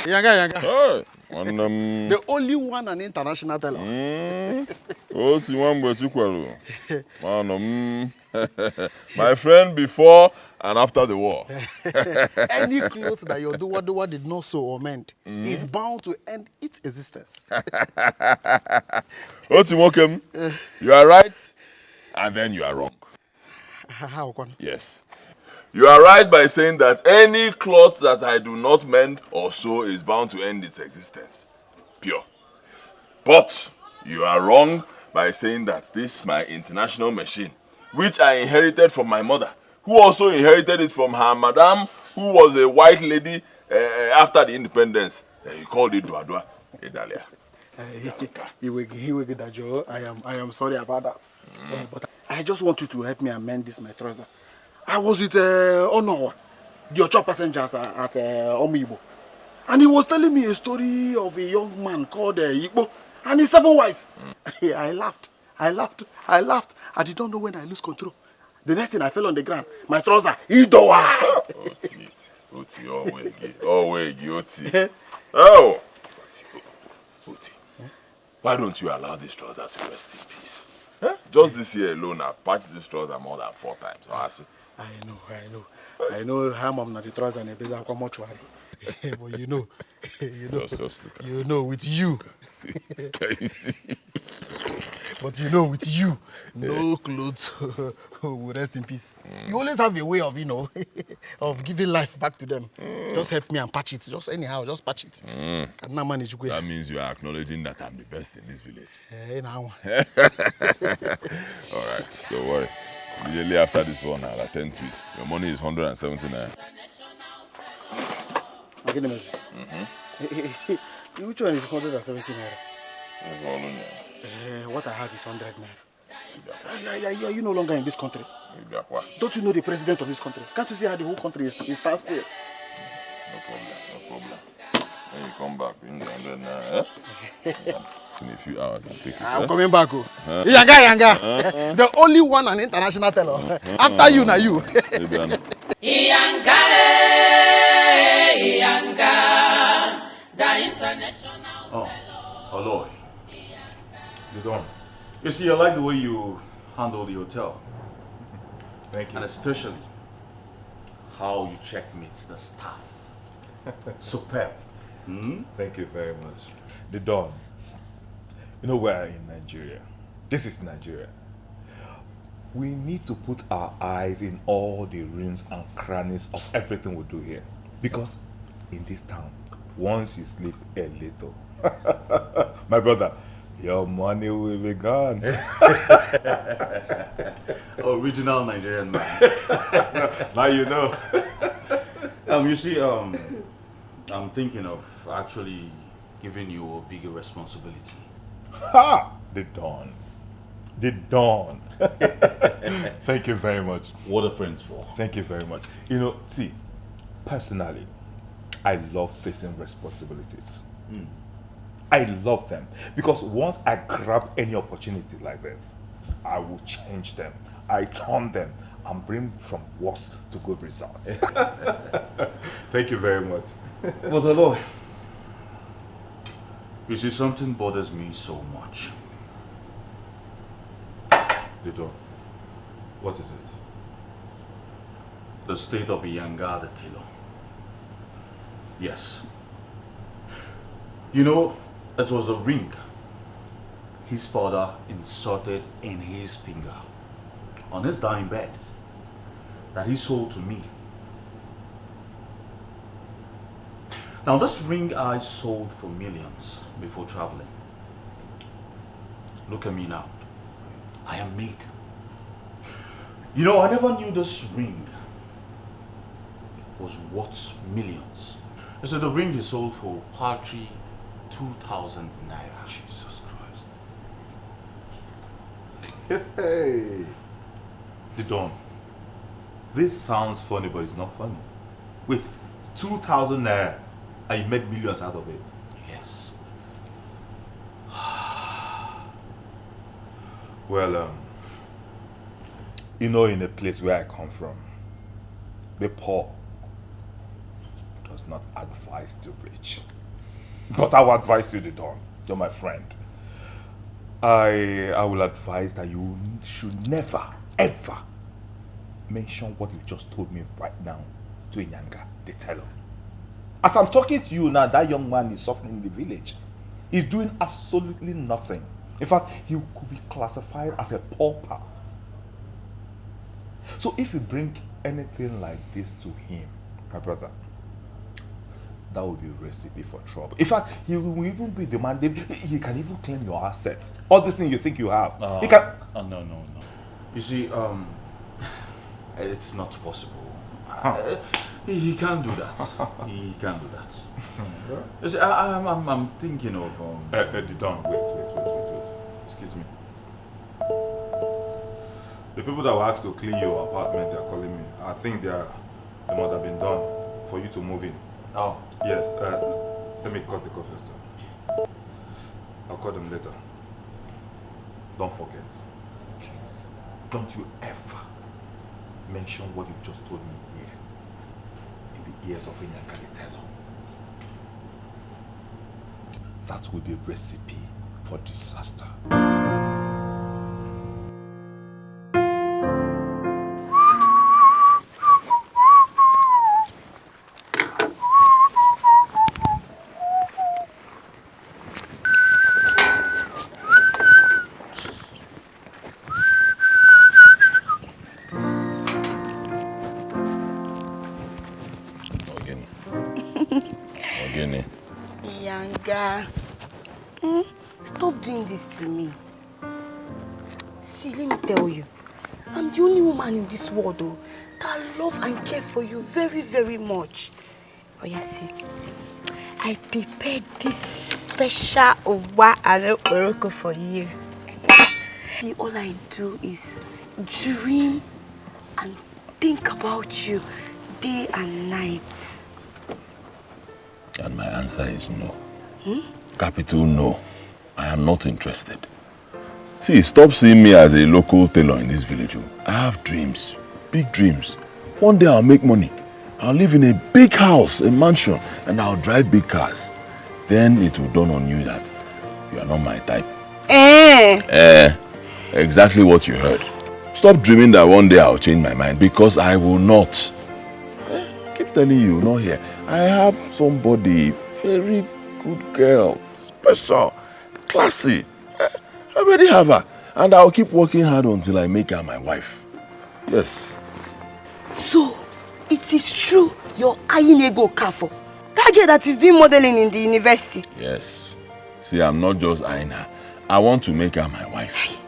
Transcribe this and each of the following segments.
Yanga. Hey, The only one an international teller. Oh, my friend before and after the war. Any clothes that your doer did not sew or mend is bound to end its existence. Otimokem, you are right and then you are wrong. How come? Yes. You are right by saying that any cloth that I do not mend or sew is bound to end its existence. Pure. But you are wrong by saying that this my international machine, which I inherited from my mother, who also inherited it from her madam, who was a white lady after the independence. You called it Duadua, Edalia. He will get that, Joe. I am sorry about that. But I just want you to help me amend this my trouser. I was with Ono, your chop passengers at Omibo. And he was telling me a story of a young man called Igbo and his 7 wives. I laughed. I did not know when I lose control. The next thing I fell on the ground. My trouser, Idowa! Oti, Oti. Oh! Oti. Why don't you allow this trouser to rest in peace? Huh? Just this year alone, I've patched this trouser more than 4 times. I know how mom not the trouser and a busy mortuary. But you know, with you. But you know, with you, no clothes will rest in peace. You always have a way of, of giving life back to them. Just help me and patch it. Just anyhow, just patch it. Can not manage. That means you are acknowledging that I'm the best in this village. Now. All right, don't worry. Immediately after this one, I'll attend to it. Your money is 179. Which one is 170 naira? What I have is 100 naira. Yeah, you no longer in this country. Don't you know the president of this country? Can't you see how the whole country is stands still? No problem. When you come back, bring the 100 naira. In a few hours, I'll take it. I'm coming back. Yanga. The only one an international teller. After you, now you. Yanga, the international. Oh, hello. You don't. You see, I like the way you handle the hotel. Thank you. And especially how you checkmate the staff. Superb. Thank you very much. The Don. You know, we're in Nigeria. This is Nigeria. We need to put our eyes in all the rooms and crannies of everything we do here. Because in this town, once you sleep a little, my brother, your money will be gone. Original Nigerian man. Now you know. You see, I'm thinking of actually giving you a bigger responsibility. Ha! The Dawn. Thank you very much. What are friends for? Thank you very much. See, personally, I love facing responsibilities. I love them because once I grab any opportunity like this, I will change them. I turn them and bring from worse to good results. Thank you very much. But Lord, you see, something bothers me so much. Lido, what is it? The state of Yanga the tailor. Yes. It was the ring his father inserted in his finger on his dying bed that he sold to me. Now this ring I sold for millions before traveling. Look at me now. I am made. I never knew this ring was worth millions. You see, the ring he sold for paltry 2,000 naira. Jesus Christ. Hey. Didon, this sounds funny, but it's not funny. Wait, 2,000 naira and you made millions out of it? Yes. Well, in a place where I come from, the poor does not advise the rich. But I will advise you, the Don. You're my friend. I will advise that you should never, ever mention what you just told me right now to Inyanga, the teller. As I'm talking to you now, that young man is suffering in the village. He's doing absolutely nothing. In fact, he could be classified as a pauper. So if you bring anything like this to him, my brother, that will be a recipe for trouble. In fact, he will even be demanding, he can even claim your assets. All these things you think you have. He can... No. You see, it's not possible. He can't do that. He can't do that. You see, I'm thinking of... Don, wait. Excuse me. The people that were asked to clean your apartment, they are calling me. I think they must have been done for you to move in. Oh. Yes, let me cut the call first. I'll call them later. Don't forget. Please, don't you ever mention what you just told me here in the ears of Inyanga the teller. That will be a recipe for disaster. Yanga, stop doing this to me. See, let me tell you, I'm the only woman in this world that love and care for you very, very much. Oh yeah, see, I prepared this special Owa and Oroko for you. See, all I do is dream and think about you day and night. And my answer is no. Capital no. I am not interested. See, stop seeing me as a local tailor in this village. I have dreams, big dreams. One day I'll make money. I'll live in a big house, a mansion, and I'll drive big cars. Then it will dawn on you that you are not my type. Exactly what you heard. Stop dreaming that one day I'll change my mind, because I will not. Keep telling you, not here. I have somebody, very good girl, special, classy. I already have her. And I'll keep working hard until I make her my wife. Yes. So, it is true you're eyeing Ego Kafo, that girl that is doing modeling in the university? Yes. See, I'm not just eyeing her. I want to make her my wife.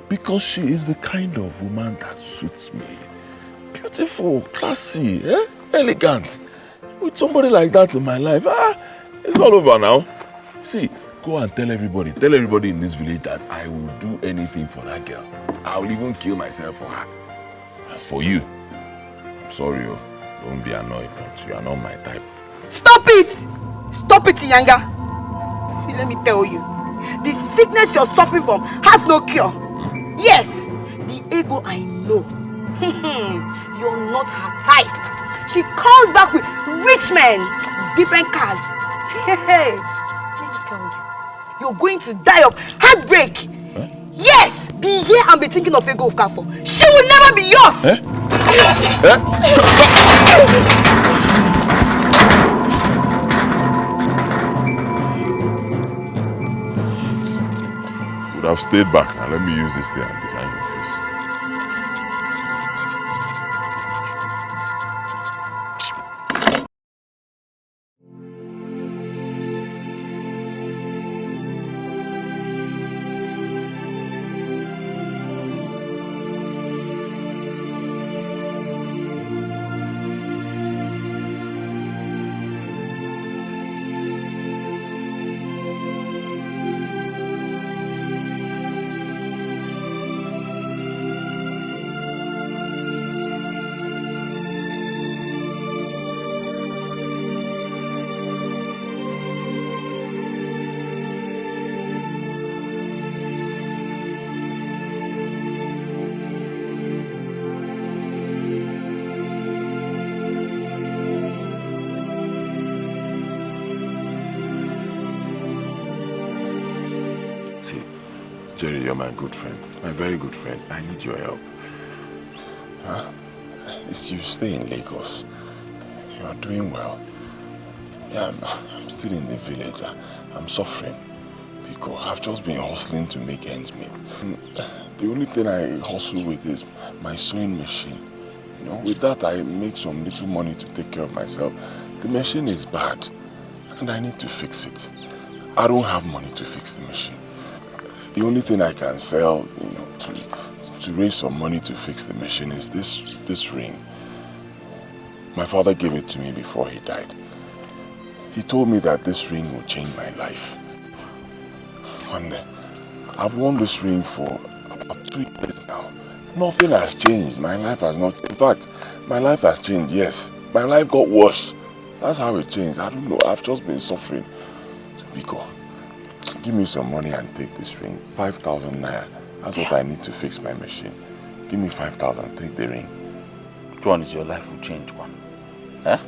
Because she is the kind of woman that suits me. Beautiful, classy, elegant. With somebody like that in my life, it's all over now. See, go and tell everybody in this village that I will do anything for that girl. I'll even kill myself for her. As for you, I'm sorry, don't be annoyed, but you are not my type. Stop it! Stop it, Yanga. See, let me tell you, the sickness you're suffering from has no cure. Yes, the ego I know. You're not her type. She comes back with rich men, different cars. Hey, let me tell you, you're going to die of heartbreak. Huh? Yes, be here and be thinking of Ego of Kafo. She will never be yours. Would have stayed back. Now let me use this thing and design your face. Jerry, you're my good friend. My very good friend. I need your help. Huh? You stay in Lagos. You are doing well. Yeah, I'm still in the village. I'm suffering because I've just been hustling to make ends meet. And the only thing I hustle with is my sewing machine. You know, with that I make some little money to take care of myself. The machine is bad and I need to fix it. I don't have money to fix the machine. The only thing I can sell, you know, to raise some money to fix the machine is this ring. My father gave it to me before he died. He told me that this ring will change my life. And I've worn this ring for about 2 years now. Nothing has changed. My life has not. In fact, my life has changed, yes. My life got worse. That's how it changed. I don't know. I've just been suffering. So, Biko, give me some money and take this ring. 5,000 naira. That's what I need to fix my machine. Give me 5,000. Take the ring. Which one is your life will change one? Huh?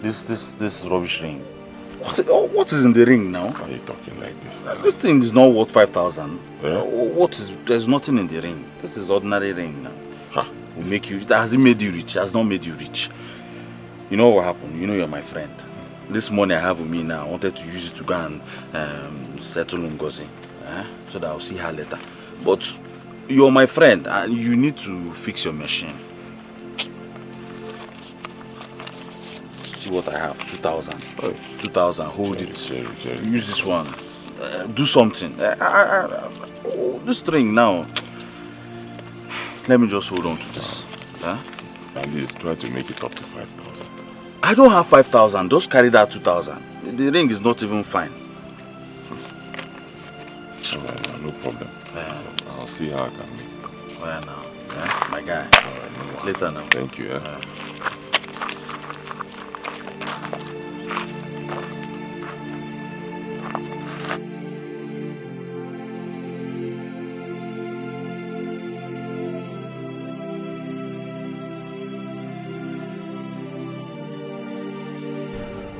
This rubbish ring. What is in the ring now? Why are you talking like this now? This thing is not worth 5,000. Yeah? There's nothing in the ring. This is ordinary ring now. Huh? Will make you. Has it made you rich? Has not made you rich. You know what happened? You know you're my friend. This money I have with me now, I wanted to use it to go and settle Ngozi. So that I'll see her later. But you're my friend and you need to fix your machine. See what I have, 2,000. 2,000, hold it. Jerry. Use this one. Do something. This string now. Let me just hold on to this. At least try to make it up to 5,000. I don't have 5,000. Just carry that 2,000. The ring is not even fine. Alright, no problem. I'll see how I can make it up. Oh yeah, now. My guy. Alright, no. Later now. Thank you.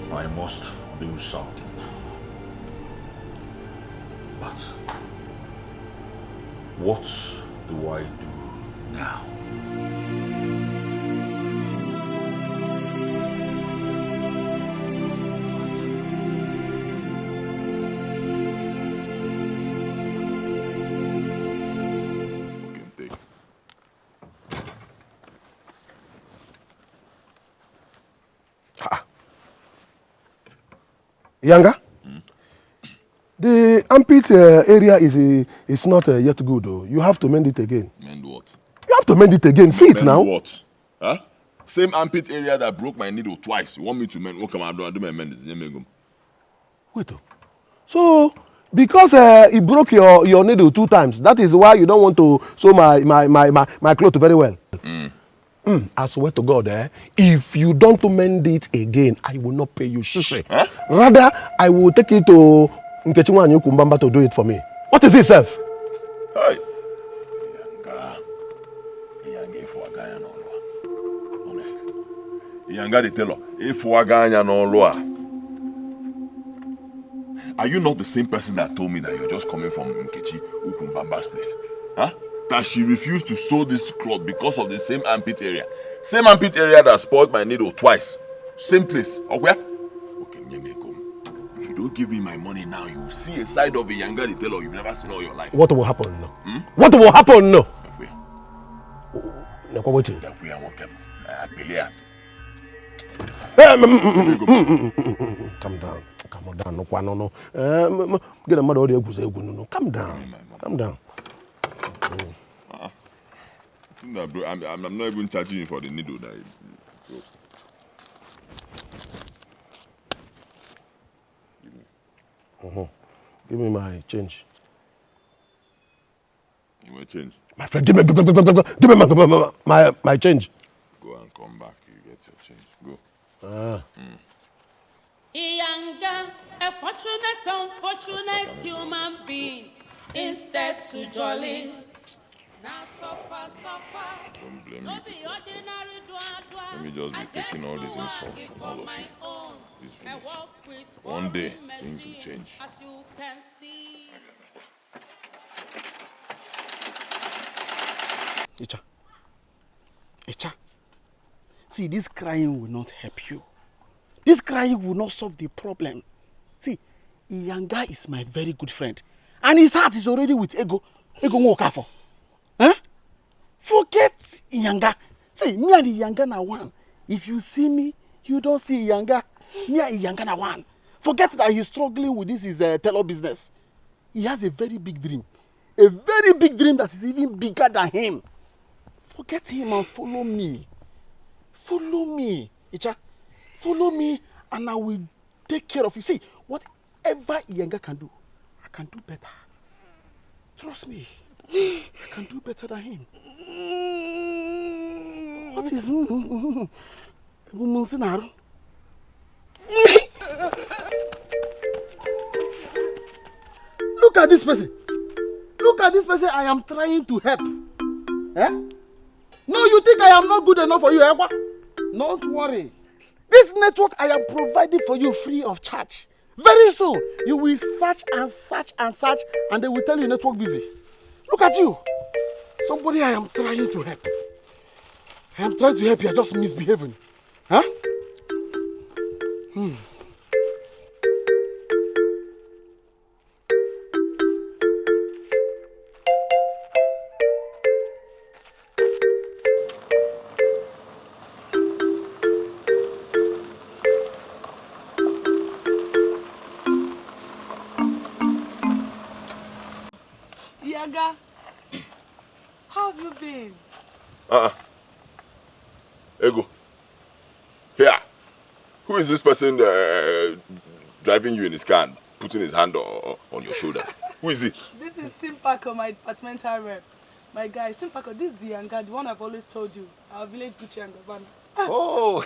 I must do something. But what do I do now? Younger? The armpit area is not yet good though. You have to mend it again. Mend what? You have to mend it again. See it now. What? Huh? Same armpit area that broke my needle twice. You want me to mend? What come I do my mend this? Wait. So because it broke your needle 2 times, that is why you don't want to sew my clothes very well. I swear to God, if you don't mend it again, I will not pay you shishi. Huh? Rather, I will take it to Nkechiwa and Kumbamba to do it for me. What is it, Seth? Hey. Honestly. Yanga the teller. If Waganya no loa. Are you not the same person that told me that you're just coming from Nkechi Ukumbamba's place? Huh? That she refused to sew this cloth because of the same armpit area. Same armpit area that spoiled my needle twice. Same place. Okay? Okay, if you don't give me my money now, you will see a side of a Yanga the tailor you've never seen all your life. What will happen now? What will happen now? Calm down. Calm down. No. Get a mother or the calm down. Calm down. Bro, I'm not even charging you for the needle that you closed. Give me. Give me my change. You will change. My friend, give me my change. Go and come back. You get your change. Go. Iyanga, a fortunate, unfortunate human being, instead to jolly. Now suffer. Don't blame me. Let me just be taking all these insults from all of you. This village. One day, things will change. As you can see. Icha. Icha. See, this crying will not help you. This crying will not solve the problem. See, Iyanga is my very good friend. And his heart is already with Ego. Ego Nwokafo. Huh? Forget Iyanga. See, me and Iyanga na one. If you see me, you don't see Iyanga. Me and Iyanga na one. Forget that he's struggling with this his tailor business. He has a very big dream. A very big dream that is even bigger than him. Forget him and follow me. Follow me. Icha. Follow me and I will take care of you. See, whatever Iyanga can do, I can do better. Trust me. I can do better than him. What is Look at this person. Look at this person I am trying to help. Eh? No, you think I am not good enough for you, eh? Don't worry. This network I am providing for you free of charge. Very soon, you will search and search and search and they will tell you network busy. Look at you. Somebody I am trying to help. I am trying to help you, I just misbehaving. Huh? Iyanga, how have you been? Ego. Here. Who is this person driving you in his car and putting his hand on your shoulder? Who is he? This is Simpako, my departmental rep. My guy, Simpako, this is Iyanga, the one I've always told you. Our village Gucci and Gabbana. Oh!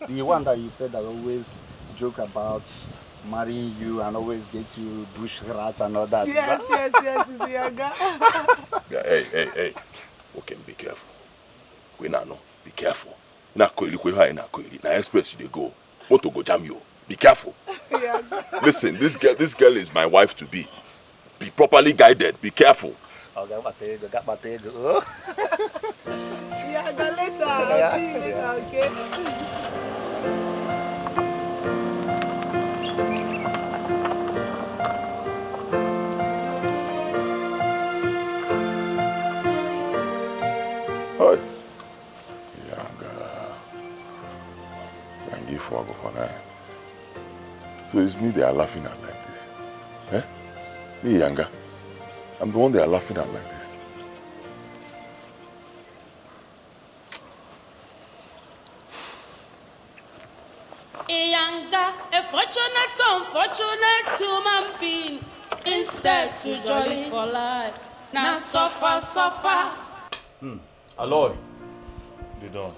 The one that you said that always joke about marrying you and always get you bush rats and all that. Yes, it's Iyanga. Hey. Okay, be careful. We now know. Be careful. Na express you go. Want to go jam you. Be careful. Listen, this girl is my wife to be. Be properly guided. Be careful. Okay, Iyanga, later. I'll see you later, okay? Hi. So it's me they are laughing at like this. Eh? Me, Iyanga. I'm the one they are laughing at like this. Iyanga, a fortunate, unfortunate human being, instead to jolly for life. Now suffer. Aloy. You done.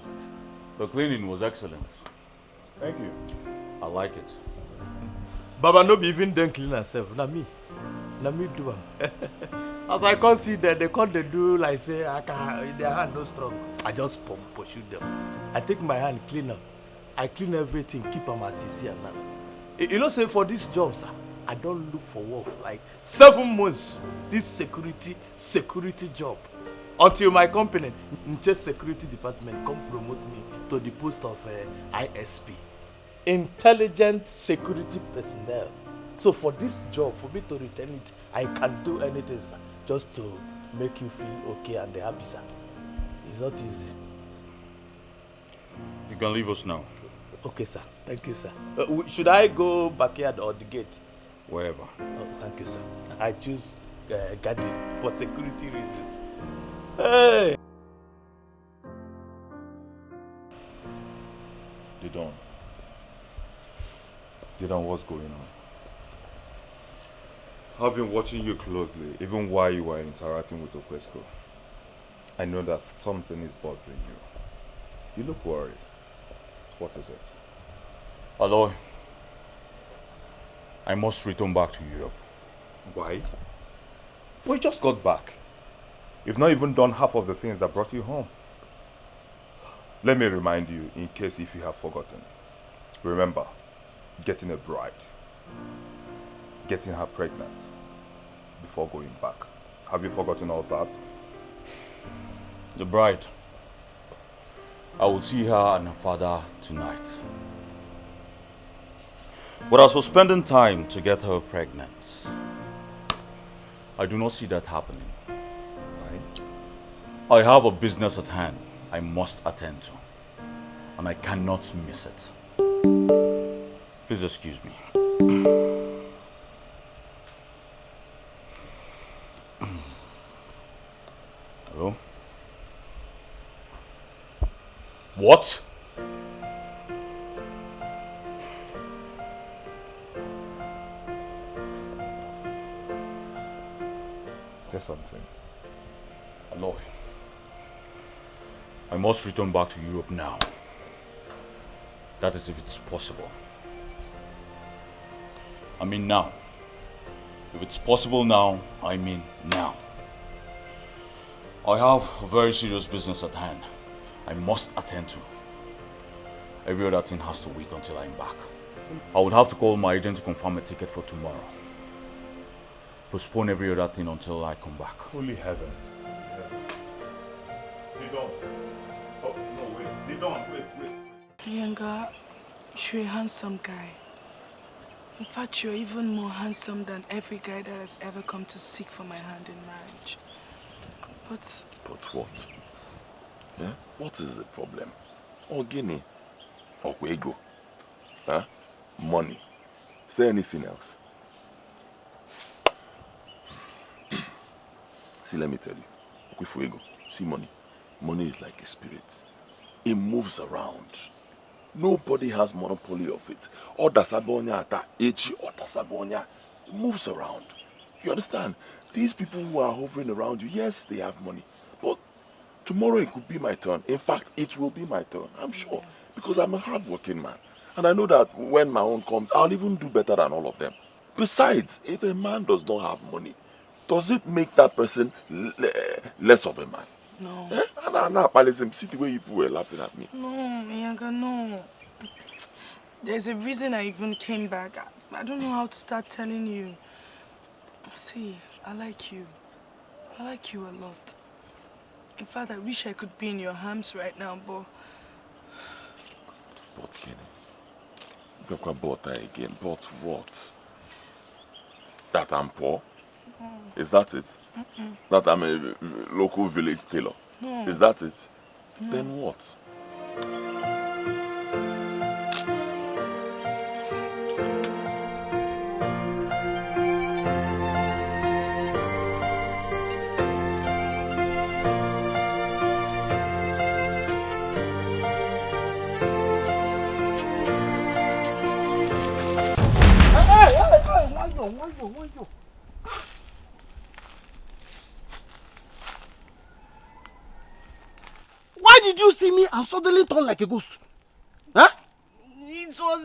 The cleaning was excellent. Thank you. I like it. Baba no be even done clean herself. Na me do am. As I come see them, they come they do like say their hand no strong. I just pursue them. I take my hand clean up. I clean everything, keep am as you see am now. You know say for this job, sir, I don't look for work like 7 months. This security job. Until my company, Nche Security Department, come promote me to the post of ISP. Intelligent Security Personnel. So for this job, for me to return it, I can do anything, sir, just to make you feel okay and happy, sir. It's not easy. You can leave us now. Okay, sir. Thank you, sir. Should I go backyard or the gate? Wherever. Oh, thank you, sir. I choose garden for security reasons. Hey! Didon, what's going on? I've been watching you closely, even while you were interacting with Okwesco. I know that something is bothering you. You look worried. What is it? Aloy, I must return back to Europe. Why? We just got back. You've not even done half of the things that brought you home. Let me remind you, in case if you have forgotten. Remember, getting a bride, getting her pregnant before going back. Have you forgotten all that? The bride. I will see her and her father tonight. But as for spending time to get her pregnant, I do not see that happening. Right? I have a business at hand I must attend to, and I cannot miss it. Please excuse me. Hello? What? Say something. Aloy, I must return back to Europe now. That is if it's possible. I mean now. If it's possible now, I mean now. I have a very serious business at hand I must attend to. Every other thing has to wait until I'm back. I would have to call my agent to confirm a ticket for tomorrow. Postpone every other thing until I come back. Holy heavens. They don't. Oh, no, wait. They don't. Wait. Yanga, you're a handsome guy. In fact, you're even more handsome than every guy that has ever come to seek for my hand in marriage. But what? Yeah? What is the problem? Or guinea? Or ego? Huh? Money? Is there anything else? See, let me tell you. Ego. See, money. Money is like a spirit. It moves around. Nobody has monopoly of it. Oda Sabonya ata echi Oda Sabonya. It moves around. You understand? These people who are hovering around you, yes, they have money. But tomorrow it could be my turn. In fact, it will be my turn. I'm sure. Because I'm a hard-working man. And I know that when my own comes, I'll even do better than all of them. Besides, if a man does not have money, does it make that person less of a man? no. Eh? And see the way people were laughing at me. No, Yanga, no. There's a reason I even came back. I don't know how to start telling you. See, I like you. I like you a lot. In fact, I wish I could be in your arms right now, but... But, Kenny, but again, but what? That I'm poor? Is that it? That I'm a local village tailor? No. Is that it? Then what? Why you? Why did you see me and suddenly turn like a ghost? Huh? It was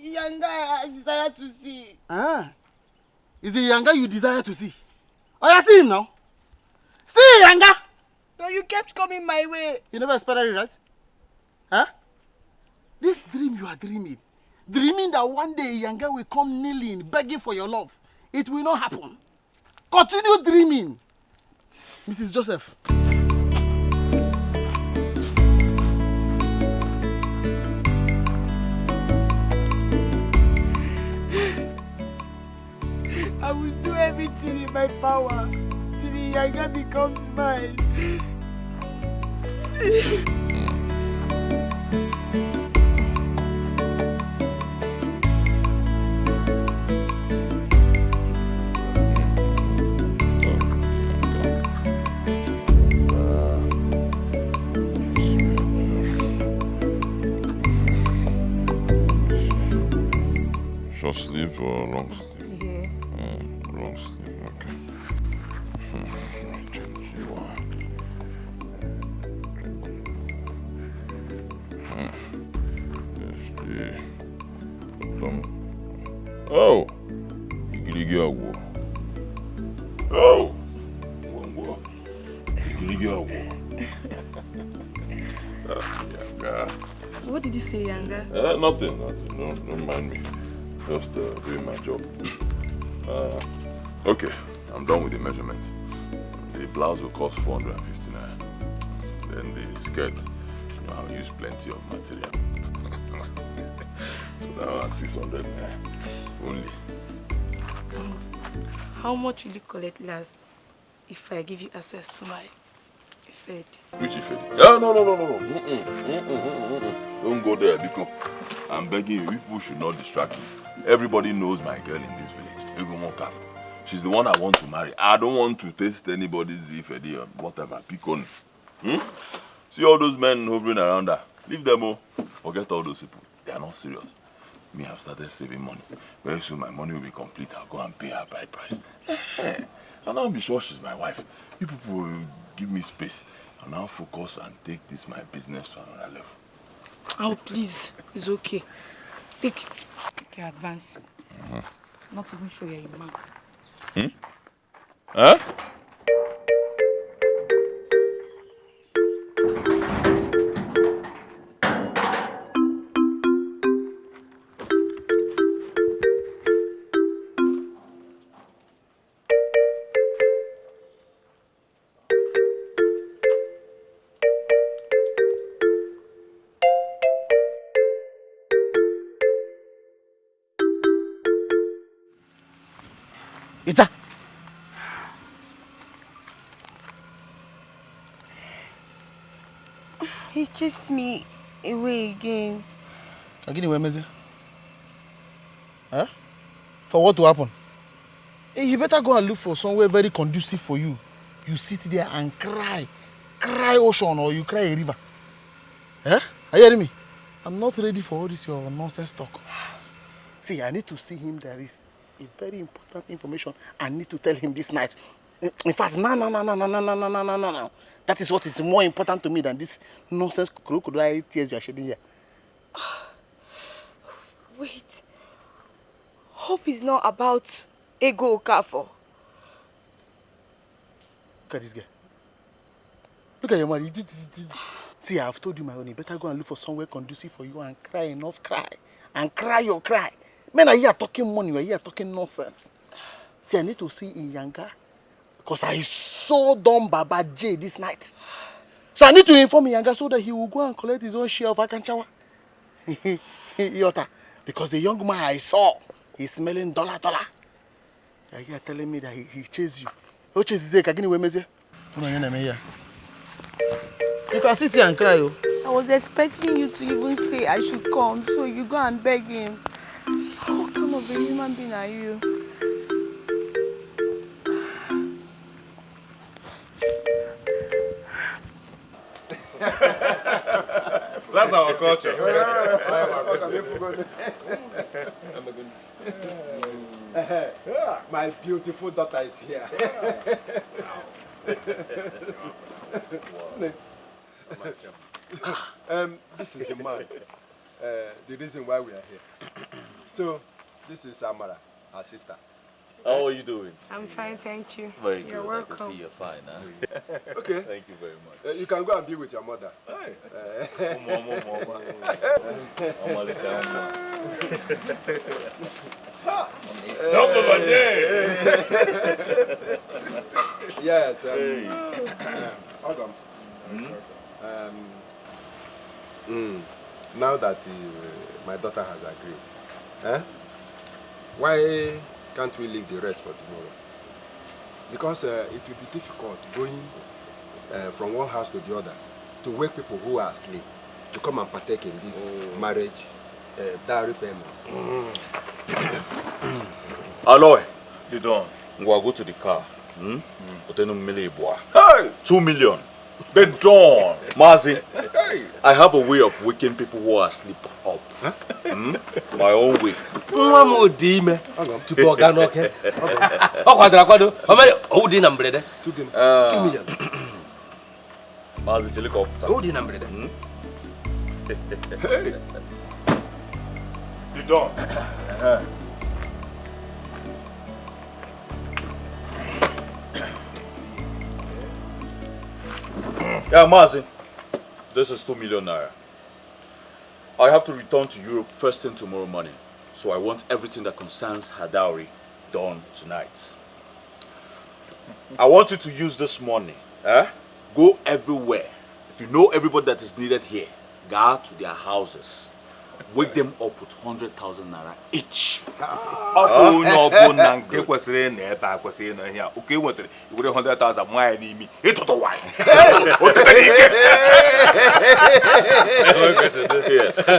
Yanga I desired to see. Ah. Is it Yanga you desire to see? Oh, yeah, see him now. See Yanga! No, you kept coming my way. You never expected it, right? Huh? This dream you are dreaming that one day Yanga will come kneeling, begging for your love. It will not happen. Continue dreaming. Mrs. Joseph. I will do everything in my power till the Yanga becomes mine. Short sleeve or long sleeve? Yeah. Long sleeve, okay. Change you Oh! Igirigi. Oh! Igirigi. What did you say, Yanga? Nothing. Don't mind me. Just doing my job. Okay, I'm done with the measurement. The blouse will cost 450 naira. Then the skirt, I'll use plenty of material. So that was 600 naira only. And how much will you collect last if I give you access to my Ifed? Which Ifed? No. Don't go there, because I'm begging you, people should not distract me. Everybody knows my girl in this village. She's the one I want to marry. I don't want to taste anybody's Ifed or whatever. Pick on. See all those men hovering around her. Leave them all. Forget all those people. They are not serious. Me, I've started saving money. Very soon my money will be complete. I'll go and pay her by price. I'll now be sure she's my wife. You people will give me space. I'll now focus and take this my business to another level. Oh, please. It's okay. Take your advance. Not even sure you're a man. Huh? Ita. He chased me away again. Again, where Meze? Huh? For what to happen? Hey, you better go and look for somewhere very conducive for you. You sit there and cry. Cry ocean or you cry a river. Eh? Are you hearing me? I'm not ready for all this your nonsense talk. See, I need to see him. There is a very important information I need to tell him this night. In fact, no. That is what is more important to me than this nonsense crocodile tears you are shedding here. Wait. Hope is not about Ego Okafor. Look at this guy. Look at your man. See, I've told you my own. You better go and look for somewhere conducive for you and cry enough cry. And cry your cry. Men are here talking money, we're here talking nonsense. See, I need to see Inyanga. Because I saw Don Baba J this night. So I need to inform Inyanga so that he will go and collect his own share of Akanchawa. Yota. Because the young man I saw, he's smelling dollar. You're here telling me that he chased you. Who chases you? You can sit here and cry. Oh. I was expecting you to even say I should come, so you go and beg him. What kind of a human being are you? That's our culture. My beautiful daughter is here. This is the man. The reason why we are here. So, this is Amara, our sister. How are you doing? I'm fine, thank you. Very You're good. welcome. I can see you're fine, huh? Okay. Thank you very much. You can go and be with your mother. Yes. Hold on. Now that my daughter has agreed, why can't we leave the rest for tomorrow? Because it will be difficult going from one house to the other to wake people who are asleep to come and partake in this marriage dowry payment. Aloy, You don't. we'll go to the car. Hey! 2 million. They don't. Mazi, I have a way of waking people who are asleep up. My own way. Nwa m dị ime tupu ọ gaa n'oke. Ọ kwadoro akwado. O mere o dị na mberede. 2 million. Mazi helicopter. O dị na mberede. You don't. Yeah, Mazi, this is 2 million naira. I have to return to Europe first thing tomorrow morning, so I want everything that concerns her dowry done tonight. I want you to use this money. Go everywhere. If you know everybody that is needed here, go to their houses. Wake them up with 100,000 naira each. Onye ọbụla nke kwesịrị na ebe a kwesịrị na ihe a oke nwetara iwere 100,000 nwanyị n'imi ịtụtụ nwanyị. Yes.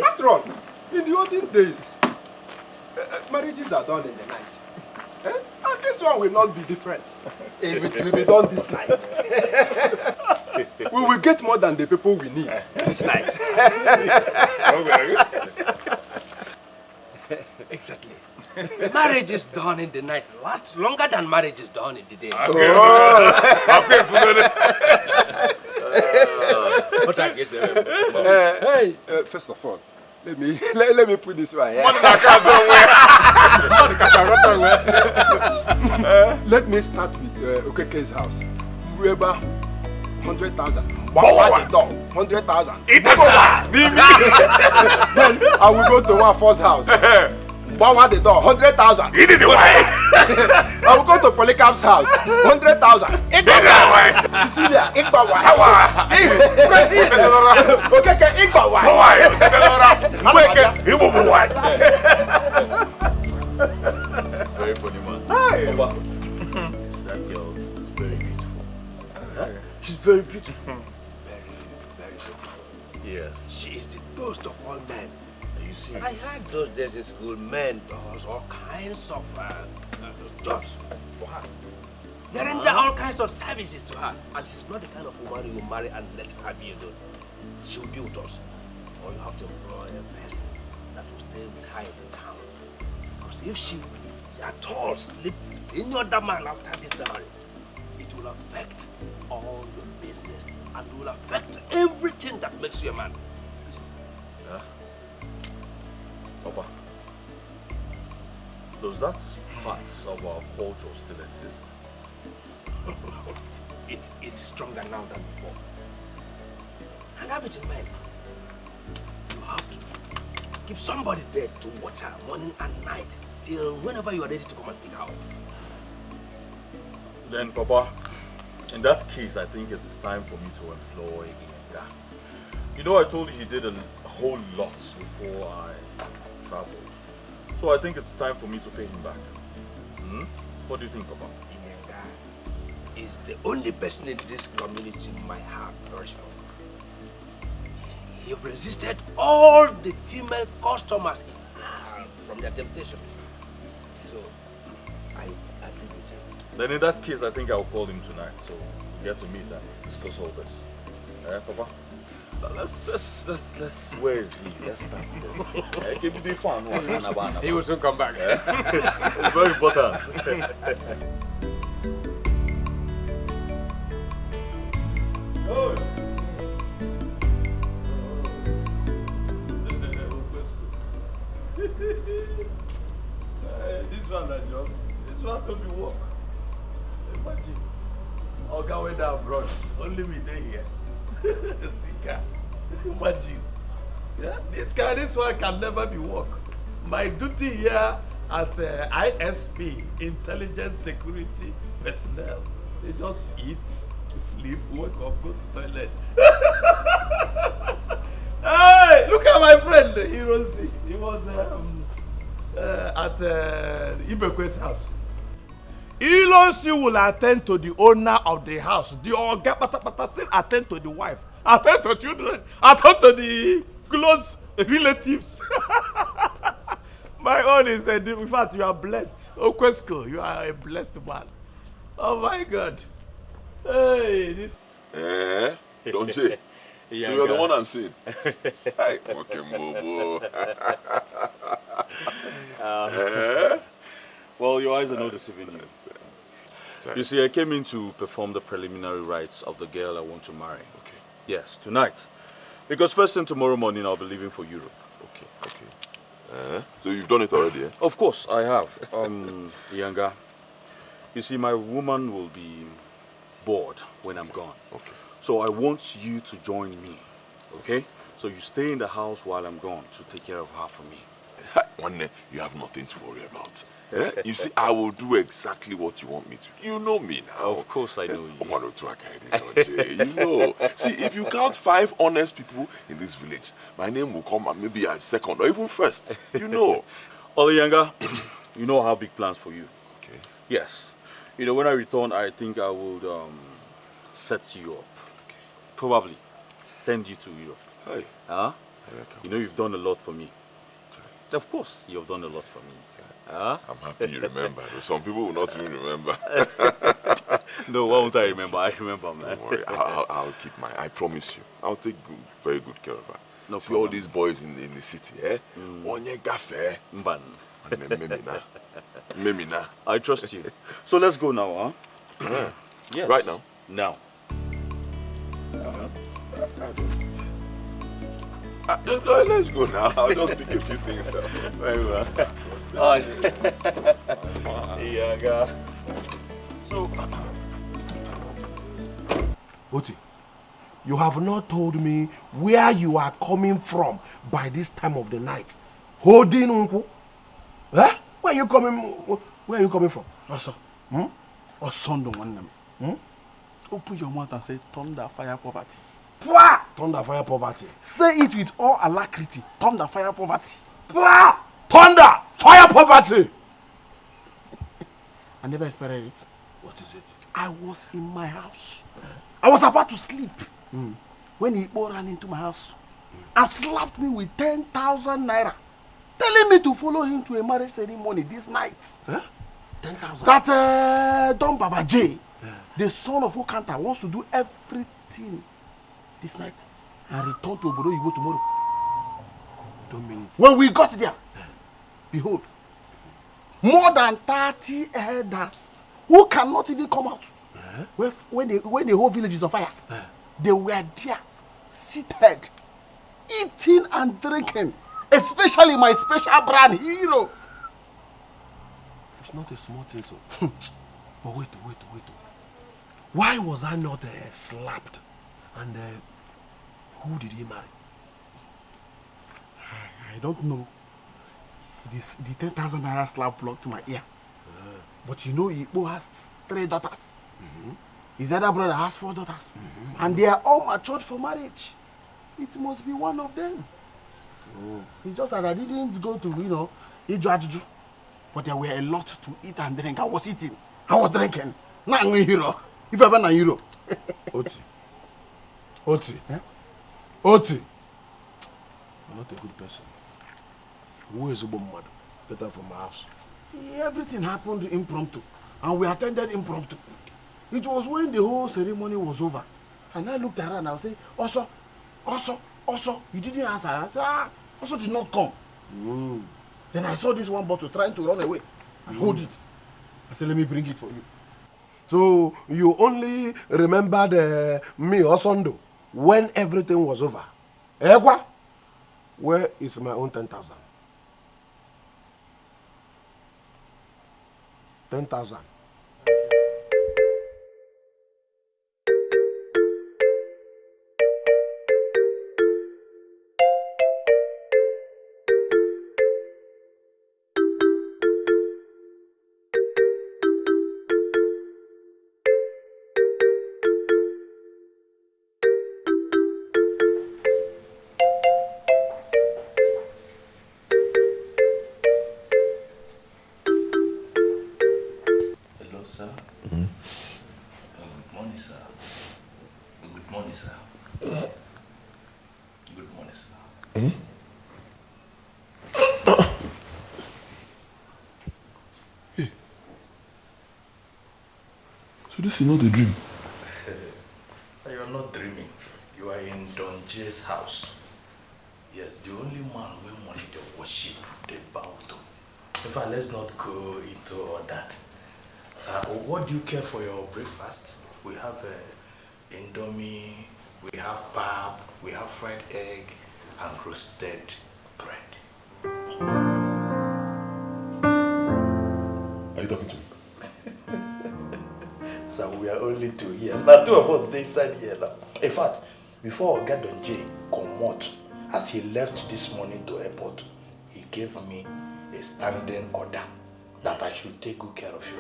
After all, in the olden days, marriages are done in the night. And this one will not be different. It will be done this night. We will get more than the people we need this night. Exactly. Marriage is done in the night lasts longer than marriage is done in the day. First of all, let me put this one here. Let me start with Okeke's house. Whoever 100,000. 100,000. Then I will go to NWAFOR's house. Bawa the door, 100,000. I will go to Polycarp's house, 100,000. Cecilia, Ikbawa. Okeke, Ikbawa. Very funny man. That girl is very beautiful. She's very beautiful. Very, very beautiful. Yes. She is the toast of all men. Are you serious? I heard those days in school, men does all kinds of jobs for her. They render all kinds of services to her. And she's not the kind of woman you marry and let her be alone. She'll be with us. Or you have to employ a person that will stay with her in town. Because if she at all sleep with any other man after this dowry, it will affect all your business and will affect everything that makes you a man. Yeah? Papa, does that parts of our culture still exist? It is stronger now than before. And have it in mind. You have to keep somebody there to watch her morning and night till whenever you are ready to come and pick her up. Then, Papa, in that case, I think it's time for me to employ Inga. You know, I told you he did a whole lot before I traveled. So I think it's time for me to pay him back. What do you think, Papa? Inga is the only person in this community my heart thirsts for. He resisted all the female customers from their temptation. So, I agree with you. Then in that case, I think I'll call him tonight, so we get to meet and discuss all this. Papa? Let's, where is he? Let's start this. Give me the fun one. He will soon come back. It's very important. This one, Joe. This one don't be work. Imagine. I'll go away down abroad. Only me there here. Zika. Imagine. Yeah? This one can never be work. My duty here as ISP, Intelligence Security Personnel, they just eat, sleep, wake up, go to toilet. Hey, look at my friend, Hiroshi. He was at Ibekwe's house. Hiroshi will attend to the owner of the house. The Oga Patapata still attend to the wife, attend to children, attend to the close relatives. My own is, in fact, you are blessed. Okwesko, you are a blessed man. Oh my God. Hey, this. Don't say. So you're the one I'm seeing. Hi, okay, Mobo. Well, your eyes are not deceiving you. You see, I came in to perform the preliminary rites of the girl I want to marry. Okay. Yes, tonight. Because first thing tomorrow morning, I'll be leaving for Europe. Okay. So you've done it already, eh? Of course, I have. Yanga, you see, my woman will be bored when I'm gone. Okay. So I want you to join me, okay? So you stay in the house while I'm gone to take care of her for me. One day, you have nothing to worry about. You see, I will do exactly what you want me to. You know me now. Of course I know you. You know. See, if you count 5 honest people in this village, my name will come maybe as second or even first. You know. Oluyanga, you know I have big plans for you. Okay. Yes. You know, when I return, I think I would set you up. Okay. Probably send you to Europe. Hey. Huh? You know, you've done a lot for me. Of course, you've done a lot for me. Huh? I'm happy you remember. Some people will not even remember. No, why won't I remember? I remember, man. Don't worry, I'll keep my. I promise you. I'll take very good care of her. No See problem. all these boys in the city, Onye gafe. Mban. Memina. I trust you. So let's go now, huh? Yes. Right now? Now. Let's go now. I'll just pick a few things up. Very well. Yeah, so, Oti, you have not told me where you are coming from by this time of the night. Holding uncle? Huh? Where are you coming from? Also, son don't want them. Open your mouth and say thunder, fire, poverty. Pwah! Thunder, fire, poverty. Say it with all alacrity. Thunder, fire, poverty. Pwah! Thunder, fire, poverty. I never expected it. What is it? I was in my house. I was about to sleep when he ran into my house and slapped me with 10,000 naira, telling me to follow him to a marriage ceremony this night. Huh? 10,000? That Don Baba J, the son of Okanta, wants to do everything this night and return to Obodo Igbo tomorrow. Don't mean it. When we got there, behold, more than 30 elders who cannot even come out. When the whole village is on fire, they were there, seated, eating and drinking, especially my special brand hero. It's not a small thing, so. But wait. Why was I not slapped? And who did he marry? I don't know. The 10,000 naira slap blocked my ear. But you know, Igbo has 3 daughters. His other brother has 4 daughters. And they are all matured for marriage. It must be one of them. It's just that I didn't go to, Ijuajuju. But there were a lot to eat and drink. I was eating. I was drinking. Now I'm a hero. If I'm a hero. Oti. Yeah? Oti. You're not a good person. Who is a bomb mother? Get out from my house. Everything happened impromptu. And we attended impromptu. It was when the whole ceremony was over. And I looked around and I said, also, you didn't answer. I said, also did not come. Then I saw this one bottle trying to run away and hold it. I said, let me bring it for you. So you only remembered me, Osondo, when everything was over. Egwa, where is my own 10,000? 10,000. This is not a dream. You are not dreaming. You are in Don J's house. Yes, the only man we money they worship, they bow to. In fact, let's not go into all that. So, what do you care for your breakfast? We have indomie, we have pap, we have fried egg, and roasted bread. Are you talking to me? So we are only 2 here. Now 2 of us they inside here now. In fact, before Oga Don J come out, as he left this morning to airport, he gave me a standing order that I should take good care of you.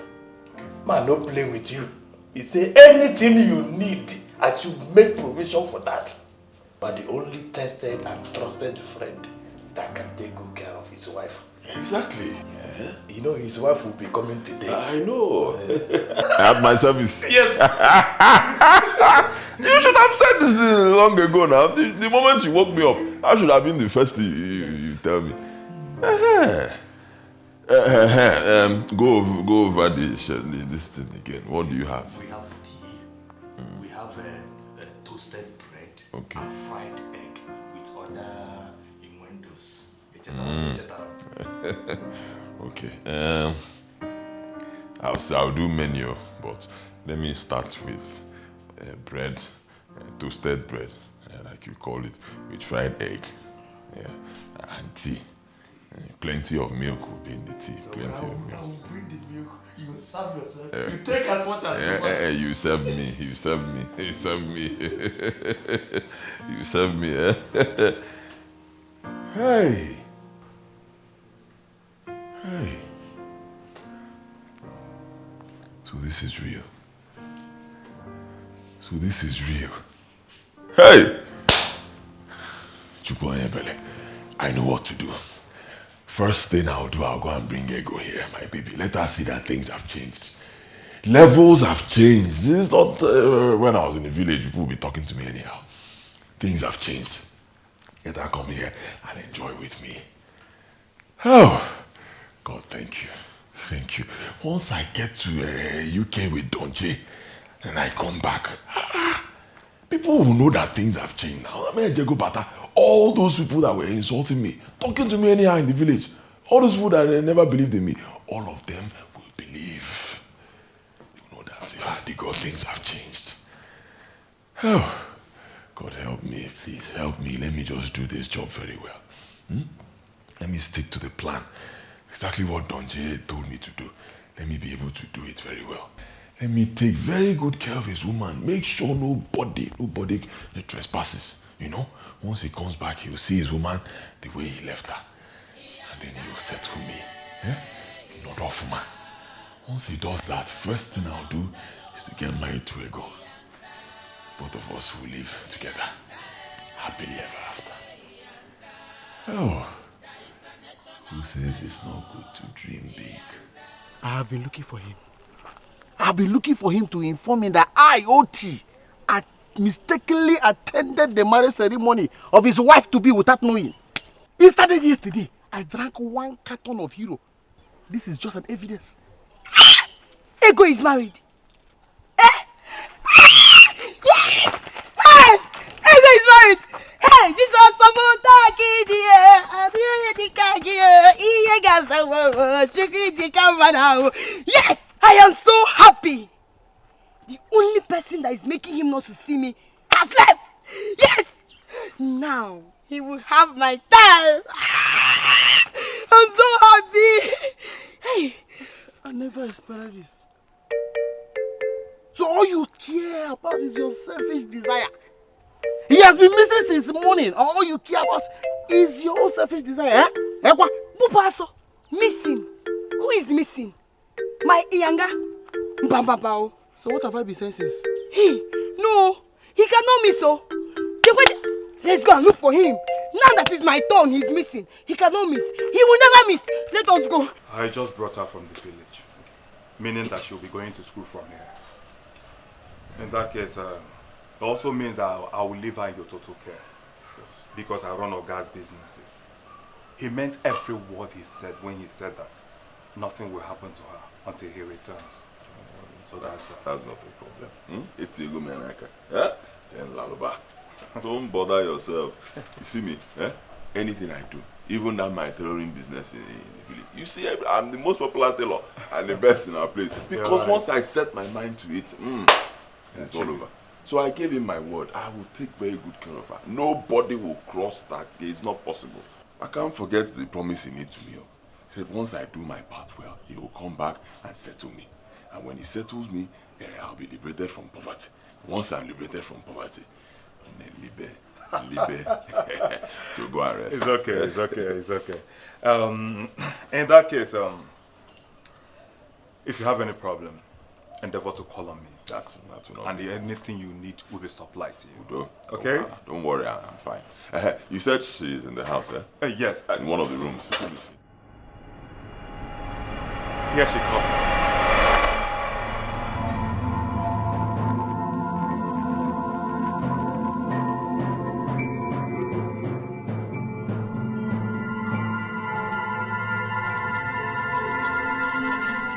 Man, don't play with you. He said anything you need, I should make provision for that. But the only tested and trusted friend that can take good care of his wife. Exactly. Yeah. You know his wife will be coming today. I know. I have my service. Yes. You should have said this long ago now. The moment you woke me up, I should have been the first thing you tell me. Go over this thing again. What do you have? We have tea. We have toasted bread. Okay. And fried egg with other innuendos. Okay. I'll do menu, but let me start with bread, toasted bread, like you call it, with fried egg, and tea. Plenty of milk will be in the tea. Plenty of milk. I will bring the milk. You will serve yourself. You take as much as you want. You serve me. You serve me. You serve me. You serve me. Hey. Hey. So this is real. So this is real. Hey! Chukwuanyebele, I know what to do. First thing I'll do, I'll go and bring Ego here, my baby. Let her see that things have changed. Levels have changed. This is not when I was in the village, people would be talking to me anyhow. Things have changed. Let her come here and enjoy with me. Oh, God, thank you. Thank you. Once I get to UK with Donje and I come back, people will know that things have changed now. I mean, Jego Bata, all those people that were insulting me, talking to me anyhow in the village, all those people that never believed in me, all of them will believe. You know that the God things have changed. Oh, God help me, please help me. Let me just do this job very well. Let me stick to the plan. Exactly what Donje told me to do. Let me be able to do it very well. Let me take very good care of his woman. Make sure nobody trespasses. You know, once he comes back, he'll see his woman the way he left her. And then he'll settle me. Not off man. Once he does that, first thing I'll do is to get married to Ego. Both of us will live together. Happily ever after. Oh. Who says it's not good to dream big? I have been looking for him. I've been looking for him to inform me that I, OT, had mistakenly attended the marriage ceremony of his wife-to-be without knowing. It started yesterday. I drank 1 carton of Hero. This is just an evidence. Ego is married. Yes! Hey! Ego is married! Hey, this was yes! I am so happy. The only person that is making him not to see me has left. Yes! Now he will have my time. I'm so happy. Hey, I never expected this. So all you care about is your selfish desire. He has been missing since morning. All you care about is your own selfish desire. Bupaso, missing. Who is missing? My Iyanga. Mbambambao. So what have I been saying since? No, he cannot miss. Oh, let's go and look for him. Now that it's my turn, he's missing. He cannot miss. He will never miss. Let us go. I just brought her from the village, meaning that she'll be going to school from here. In that case, it also means that I will leave her in your total care, because I run Oga's businesses. He meant every word he said when he said that nothing will happen to her until he returns. So that's that. That's not a problem. It's a good man. Don't bother yourself. You see me? Anything I do, even that my tailoring business in the village. You see, I'm the most popular tailor and the best in our place. Because once I set my mind to it, it's all over. So I gave him my word. I will take very good care of her. Nobody will cross that. It's not possible. I can't forget the promise he made to me. He said once I do my part well, he will come back and settle me. And when he settles me, I'll be liberated from poverty. Once I'm liberated from poverty, Libe. So go and rest. It's okay, it's okay, it's okay. In that case, if you have any problem, endeavor to call on me. That's not. And anything you need will be supplied to you. Udo, okay? Don't worry, I'm fine. You said she's in the house, eh? Yes. In one of the rooms. Here she comes.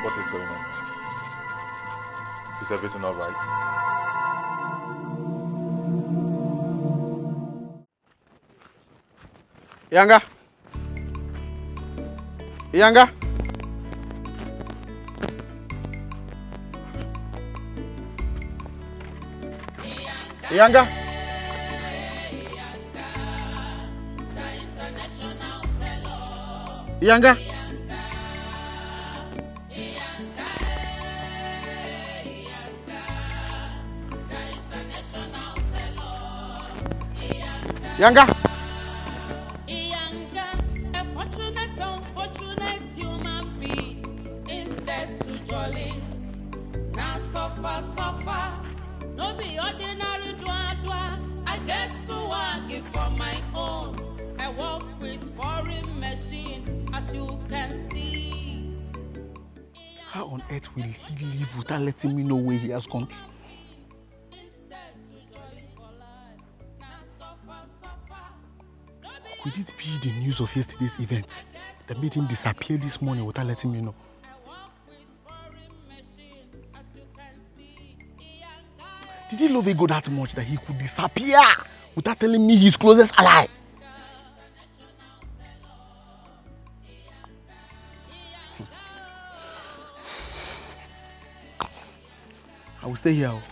What is going on? Is everything all right? Yanga. Yanga. Yanga. Yanga. Yanga. A fortunate, unfortunate human being instead to jolly. Now suffer. No be ordinary dwa. I guess so I give for my own. I work with foreign machine, as you can see. How on earth will he leave without letting me know where he has gone to? Could it be the news of yesterday's event that made him disappear this morning without letting me know? Did he love Ego that much that he could disappear without telling me his closest ally? I will stay here.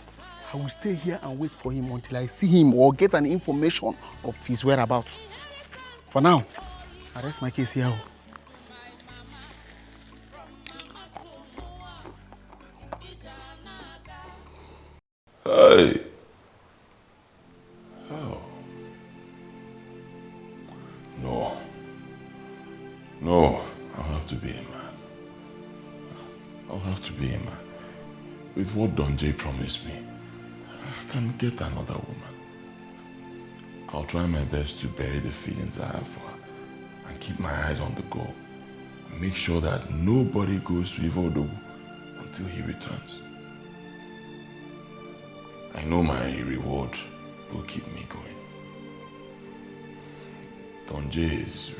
I will stay here and wait for him until I see him or get an information of his whereabouts. For now, I rest my case here. Hey. Oh. No. I'll have to be a man. I'll have to be a man. With what Don J promised me, I can get another woman. I'll try my best to bury the feelings I have for her and keep my eyes on the goal. And make sure that nobody goes to Ivodogu until he returns. I know my reward will keep me going. Don J is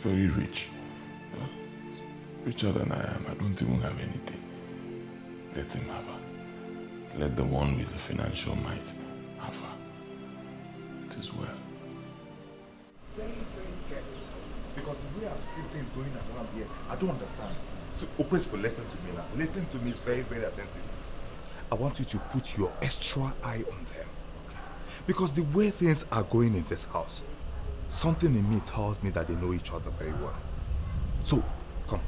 very rich. He's richer than I am. I don't even have anything. Let him have her. Let the one with the financial might have her. It is well. Very, very careful. Because the way I've seen things going around here, I don't understand. So, Opesko, listen to me now. Listen to me very, very attentively. I want you to put your extra eye on them. Okay? Because the way things are going in this house, something in me tells me that they know each other very well. So, come.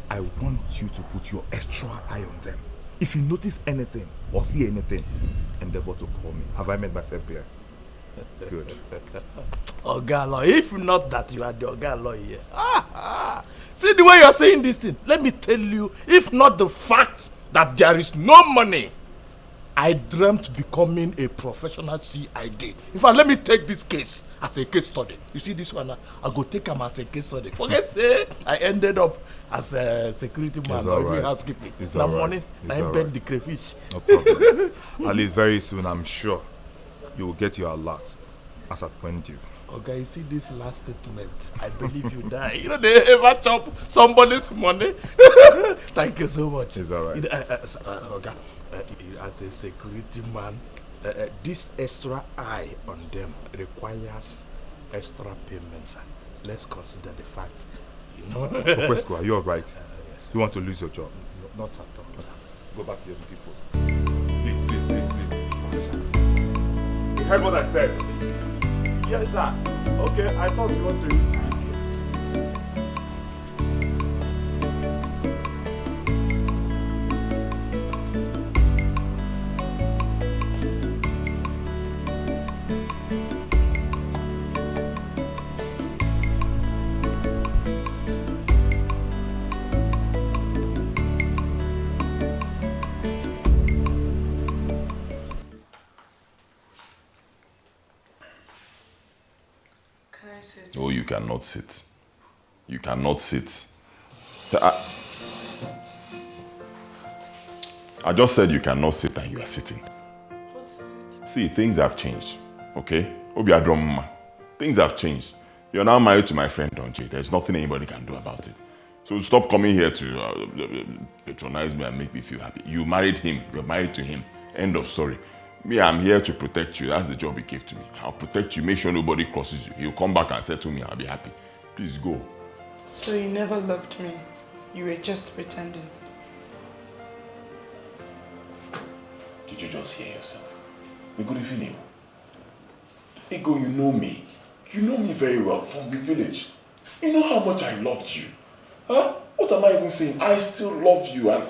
I want you to put your extra eye on them. If you notice anything or see anything, endeavor to call me. Have I made myself clear? Good. Ogalo, if not that you are the Ogalo here. See the way you are saying this thing. Let me tell you, if not the fact that there is no money, I dreamt becoming a professional CID. In fact, let me take this case as a case study. You see this one, I go take him as a case study. Forget say I ended up as a security man or even housekeeping. Now money, I bend the crayfish. No problem. At least very soon, I'm sure you will get your alert as at when due. Okay, you see this last statement. I believe you die. You know they ever chop somebody's money. Thank you so much. It's all right. Okay. As a security man, this extra eye on them requires extra payments. Let's consider the fact, you know. Opesko, are you all right? Yes. You want to lose your job? Not at all. Go back to your duty post. Please. You heard what I said? Yes, sir. Okay, I thought you wanted to eat idiots. sit? No, you cannot sit. You cannot sit. I just said you cannot sit and you are sitting. What is it? See, things have changed. Okay? Obiadroma. Things have changed. You're now married to my friend Donji. There's nothing anybody can do about it. So stop coming here to patronize me and make me feel happy. You married him. You're married to him. End of story. Me, I'm here to protect you. That's the job he gave to me. I'll protect you. Make sure nobody crosses you. He'll come back and say to me, I'll be happy. Please go. So you never loved me. You were just pretending. Did you just hear yourself? Good evening. Ego, you know me. You know me very well from the village. You know how much I loved you. Huh? What am I even saying? I still love you and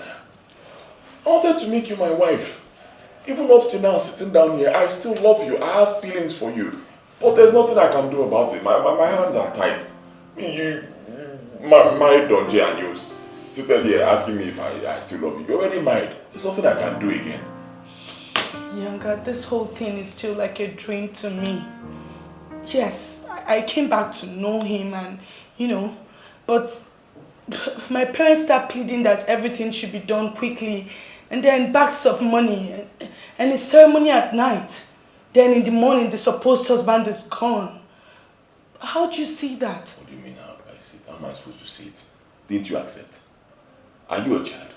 I wanted to make you my wife. Even up to now, sitting down here, I still love you. I have feelings for you. But there's nothing I can do about it. My hands are tied. I mean, you married Donji and you sitting here asking me if I still love you. You're already married. There's nothing I can do again. Younger, this whole thing is still like a dream to me. Yes, I came back to know him and, but my parents start pleading that everything should be done quickly and then bags of money and a ceremony at night. Then in the morning, the supposed husband is gone. How do you see that? What do you mean, how do I see it? How am I supposed to see it? Didn't you accept? Are you a child?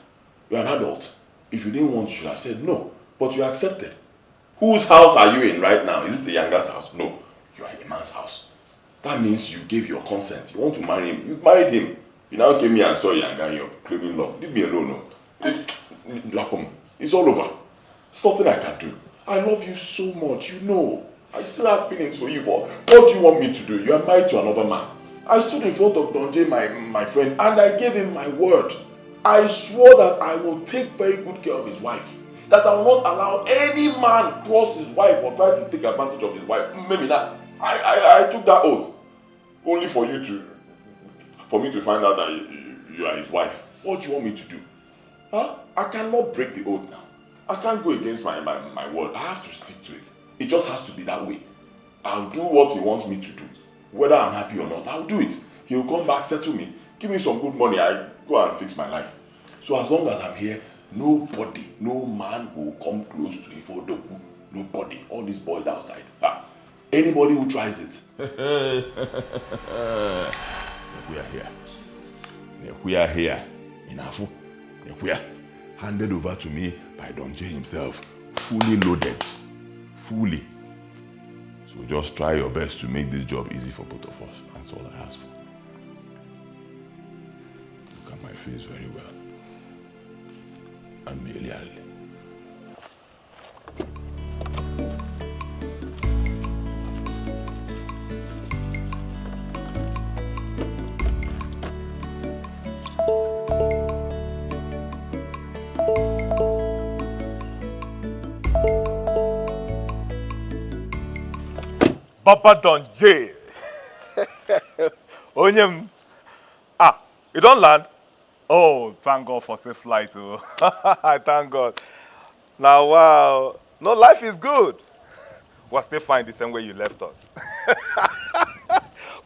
You're an adult. If you didn't want, you should have said no. But you accepted. Whose house are you in right now? Is it the Yanga's house? No. You are in a man's house. That means you gave your consent. You want to marry him. You married him. You now came here and saw Yanga and you're claiming love. Leave me alone. No. It's all over. It's nothing I can do. I love you so much. You know. I still have feelings for you, but what do you want me to do? You are married to another man. I stood in front of Donji, my friend, and I gave him my word. I swore that I will take very good care of his wife. That I will not allow any man cross his wife or try to take advantage of his wife. Maybe that. I took that oath. Only for me to find out that you are his wife. What do you want me to do? Huh? I cannot break the oath now. I can't go against my word. I have to stick to it. It just has to be that way. I'll do what he wants me to do. Whether I'm happy or not, I'll do it. He'll come back, settle me, give me some good money, I go and fix my life. So as long as I'm here, nobody, no man will come close to Ifodoku. Nobody. All these boys outside. Anybody who tries it. We are here. We are here. Inafu. We are handed over to me by Donji himself. Fully loaded. Fully. So just try your best to make this job easy for both of us. That's all I ask for. Look at my face very well. And Melial. Papa Donji. Onyem. You don't land? Oh, thank God for safe flight. Oh. I thank God. Now, wow. No, life is good. We're still fine the same way you left us.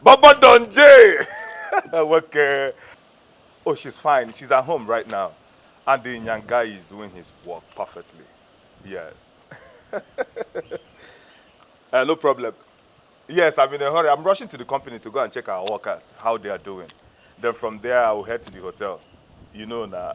Papa Donji. Okay. Oh, she's fine. She's at home right now. And the Nyangai is doing his work perfectly. Yes. No problem. Yes, I'm in a hurry. I'm rushing to the company to go and check our workers, how they are doing. Then from there, I will head to the hotel. You know now.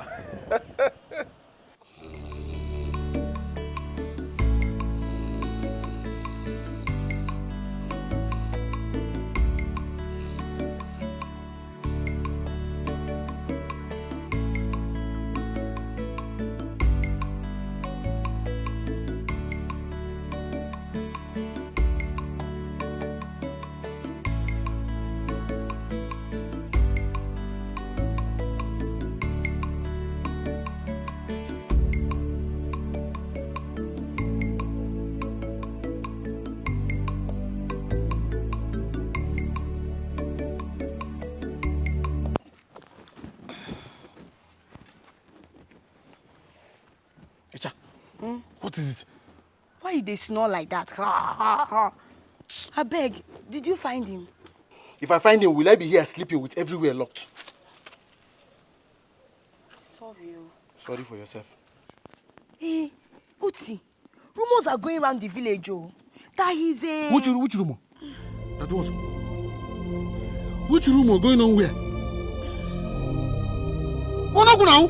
What is it? Why they snore like that? I beg, did you find him? If I find him, will I be here sleeping with everywhere locked? Sorry. Sorry for yourself. Hey, Uti, rumors are going around the village, that he's a... Which rumor? That what? Which rumor going on where? Oh, no, go now.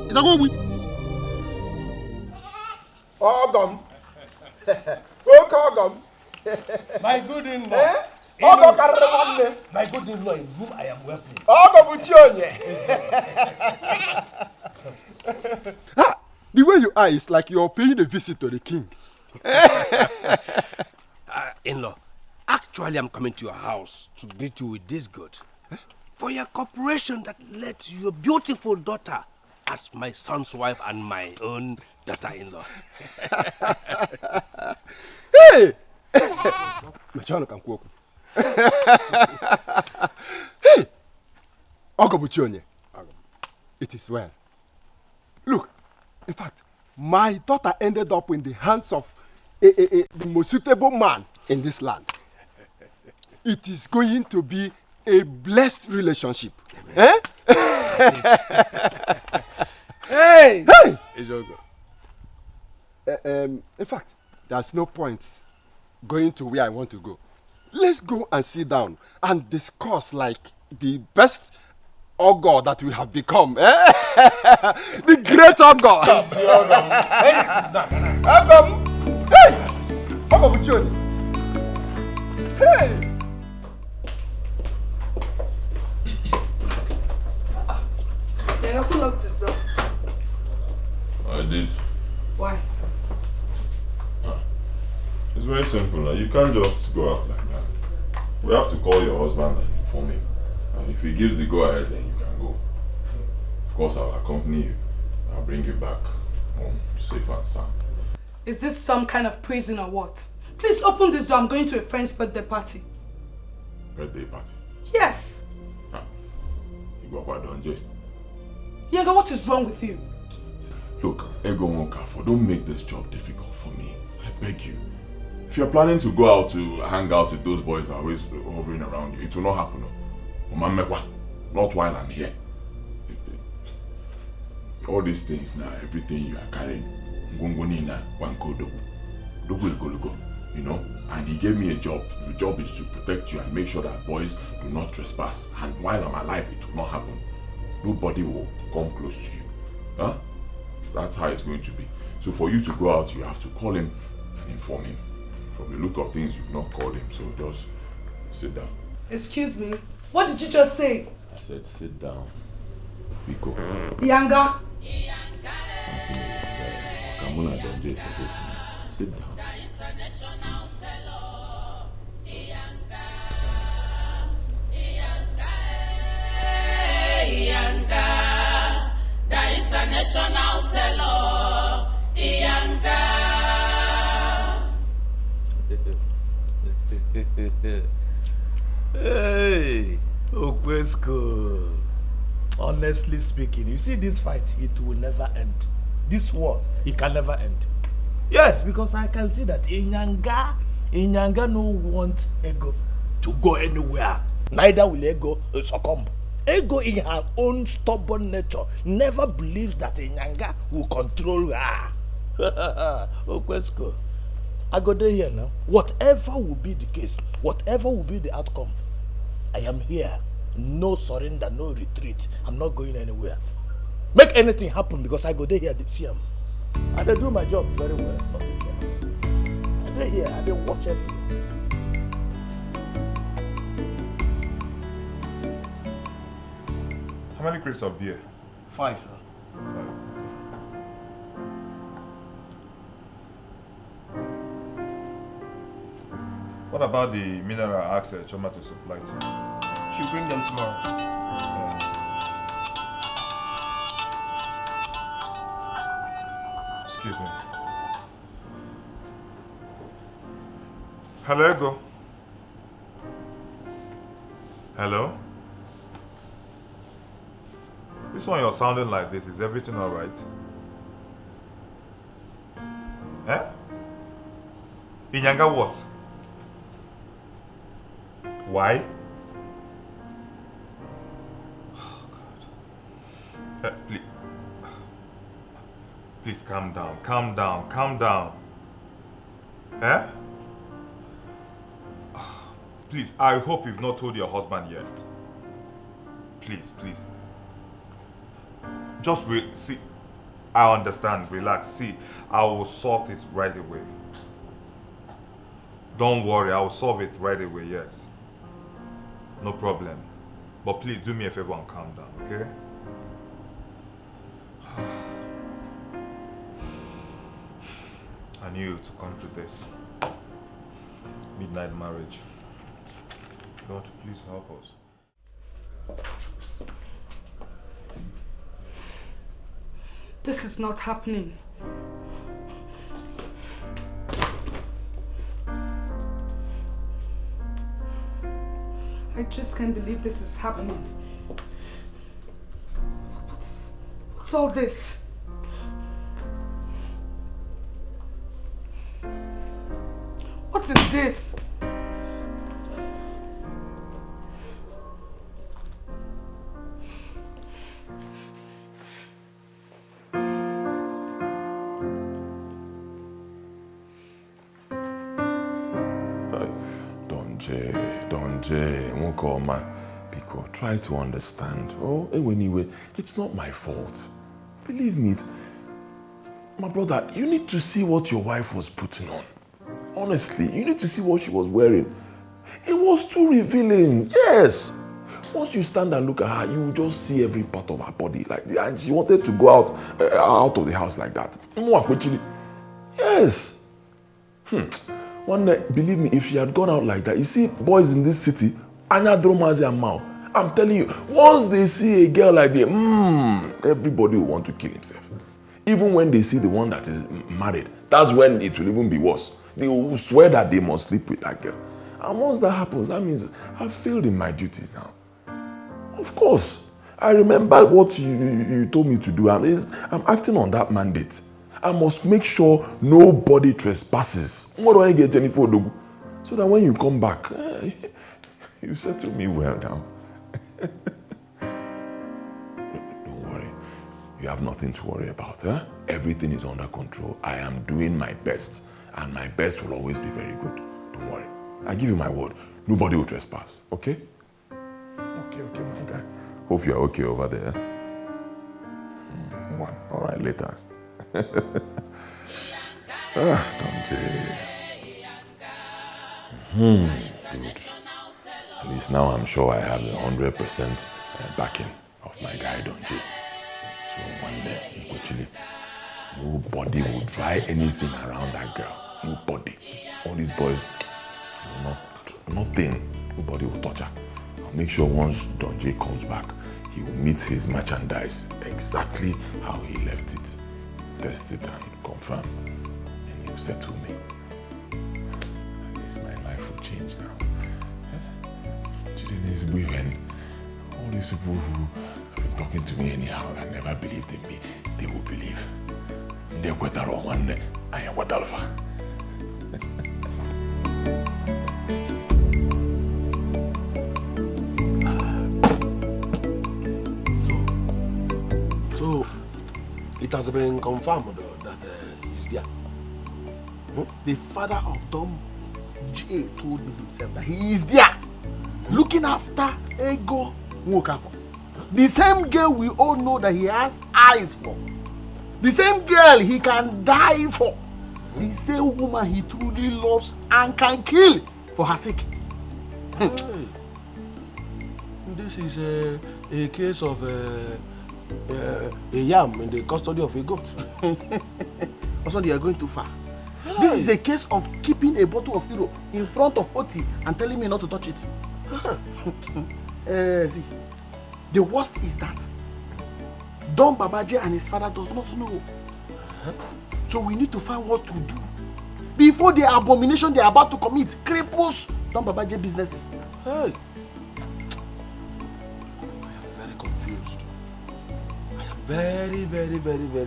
Is that going? Ogum. Ogum. My good in-law. Eh? My good in-law in whom I am well pleased. The way you are is like you're paying a visit to the king. In-law, actually I'm coming to your house to greet you with this good. For your cooperation that led your beautiful daughter as my son's wife and my own daughter-in-law. Hey! Hey! Ogobuchionye. It is well. Look, in fact, my daughter ended up in the hands of the most suitable man in this land. It is going to be a blessed relationship. Eh? Hey! Hey! In fact, there's no point going to where I want to go. Let's go and sit down and discuss like the best ogre that we have become. Eh? The great ogre. Hey! Ogre Buchoni. Hey! Yeah, who locked this door? I did. Why? It's very simple. You can't just go out like that. We have to call your husband and inform him. And if he gives the go-ahead, then you can go. Of course, I'll accompany you. I'll bring you back home safe and sound. Is this some kind of prison or what? Please open this door. I'm going to a friend's birthday party. Birthday party? Yes. You go up at Donje. Yanga, what is wrong with you? Look, Ego Nwokafo, don't make this job difficult for me. I beg you. If you're planning to go out to hang out with those boys that are always hovering around you, it will not happen. Not while I'm here. All these things now, everything you are carrying, you know, and he gave me a job. The job is to protect you and make sure that boys do not trespass. And while I'm alive, it will not happen. Nobody will come close to you. Huh? That's how it's going to be. So for you to go out, you have to call him and inform him. From the look of things, you've not called him, so just sit down. Excuse me, what did you just say? I said sit down. We go. Yanga. Sit down. The international teller, Iyanga. Hey, Okwesko. Honestly speaking, you see this fight, it will never end. This war, it can never end. Yes, because I can see that Inyanga no want Ego to go anywhere. Neither will Ego succumb. Ego in her own stubborn nature never believes that Inyanga will control her. Okwesko, I go there here now. Whatever will be the case, whatever will be the outcome, I am here. No surrender, no retreat. I'm not going anywhere. Make anything happen because I go there here to see him. And they do my job very well. I dey here, I dey watch everything. How many crates of beer? 5. What about the mineral I asked Choma to supply to? She'll bring them tomorrow. Excuse me. Hello, Ego. Hello? This one you're sounding like this. Is everything alright? Eh? Inyanga what? Why? Please. Please calm down, calm down, calm down. Eh? Please, I hope you've not told your husband yet. Please, please. Just wait, see. I understand, relax. See, I will solve this right away. Don't worry, I will solve it right away, yes. No problem. But please do me a favor and calm down, okay? I knew to come to this. Midnight marriage. God, please help us. This is not happening. I just can't believe this is happening. What's all this? What is this? Don't Biko, try to understand. Oh, anyway, it's not my fault. Believe me, my brother, you need to see what your wife was putting on. Honestly, you need to see what she was wearing. It was too revealing, yes. Once you stand and look at her, you will just see every part of her body like that. And she wanted to go out of the house like that. Yes. One night, believe me, if she had gone out like that, you see boys in this city, I'm telling you, once they see a girl like that, everybody will want to kill himself. Even when they see the one that is married, that's when it will even be worse. They will swear that they must sleep with that girl. And once that happens, that means I've failed in my duties now. Of course. I remember what you told me to do. I'm acting on that mandate. I must make sure nobody trespasses. What do I get, Jennifer Odogu? So that when you come back, you settle me well now. Don't worry. You have nothing to worry about. Huh? Everything is under control. I am doing my best. And my best will always be very good. Don't worry. I give you my word. Nobody will trespass. Okay? Okay, my guy. Hope you're okay over there. All right, later. Don't good. At least now I'm sure I have the 100% backing of my guy, don't you? So one day, actually, nobody will try anything around that girl. Nobody. All these boys, nothing. Nobody will touch her. I'll make sure once Don J comes back, he will meet his merchandise exactly how he left it. Test it and confirm. And he'll settle me. At least my life will change now. Today is when all these people who have been talking to me anyhow and never believed in me, they will believe. They're one day. I am what alpha. So, it has been confirmed that he's there. The father of Dom J told me himself that he is there, looking after Ego Nwokafo. The same girl we all know that he has eyes for. The same girl he can die for. The same woman he truly loves and can kill for her sake. This is a case of a yam in the custody of a goat. Also, they are going too far. This is a case of keeping a bottle of hero in front of Oti and telling me not to touch it. See, the worst is that Don Babaje and his father does not know. So we need to find what to do before the abomination they are about to commit cripples Don Babaje businesses. Hey. I am very confused. I am very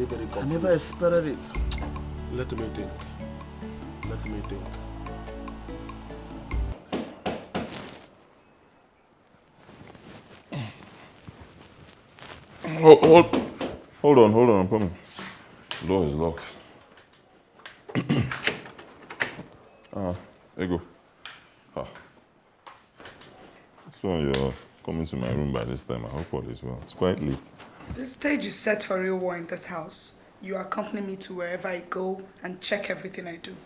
confused. I never expected it. Let me think. Let me think. Hold on, I'm coming. The door is locked. There you go. So you're coming to my room by this time. I hope all is well. It's quite late. The stage is set for real war in this house. You accompany me to wherever I go and check everything I do.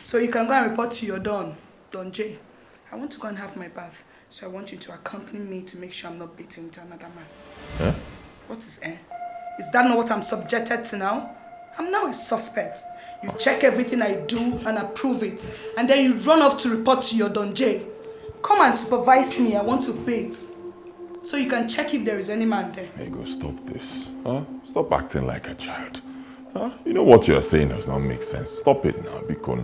So you can go and report to your Don J. I want to go and have my bath. So I want you to accompany me to make sure I'm not beaten with another man. Eh? What is eh? Is that not what I'm subjected to now? I'm now a suspect. You check everything I do and approve it. And then you run off to report to your Don J. Come and supervise me. I want to bathe. So you can check if there is any man there. Hey, go stop this. Huh? Stop acting like a child. Huh? You know what you're saying does not make sense. Stop it now, Bikon.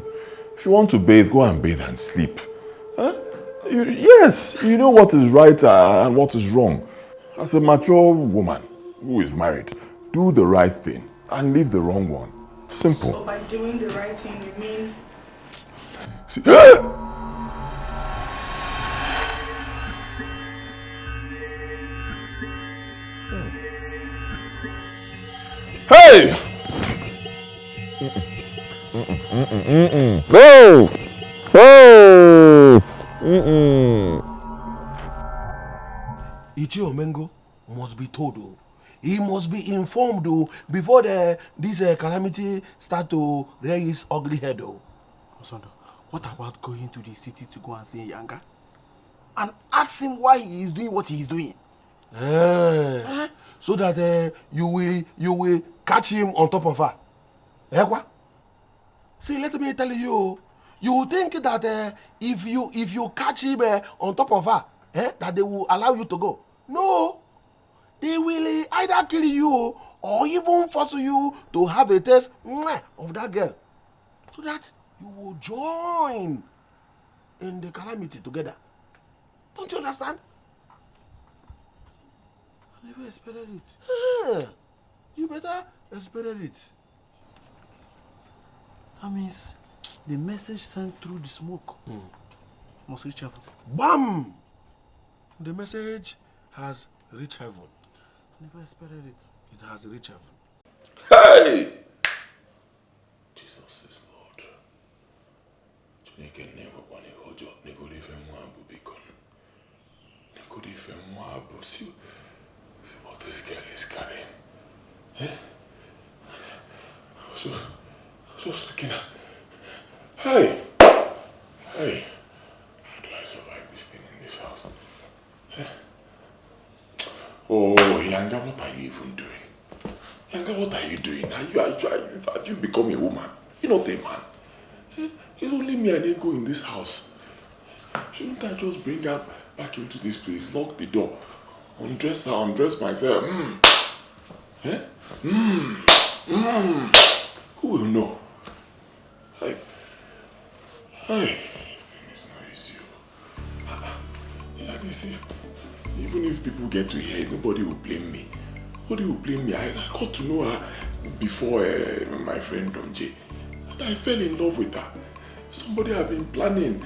If you want to bathe, go and bathe and sleep. Huh? Yes, you know what is right and what is wrong. As a mature woman who is married, do the right thing and leave the wrong one. Simple. So by doing the right thing, you mean... See, hey! No! Oh! Ichi Omengo must be told, oh. He must be informed, oh, before this calamity start to raise his ugly head, oh. Osondo, what about going to the city to go and see Yanga? And ask him why he is doing what he is doing. So that you will catch him on top of her. What? See, let me tell you, you think that if you catch him on top of her, that they will allow you to go. No. They will either kill you or even force you to have a taste of that girl. So that you will join in the calamity together. Don't you understand? I never expected it. You better expect it. That means the message sent through the smoke must reach heaven. Bam! The message has reached heaven. I never expected it. It has reached heaven. Hey! Jesus is Lord. See what this girl is carrying. Eh? So looking at. Hey! Hey! How do I survive this thing in this house? Eh? Oh, Yanga, what are you even doing? Yanga, what are you doing? Have you become a woman? You're not a man. Eh? It's only me and Ego in this house. Shouldn't I just bring her back into this place, lock the door, undress her, undress myself? Eh? Who will know? Hey, this thing is not easy. Yeah, you see, even if people get to hear it, nobody will blame me. Nobody will blame me. I got to know her before my friend Don J. And I fell in love with her. Somebody had been planning,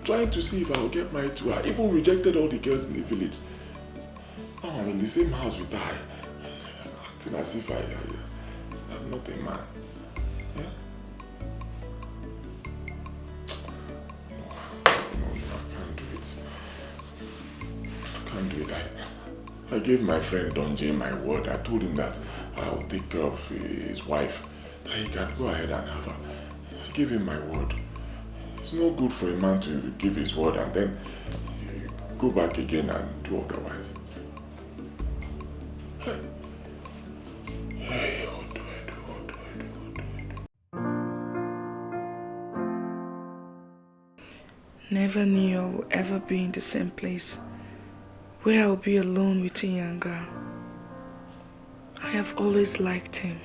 trying to see if I would get married to her. Even rejected all the girls in the village. Now I'm in the same house with her. Acting as if I'm not a man. Yeah? No, I can't do it. I can't do it. I gave my friend Don J my word. I told him that I will take care of his wife. That he can go ahead and have her. I gave him my word. It's not good for a man to give his word and then go back again and do otherwise. Hey, what do I do? Never knew I would ever be in the same place where I'll be alone with Inyanga. I have always liked him.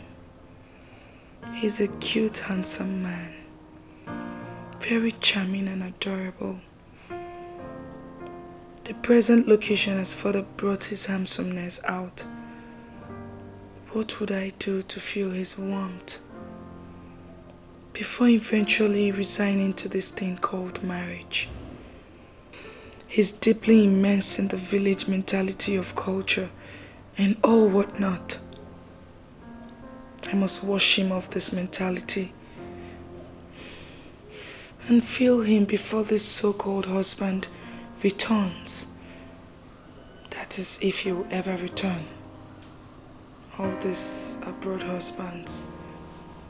He's a cute, handsome man. Very charming and adorable. The present location has further brought his handsomeness out. What would I do to feel his warmth before eventually resigning to this thing called marriage? He's deeply immersed in the village mentality of culture and all whatnot. I must wash him of this mentality and feel him before this so-called husband returns. That is, if he will ever return. All these abroad husbands,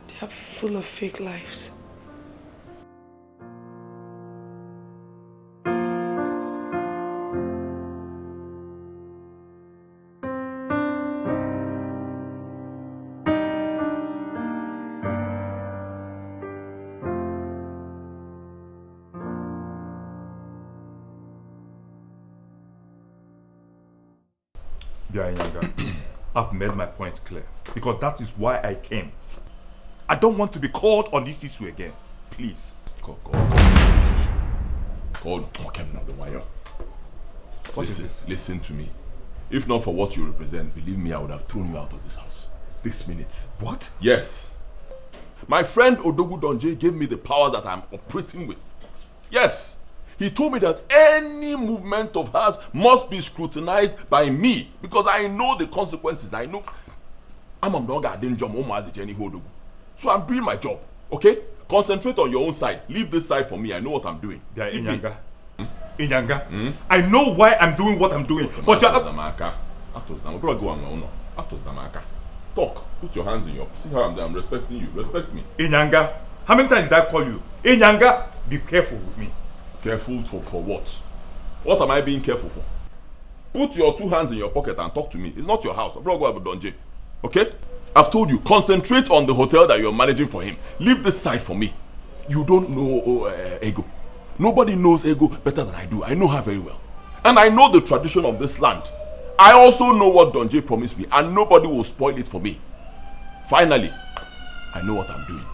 they are full of fake lives. I've made my point clear because that is why I came. I don't want to be called on this issue again. Please. Call him now, the wire. Listen to me. If not for what you represent, believe me, I would have thrown you out of this house. This minute. What? Yes. My friend Odogu Donje gave me the powers that I'm operating with. Yes. He told me that any movement of hers must be scrutinized by me because I know the consequences. I know. So I'm doing my job. Okay? Concentrate on your own side. Leave this side for me. I know what I'm doing. Inyanga, I know why I'm doing what I'm doing. But you're... Talk. Put your hands in your... See how I'm respecting you. Respect me. Inyanga, how many times did I call you? Inyanga, be careful with me. Careful for what? What am I being careful for? Put your 2 hands in your pocket and talk to me. It's not your house. Okay? I've told you, concentrate on the hotel that you're managing for him. Leave this side for me. You don't know Ego. Nobody knows Ego better than I do. I know her very well. And I know the tradition of this land. I also know what Donje promised me, and nobody will spoil it for me. Finally, I know what I'm doing.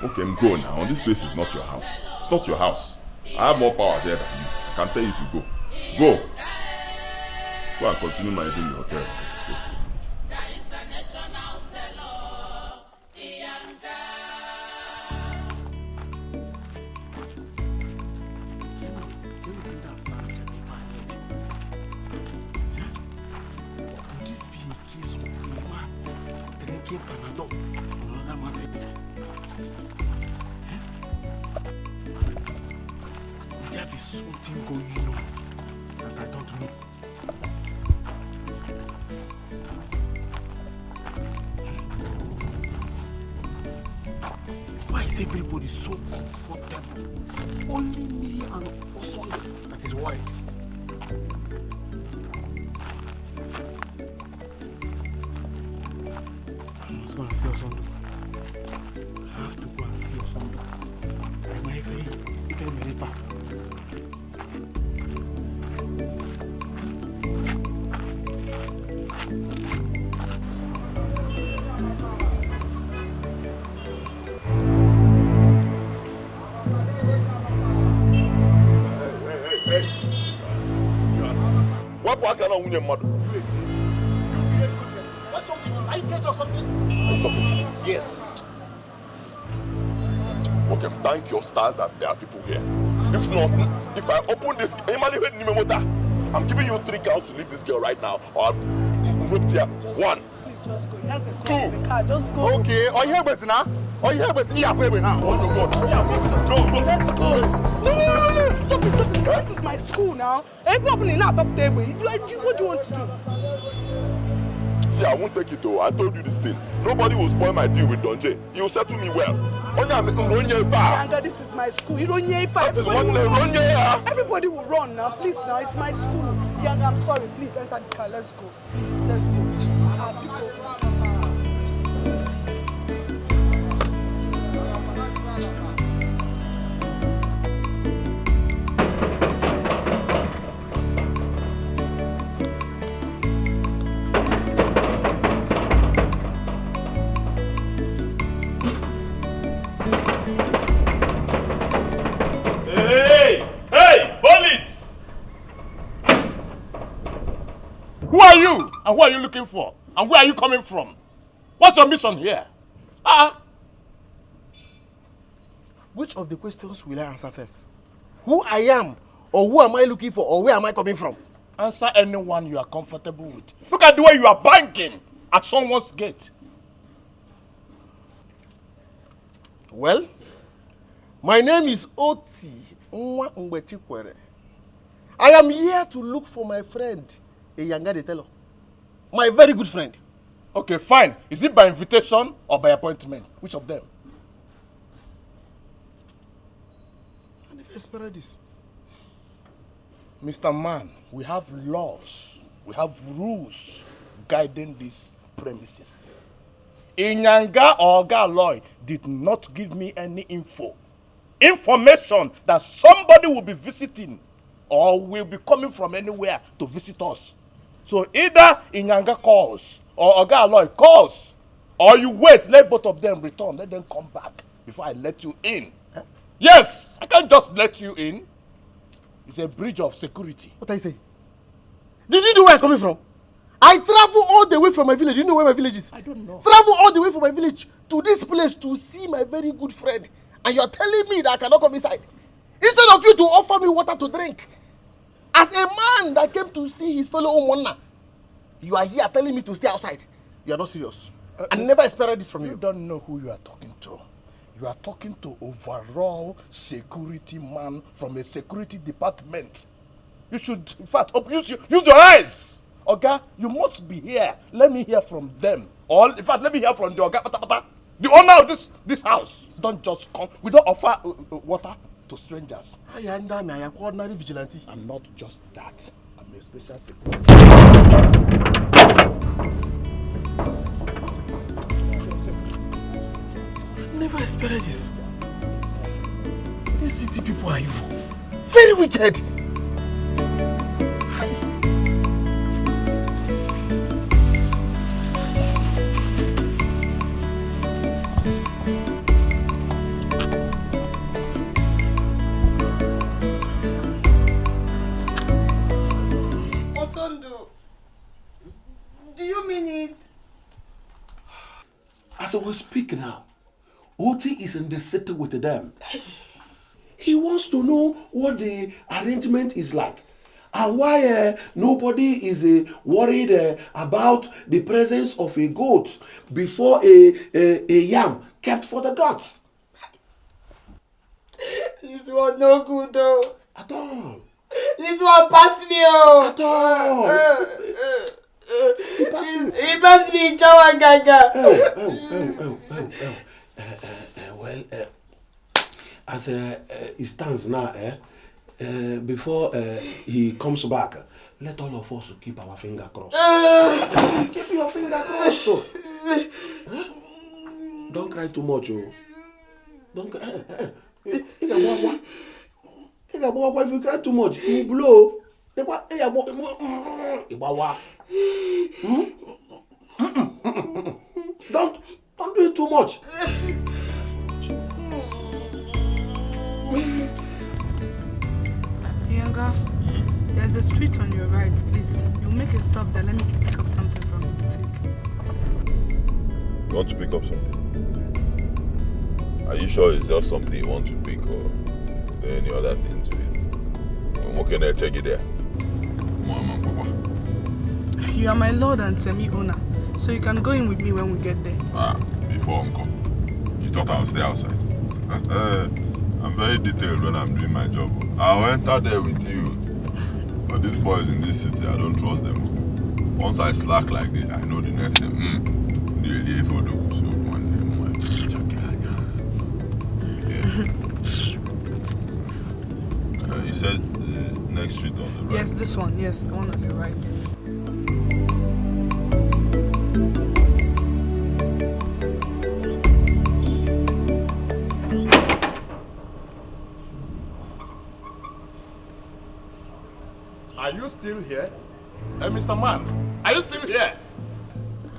Okay, I'm going now. This place is not your house. It's not your house. I have more powers here than you. I can tell you to go. Go. Go and continue managing the hotel. There is something going on that I don't know. Why is everybody so comfortable? Only me and Osonde that is worried. I must go and see Osonde. I have to go and see Osonde. I'm very far. What can I win your mother? What's something? Are you placed or something? I'm talking to you. Yes. Okay, thank your stars that there are people here. If not, if I open this, I'm giving you 3 counts to leave this girl right now, or I'll whip here. 1. Please just go. He has a car 2. in the car. Just go. Okay. Are you here, now? Are you here, now? No. Let's go. No. Stop it. This is my school now. What do you want to do? See, I won't take it though. I told you this thing. Nobody will spoil my deal with Donje. He will settle me well. Yanga, this is my school. You don't hear fight. Everybody will run now. Please now, it's my school. Yanga, I'm sorry. Please enter the car. Let's go. Please, let's go. Who are you? And who are you looking for? And where are you coming from? What's your mission here? Which of the questions will I answer first? Who I am Or who am I looking for? Or where am I coming from? Answer anyone you are comfortable with. Look at the way you are banking at someone's gate. Well, my name is Oti Nwa Mbechikwere. I am here to look for my friend, Eyanga Detelo. My very good friend. Okay, fine. Is it by invitation or by appointment? Which of them? I never expected this. Mr. Man, we have laws, we have rules guiding these premises. Inyanga or Galoy did not give me any information that somebody will be visiting or will be coming from anywhere to visit us. So either Inyanga calls or Oga Aloy calls, or you wait, let both of them return, let them come back before I let you in. Huh? Yes, I can't just let you in. It's a bridge of security. What are you saying? Did you know where I'm coming from? I travel all the way from my village. Do you know where my village is? I don't know. Travel all the way from my village to this place to see my very good friend. And you're telling me that I cannot come inside. Instead of you to offer me water to drink. As a man that came to see his fellow Omona, you are here telling me to stay outside. You are not serious. I never expected this from you. You don't know who you are talking to. You are talking to overall security man from a security department. You should, in fact, use your eyes. Oga, you must be here. Let me hear from them. Or, in fact, let me hear from the Oga, the owner of this house. Don't just come. We don't offer water to strangers. I am ordinary vigilante. I'm not just that. I'm a special security. Never expected this. These city people are evil. Very wicked. Osondo, do you mean it? As I will speak now, Oti is in the city with them. He wants to know what the arrangement is like and why nobody is worried about the presence of a goat before a yam kept for the gods. This one no good though. At all. This one pass me oh. At all. He pass me Chawagaga. Well, as it stands now, before he comes back, let all of us keep our finger crossed. Keep your finger crossed, though. Huh? Don't cry too much, oh. Don't cry. If you cry too much, you blow. Don't do it too much. Yanga, there's a street on your right. Please, you make a stop there. Let me pick up something from the boutique. You want to pick up something? Yes. Are you sure it's just something you want to pick, or is there any other thing to it? I'm okay, check it there. You are my lord and semi-owner, so you can go in with me when we get there. Before Uncle, you thought I'll stay outside? I'm very detailed when I'm doing my job. I'll enter there with you. But these boys in this city, I don't trust them. Once I slack like this, I know the next thing. You said the next street on the right? Yes, this one. Yes, the one on the right. Are you still here? Mr. Man, are you still here?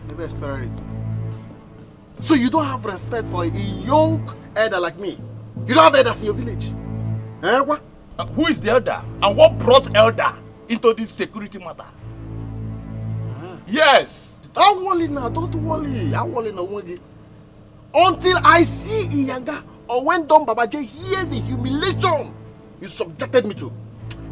Never expected it. So you don't have respect for a young elder like me? You don't have elders in your village? What? Who is the elder? And what brought elder into this security matter? Yes. Don't worry now, don't worry. I'm worry now. Until I see Iyanga or when Don Babaje hears the humiliation you subjected me to.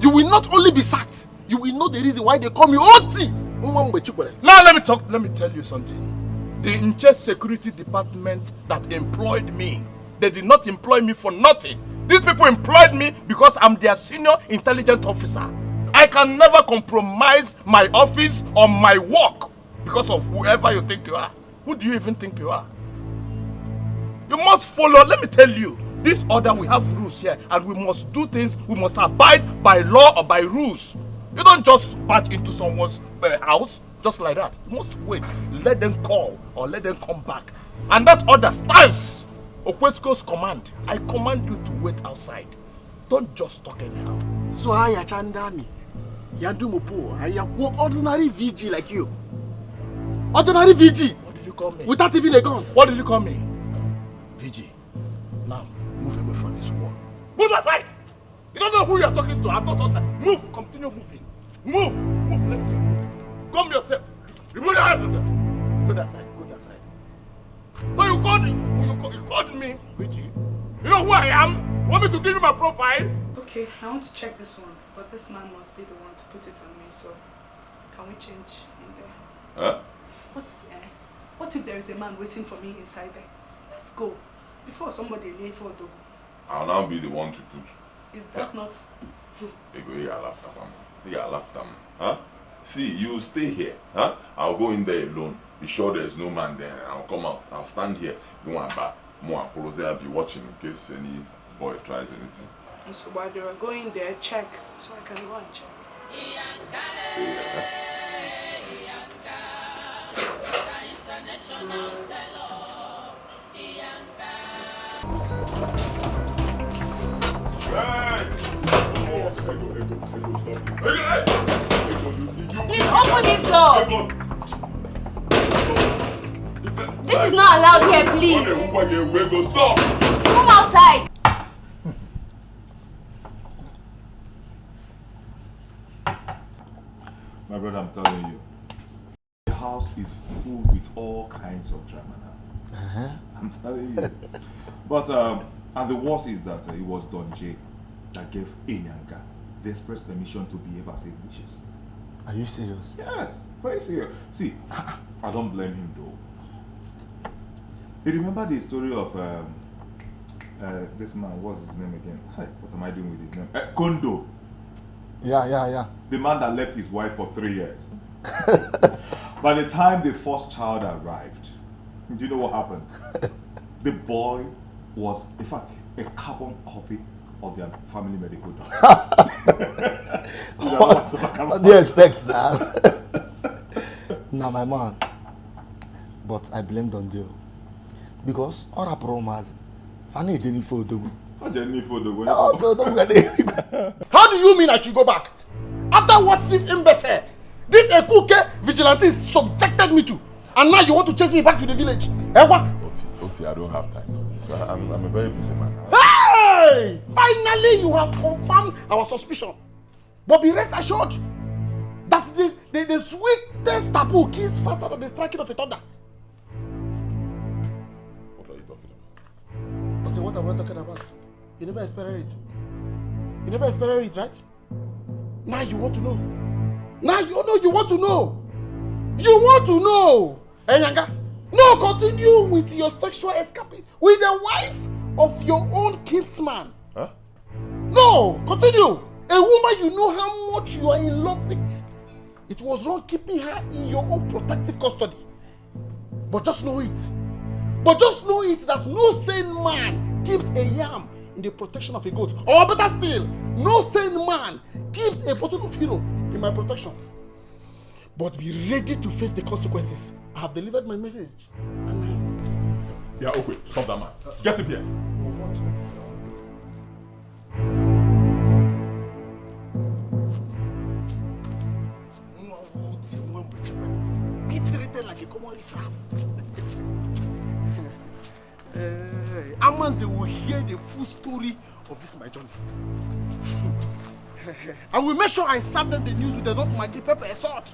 You will not only be sacked, you will know the reason why they call me Oti. Now let me tell you something. The Nche Security Department that employed me, they did not employ me for nothing. These people employed me because I'm their senior intelligence officer. I can never compromise my office or my work because of whoever you think you are. Who do you even think you are? You must follow, let me tell you, this order, we have rules here and we must do things, we must abide by law or by rules. You don't just barge into someone's house just like that. You must wait, let them call or let them come back. And that order stands. Okwesko's command. I command you to wait outside. Don't just talk anyhow. So I chandami. Yandumopo, I am ordinary VG like you. Ordinary VG. What did you call me? Without even a gun. What did you call me? VG. Now, move away from this wall. Move aside! You don't know who you are talking to. I'm not on that. Move! Continue moving. Move! Move, let me see. Come yourself. Remove your hand. Go that side. Go that side. So you called me, VG. You know who I am? Want me to give you my profile? Okay, I want to check this once, but this man must be the one to put it on me, so can we change in there? Huh? What is air? What if there is a man waiting for me inside there? Let's go. Before somebody lay for Dogo. I'll now be the one to put. Is that not? Huh? See, you stay here. Huh? I'll go in there alone. Be sure there's no man there. I'll come out. I'll stand here. I'll be watching in case any boy tries anything. And so while they were going there, check. So I can go and check. Stay here. Huh? Please open this door. This is not allowed here, please. Stop. Come outside. My brother, I'm telling you, the house is full with all kinds of drama now. I'm telling you. But, and the worst is that it was Don J that gave Enyanga the express permission to behave as he wishes. Are you serious? Yes, very serious. See, I don't blame him though. You remember the story of this man, what's his name again? Hi, what am I doing with his name? Kondo. Yeah. The man that left his wife for 3 years. By the time the first child arrived, do you know what happened? The boy was, in fact, a carbon copy of their family medical doctor. What do you expect now? Now, my man, but I blame Don Joe. Because all our promise, Fanny Jennifer Dogo. How do you mean I should go back? After what this imbecile, this Ekuke vigilante subjected me to, and now you want to chase me back to the village? Eh, what? Oti, I don't have time for this. I'm a very busy man. Hey! Finally, you have confirmed our suspicion. But be rest assured that the sweetest taboo kills faster than the striking of a thunder. What are you talking about? I say, what am I talking about? You never expected it. You never expected it, right? Now you want to know. Now you know you want to know. You want to know. Hey, Yanga. No, continue with your sexual escapade with the wife of your own kinsman. Huh? No, continue. A woman you know how much you are in love with. It was wrong keeping her in your own protective custody. But just know it. But just know it that no sane man keeps a yam in the protection of a goat. Or better still, no sane man keeps a bottle of hero in my protection. But be ready to face the consequences. I have delivered my message. Yeah, okay, stop that man. Get him here. Be treated like a common riffraff. Amanze will hear the full story of this my journey. I will make sure I serve them the news with enough Maggi pepper and salt,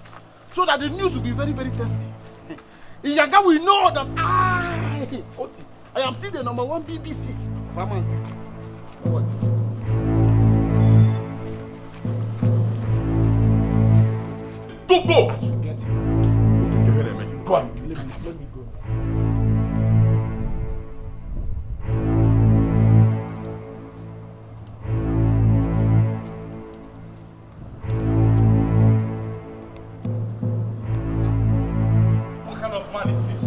so that the news will be very, very tasty. Iyaga will know that I am still the #1 BBC of Amanze. Go! I should get him. Go on. Let me go. What kind of man is this?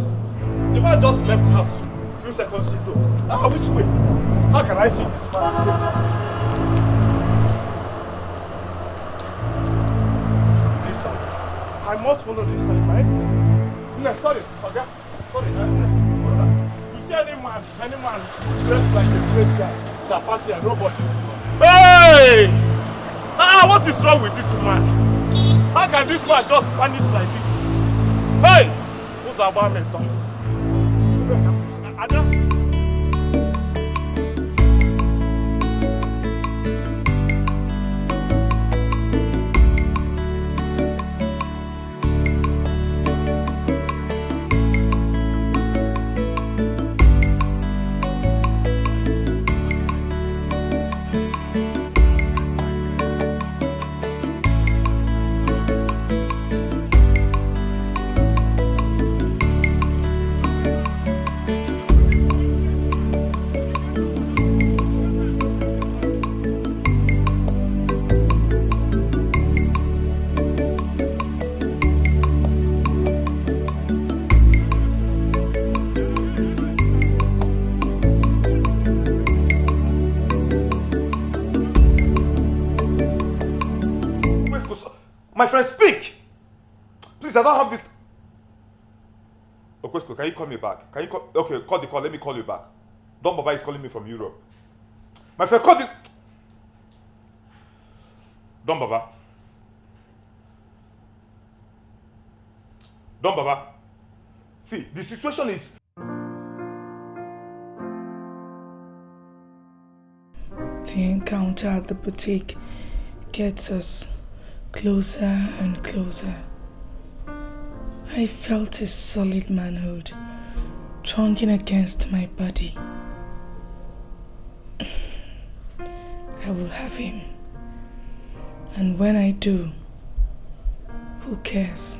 The man just left the house a few seconds ago. Which way? How can I see this man? This side. I must follow this side. My ecstasy. No, sorry, okay? Sorry. You see any man dressed like a great guy that passes here, nobody. Hey! What is wrong with this man? How can this man just vanish like this? Hey! Who's about me? Ada? My friend, speak! Please, I don't have this. Okwesko, can you call me back? Can you call? Okay, call the call. Let me call you back. Don Baba is calling me from Europe. My friend, call this. Don Baba. Don Baba. See, the situation is. The encounter at the boutique gets us closer and closer. I felt his solid manhood thronging against my body. I will have him. And when I do, who cares?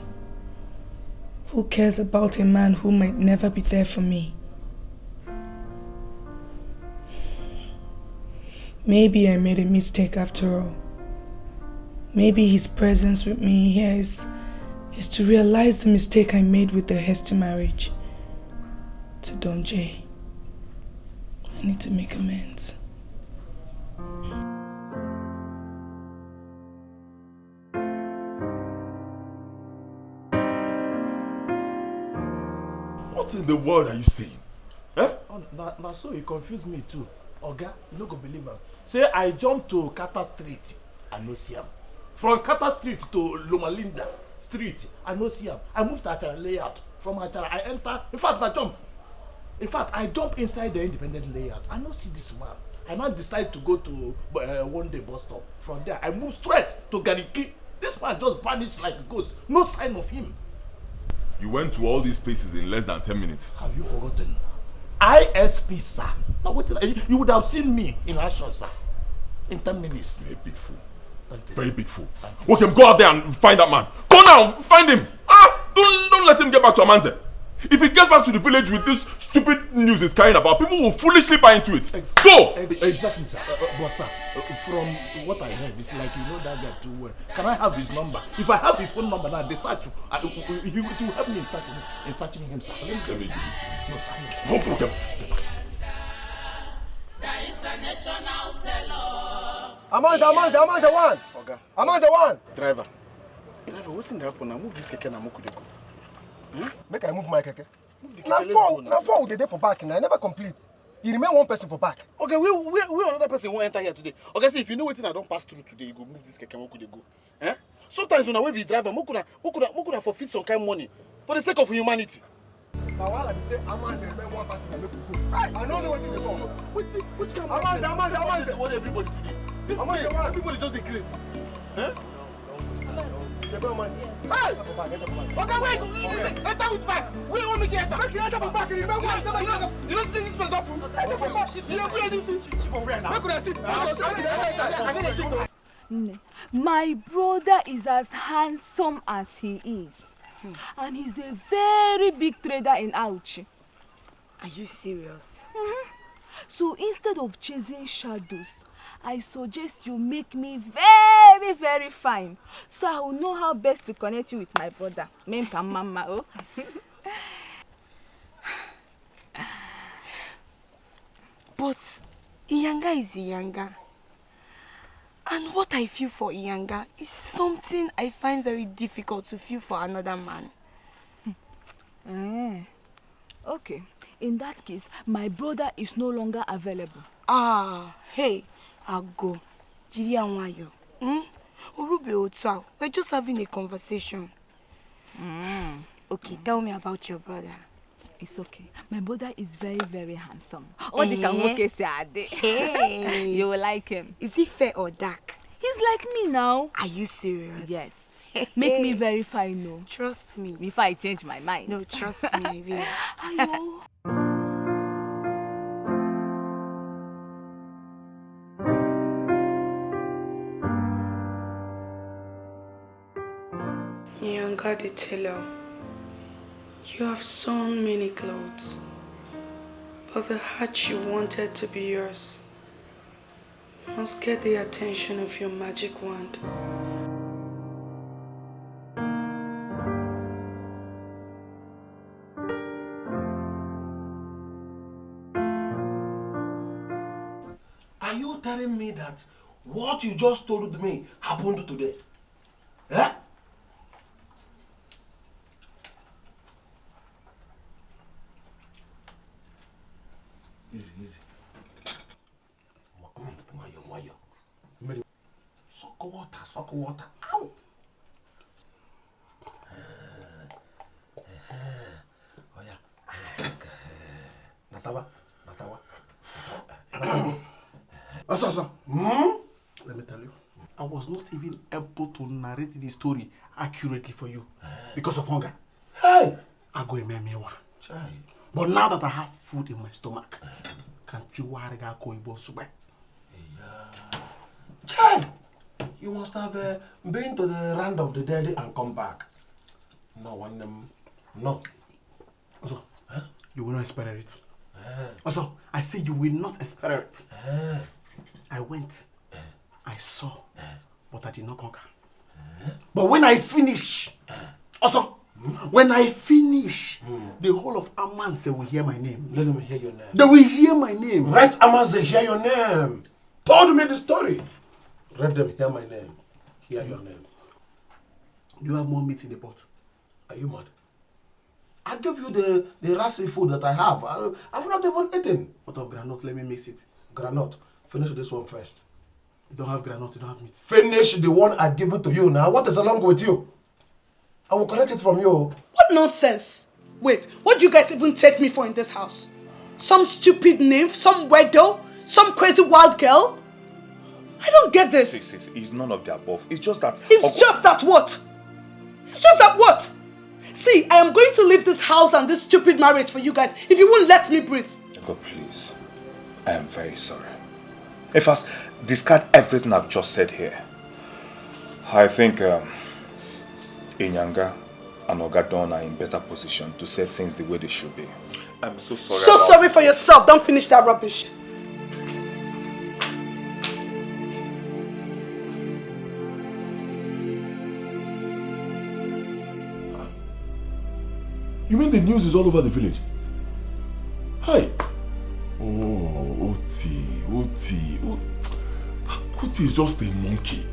Who cares about a man who might never be there for me? Maybe I made a mistake after all. Maybe his presence with me here is to realize the mistake I made with the hasty marriage to Don J. I need to make amends. What in the world are you saying? Eh? Now so you confused me too. Oga, you no go believe him. Say I jumped to Carter Street, I no see him. From Carter Street to Loma Linda Street, I no see him. I moved to Achara layout. From Achara, I enter. In fact, I jump inside the independent layout. I no see this man. I now decide to go to one day bus stop. From there, I move straight to Gariki. This man just vanished like a ghost. No sign of him. You went to all these places in less than 10 minutes. Have you forgotten? ISP, sir. Now, wait, you would have seen me in action, sir. In 10 minutes. You're a big fool. Thank you. Very big fool. Okay, go out there and find that man. Go now, find him. Don't let him get back to Amanze. If he gets back to the village with this stupid news he's carrying about, people will foolishly buy into it. Go! Exactly, sir. But sir, from what I heard, it's like you know that guy too well. Can I have his number? If I have his phone number now, they start to, he will help me in searching him, sir. Let me give it to you. No, sir. Don't put them. The international teller. Amanze one. Oga. Amanze one. Driver, what's in the happen now? Move this keke na moku dey go. Make I move my keke. Now four we dey for back now. I never complete. You remain one person for back. Okay, we another person won't enter here today. Okay, see if you know what I don't pass through today, you go move this keke moku dey go. Eh? Sometimes when I will be driver, mokuna forfeit some kind of money for the sake of humanity. Now while I say Amanze remain one person and make we go. I don't know what they talk. Which kind of Amanze. What everybody today? This Amanze, day, everybody just decrease. Eh? Hey! Okay, wait, listen, enter with back. We want me to enter. Make sure enter for back. You don't see this place not full. Enter for back. You don't do anything. Where could I sit? My brother is as handsome as he is. And he's a very big trader in EDOCHIE. Are you serious? So instead of chasing shadows, I suggest you make me very, very fine. So I will know how best to connect you with my brother. Mama, oh. But Iyanga is Iyanga. And what I feel for Iyanga is something I find very difficult to feel for another man. Okay. In that case, my brother is no longer available. Hey, I'll go. Jiri Anwayo. Urube Otwa, we're just having a conversation. Okay, tell me about your brother. It's okay. My brother is very, very handsome. Hey. You will like him. Is he fair or dark? He's like me now. Are you serious? Yes. Make me very fine, no. Trust me. Before I change my mind. No, trust me, I will. Iyanga the tailor, you have sewn many clothes, but the heart you wanted to be yours must get the attention of your magic wand. Are you telling me that what you just told me happened today? Eh? Easy. Suck water. Ow! Oh yeah. Natawa. Asa. Let me tell you, I was not even able to narrate the story accurately for you because of hunger. Hey! I go mewa. But now that I have food in my stomach, can't see why I go ibo sube. Child, you must have been to the land of the dead and come back. No. Also, you will not experience it. Also, I say you will not experience it. I went, I saw, but I did not conquer. But when I finish, the whole of Amanse will hear my name. Let them hear your name. They will hear my name. Right, Amanse, hear your name. Told me the story. Let them hear my name. Hear your name. Do you have more meat in the pot? Are you mad? I gave you the rassy food that I have. I've not even eaten. What of granite? Let me mix it. Granite. Finish this one first. You don't have granite, you don't have meat. Finish the one I give it to you now. What is along with you? I will collect it from you. What nonsense! Wait, what do you guys even take me for in this house? Some stupid nymph, some weirdo, some crazy wild girl? I don't get this. It's none of the above. It's just that... It's just that what? It's just that what? See, I am going to leave this house and this stupid marriage for you guys if you won't let me breathe. God, please. I am very sorry. In fact, discard everything I've just said here. I think Inyanga and Ogadon are in better position to say things the way they should be. I'm so sorry. So sorry for yourself. Don't finish that rubbish. You mean the news is all over the village? Hi. Oh, Oti. Oti is just a monkey.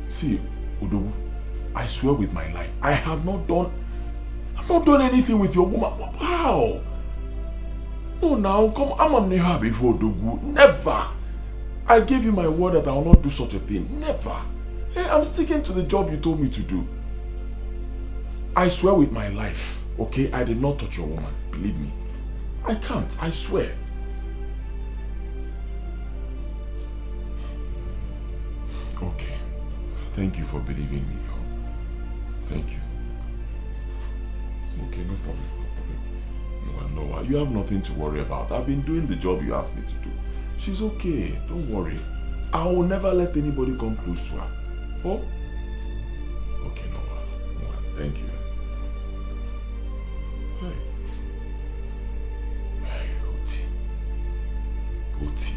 See, Odogu, I swear with my life, I've not done anything with your woman. How? No, now, come, I'm never before Odogu. Never. I gave you my word that I will not do such a thing. Never. Hey, I'm sticking to the job you told me to do. I swear with my life, okay? I did not touch your woman. Believe me. I can't. I swear. Okay. Thank you for believing me. Thank you. Okay, no problem. No, you have nothing to worry about. I've been doing the job you asked me to do. She's okay. Don't worry. I will never let anybody come close to her. Oh? Okay, Noah. Thank you. Hey. Hey, Oti. Oti.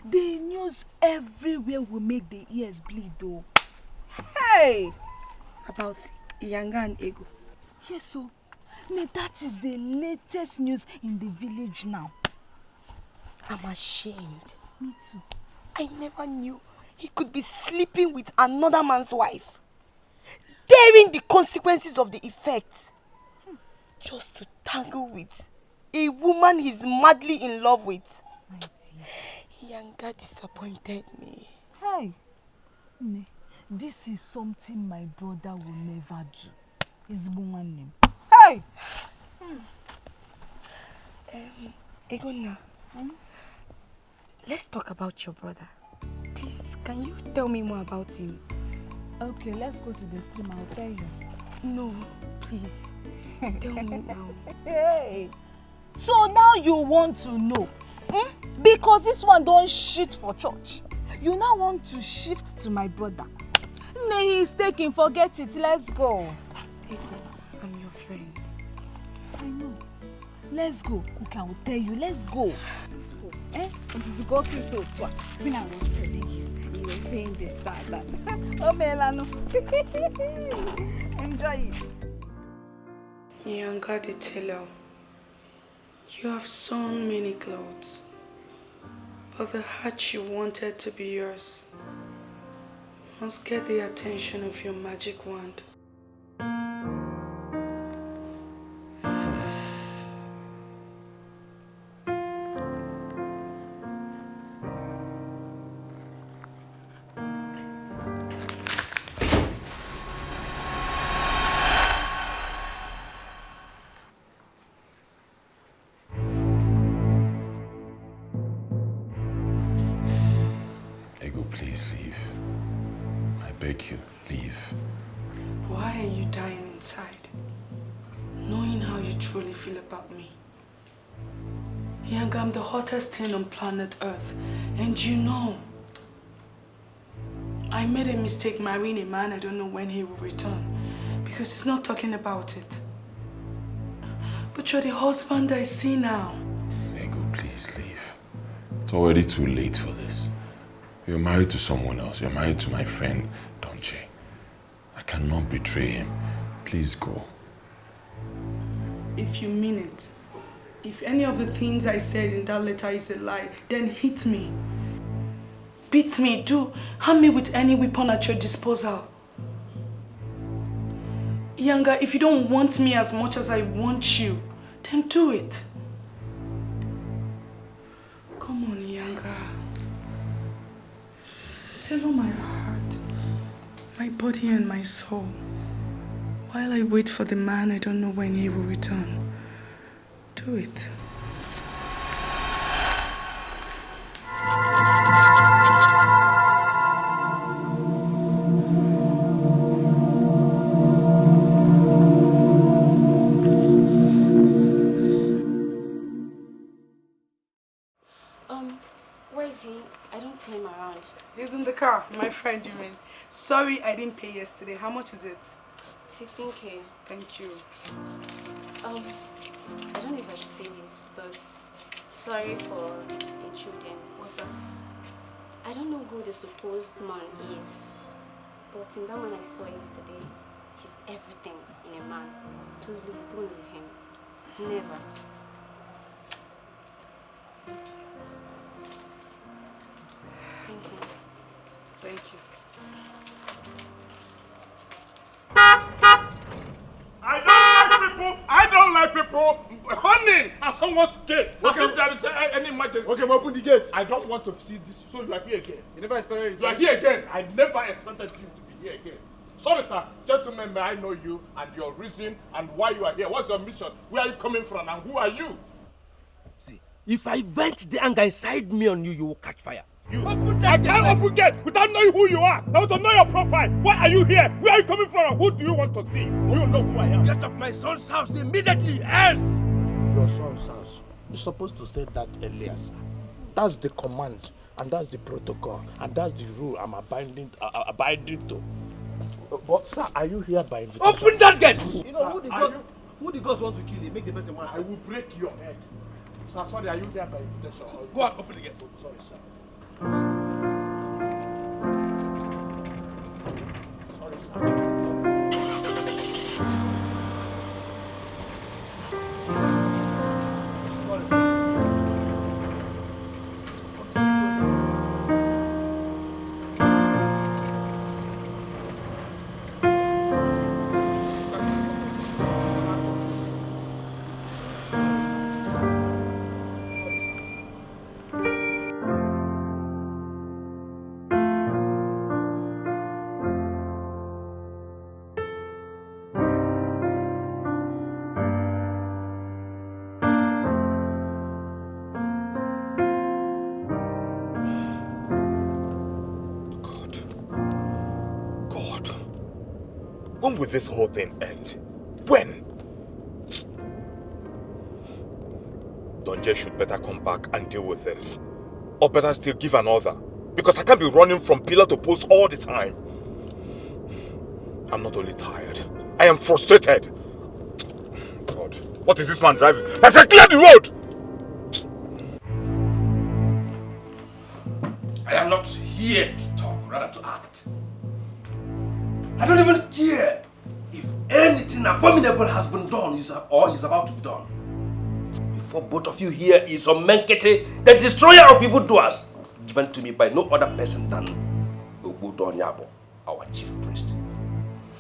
The news everywhere will make the ears bleed though. Hey! About Iyanga and Ego. Yes, so that is the latest news in the village now. I'm ashamed. Me too. I never knew he could be sleeping with another man's wife. Daring the consequences of the effects. Just to tangle with a woman he's madly in love with. Iyanga disappointed me. Hey, this is something my brother will never do. His woman name. Hey! Egona, let's talk about your brother. Please, can you tell me more about him? Okay, let's go to the stream. I'll tell you. No, please. Tell me now. Hey! So now you want to know? Because this one don't shit for church. You now want to shift to my brother. Nay, he's taking, forget it. Let's go. I'm your friend. I know. Let's go. Okay, I will tell you. Let's go. Let's go. It is go see so too. When I was telling you, you were saying this, that. Oh, Melano. Enjoy it. Iyanga the tailor, you have sewn many clothes, but the heart you wanted to be yours must get the attention of your magic wand. Please leave. I beg you, leave. Why are you dying inside, knowing how you truly feel about me? Iyanga, I'm the hottest thing on planet Earth, and you know. I made a mistake marrying a man I don't know when he will return, because he's not talking about it. But you're the husband I see now. Ego, please leave. It's already too late for this. You're married to someone else. You're married to my friend, Donche. I cannot betray him. Please go. If you mean it, if any of the things I said in that letter is a lie, then hit me. Beat me, harm me with any weapon at your disposal. Iyanga, if you don't want me as much as I want you, then do it. Come on, Iyanga. Tailor my heart, my body and my soul, while I wait for the man I don't know when he will return. Do it. Where is he? I don't see him around. He's in the car, my friend, you mean. Sorry I didn't pay yesterday. How much is it? 15K. Thank you. I don't know if I should say this, but sorry for intruding. What's that? I don't know who the supposed man is, but in that man I saw yesterday, he's everything in a man. Please don't leave him. Never. Thank you. Thank you. I don't like people running at someone's gate. Okay. As if there is any emergency. Okay, open the gate. I don't want to see this. So you are here again. You never expected it. You are here again. I never expected you to be here again. Sorry, sir. Gentlemen, may I know you and your reason and why you are here? What's your mission? Where are you coming from and who are you? See, if I vent the anger inside me on you, you will catch fire. You. I can't open gate without knowing who you are. I want to know your profile. Why are you here? Where are you coming from? And who do you want to see? You know who I am. Get off my son's house immediately, else! Your son's house. You're supposed to say that earlier, sir. That's the command, and that's the protocol, and that's the rule I'm abiding to. But sir, are you here by invitation? Open that gate! You know who the gods want to kill you? Make the person one. I will break your head. Sir, sorry, are you there by invitation? Go and open the gate. Sorry, sir. Sorry, sir. When will this whole thing end? When? Donje should better come back and deal with this. Or better still give an order. Because I can't be running from pillar to post all the time. I'm not only tired, I am frustrated. God, what is this man driving? I said clear the road! I am not here to talk, rather to act. I don't even care if anything abominable has been done or is about to be done. Before both of you here is Omenkete, the destroyer of evildoers, given to me by no other person than Ogbodonyabo, our chief priest.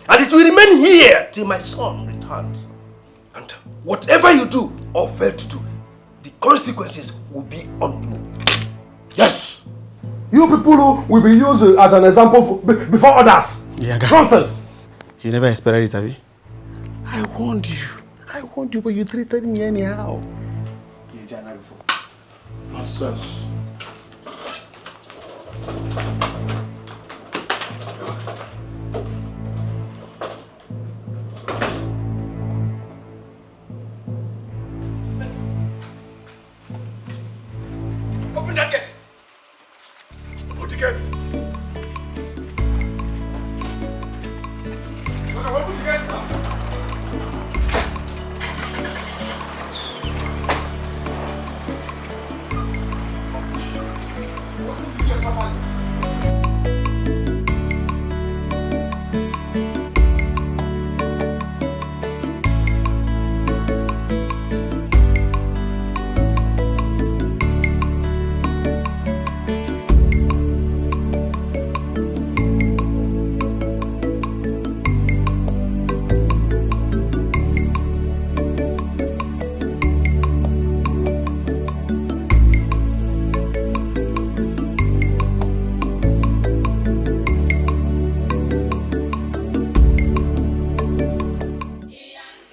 And it will remain here till my son returns. And whatever you do or fail to do, the consequences will be on you. Yes! You people will be used as an example before others. Nonsense! You never expected it, Abi? I warned you, but you treated me anyhow. Nonsense. Open that gate! Open the gate! Open the gate now!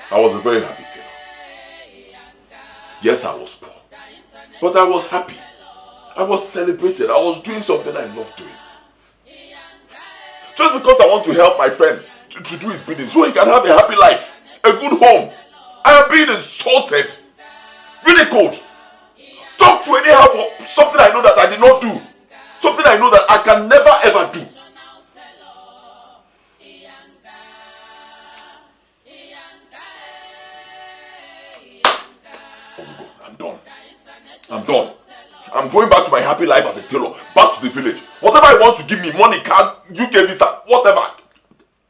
I was a very happy tailor. Yes, I was poor, but I was happy. I was celebrated. I was doing something I loved doing. Just because I want to help my friend to do his bidding so he can have a happy life, a good home. I am being insulted. Really cold. Talk to anyhow for something I know that I did not do. Something I know that I can never ever do. I'm done. I'm going back to my happy life as a tailor. Back to the village. Whatever I want to give me, money, card, UK visa, whatever.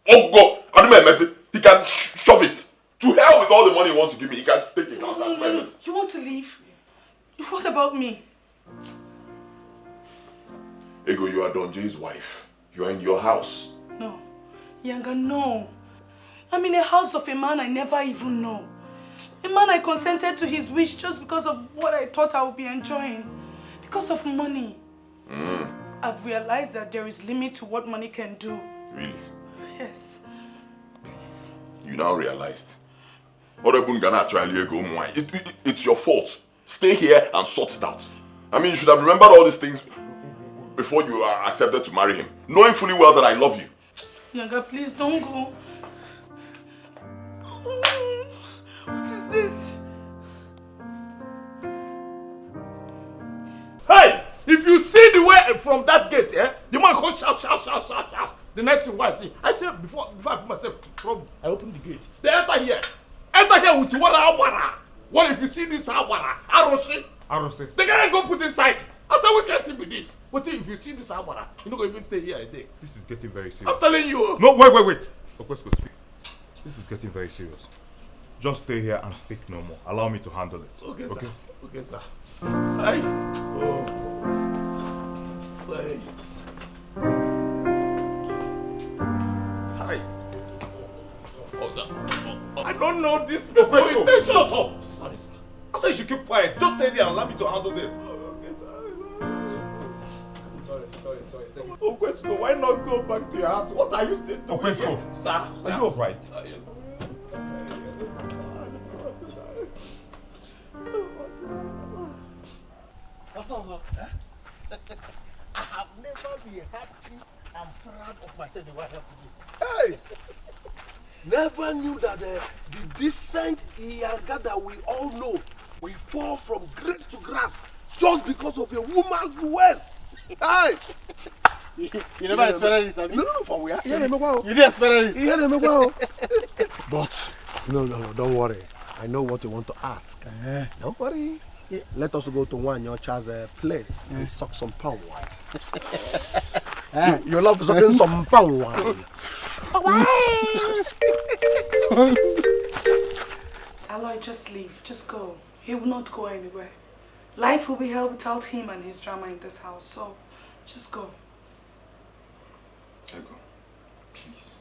Oh God, I don't make a message. He can shove it. To hell with all the money he wants to give me. He can take it out. No. You want to leave? What about me? Ego, you are Donje's wife. You are in your house. No. Yanga, no. I'm in a house of a man I never even know. A man I consented to his wish just because of what I thought I would be enjoying. Because of money. I've realized that there is limit to what money can do. Really? Yes. Please. You now realized. It's your fault. Stay here and sort it out. I mean, you should have remembered all these things before you accepted to marry him. Knowing fully well that I love you. Yanga, please don't go. What is this? from that gate, the man come shout. The next thing I see, I said before I put myself in trouble, I open the gate. They enter here with one awara. What if you see this awara? Aroshi. They gotta go put inside. I said, what's getting with this? What if you see this awara? You're not gonna even stay here a day. This is getting very serious. I'm telling you. No, wait. Okwesko, speak. This is getting very serious. Just stay here and speak no more. Allow me to handle it. Okay, sir. Okay, sir. Hi. Oh. Hi. Hi. Oh, I don't know this. Okwesko, shut up. Sorry, sir. I said you should keep quiet. Just stay there and allow me to handle this. Sorry. Okwesko, why not go back to your house? What are you still doing? Okwesko, sir, are you alright? Yes. I have never been happy and proud of myself the way I have today. Hey! Never knew that the decent Iyaga that we all know will fall from grace to grass just because of a woman's waist. Hey! You never expected it, have you? No, for where? You didn't expect it. But, no, don't worry. I know what you want to ask. Don't worry. Yeah. Let us go to one your child's place and suck some palm wine. You love sucking some palm wine. Aloy, just leave. Just go. He will not go anywhere. Life will be hell without him and his drama in this house. So, just go. Ego, please.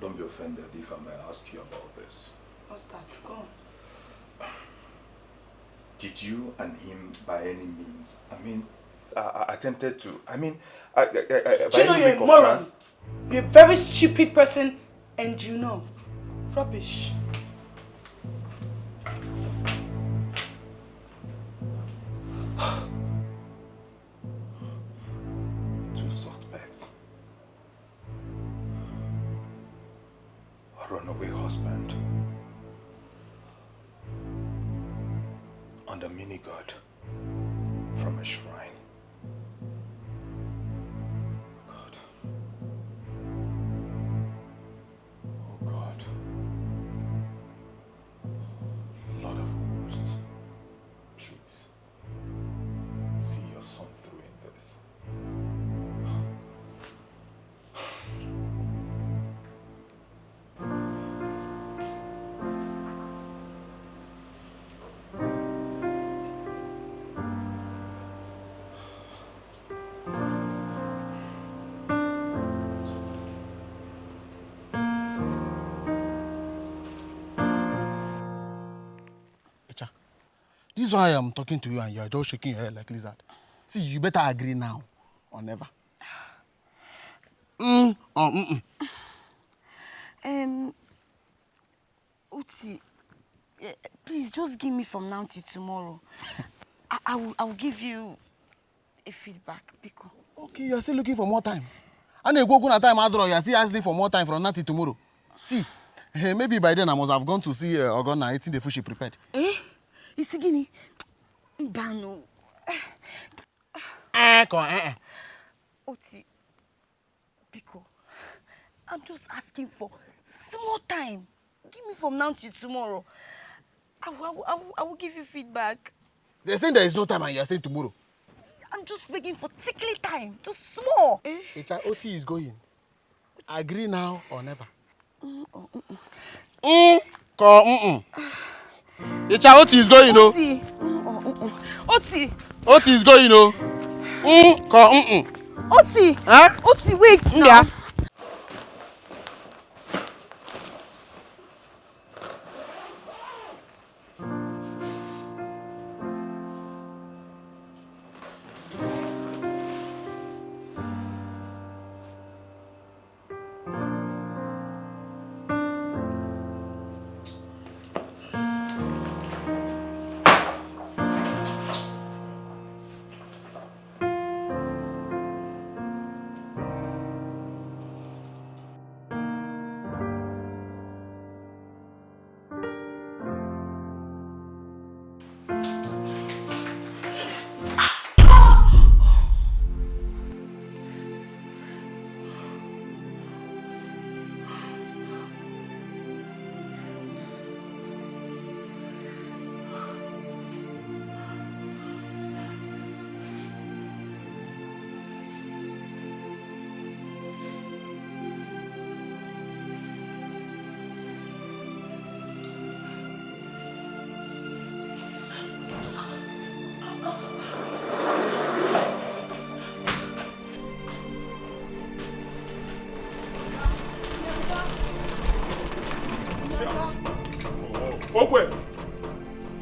Don't be offended if I may ask you about this. What's that? Go on. Did you and him by any means, attempted to, by any you're a moron. You're a very stupid person and you know. Rubbish. Two suspects. A runaway husband. And a mini god from a shrine. God. Oh God. Lord of hosts, please see your son through in this. This is why I'm talking to you and you're just shaking your head like lizard. See, you better agree now or never. Uti, please just give me from now till tomorrow. I will give you a feedback, Biko. Okay, you're still looking for more time. And you go on a time adro, you're still asking for more time from now till tomorrow. See, maybe by then I must have gone to see Ogonna eating the food she prepared. Isigini, Bano. Oti, Biko, I'm just asking for small time. Give me from now till tomorrow. I will give you feedback. They're saying there is no time and you're saying tomorrow. I'm just begging for tickly time, just small. OT is going. Agree now or never. OT is going, no. OT is going, no. OT. Huh? OT, wait now. Yeah.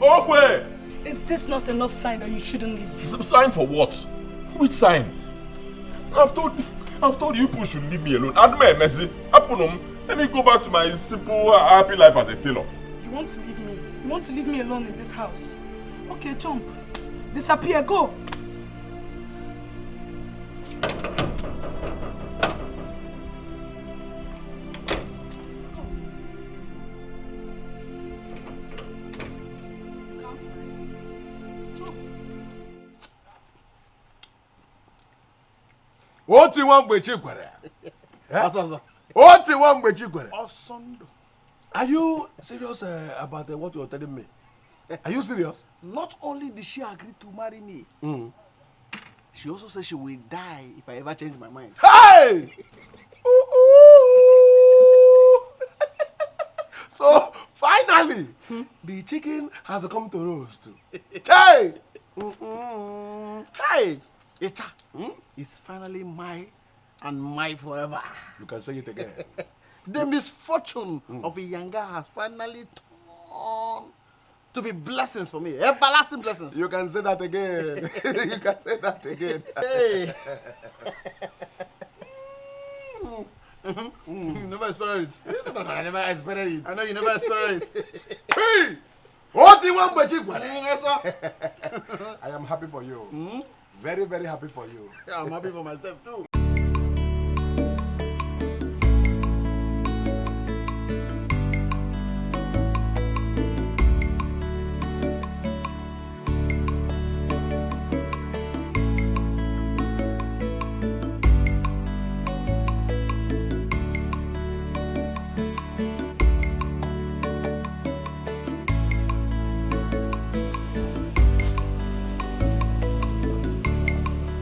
Okwe! Is this not enough sign that you shouldn't leave? Sign for what? Which sign? I've told you people should leave me alone. Adme Messi, let me go back to my simple, happy life as a tailor. You want to leave me? You want to leave me alone in this house? Okay, jump. Disappear, go. What you want with Chigwere? What you want with Chigwere? Are you serious about what you're telling me? Are you serious? Not only did she agree to marry me, she also said she will die if I ever change my mind. Hey! So finally, the chicken has come to roast. Hey! Hey! Echa, it's finally my and my forever. You can say it again. The misfortune of Iyanga has finally turned to be blessings for me. Everlasting blessings. You can say that again. You can say that again. Hey! You never expected it. No, I never expected it. I know you never expected it. Hey! What do you want, Bachigwa? I am happy for you. Very, very happy for you. I'm happy for myself too.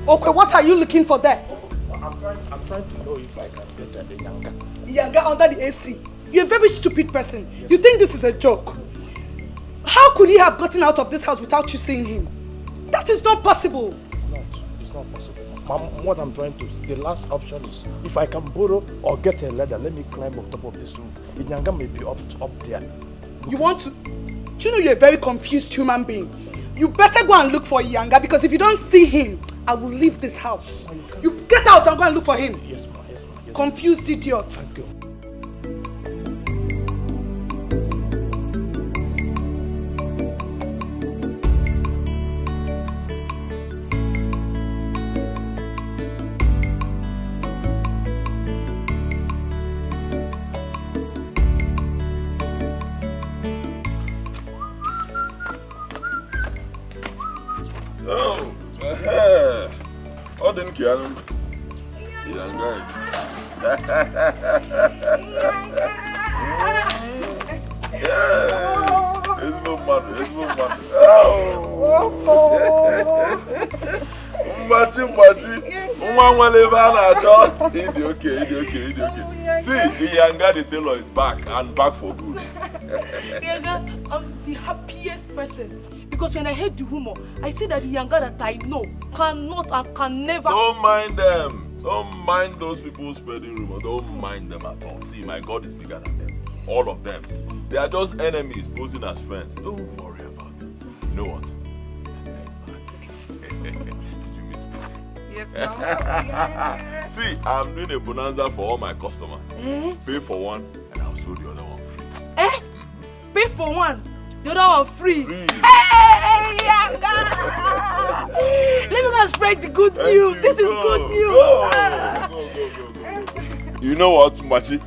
Okay, what are you looking for there? I'm trying to know if I can get the Iyanga. Iyanga under the AC. You're a very stupid person. You think this is a joke? How could he have gotten out of this house without you seeing him? That is not possible. It's not possible. Mom, what I'm trying to say, the last option is if I can borrow or get a ladder, let me climb on top of this room. Iyanga may be up there. You want to? Do you know you're a very confused human being? You better go and look for Iyanga because if you don't see him, I will leave this house. You get out and go and look for him. Yes, ma'am. Yes, ma'am. Yes, confused idiot. thank you. Oh, didn't kill him. Iyanga. Yeah, it's no matter. Okay. See, Iyanga the tailor is back and back for good. Iyanga, I'm the happiest person. Because when I heard the rumor, I see that the Iyanga that I know cannot and can never... Don't mind them. Don't mind those people spreading rumors. Don't mind them at all. See, my God is bigger than them. All of them. They are just enemies posing as friends. Don't worry about them. You know what? Did you miss me? Yes, no. See, I'm doing a bonanza for all my customers. Pay for one and I'll show the other one free. Pay for one, the other one free. Hey, Iyanga! Let me go and spread the good news. This is good news. Go. You know what, Machi?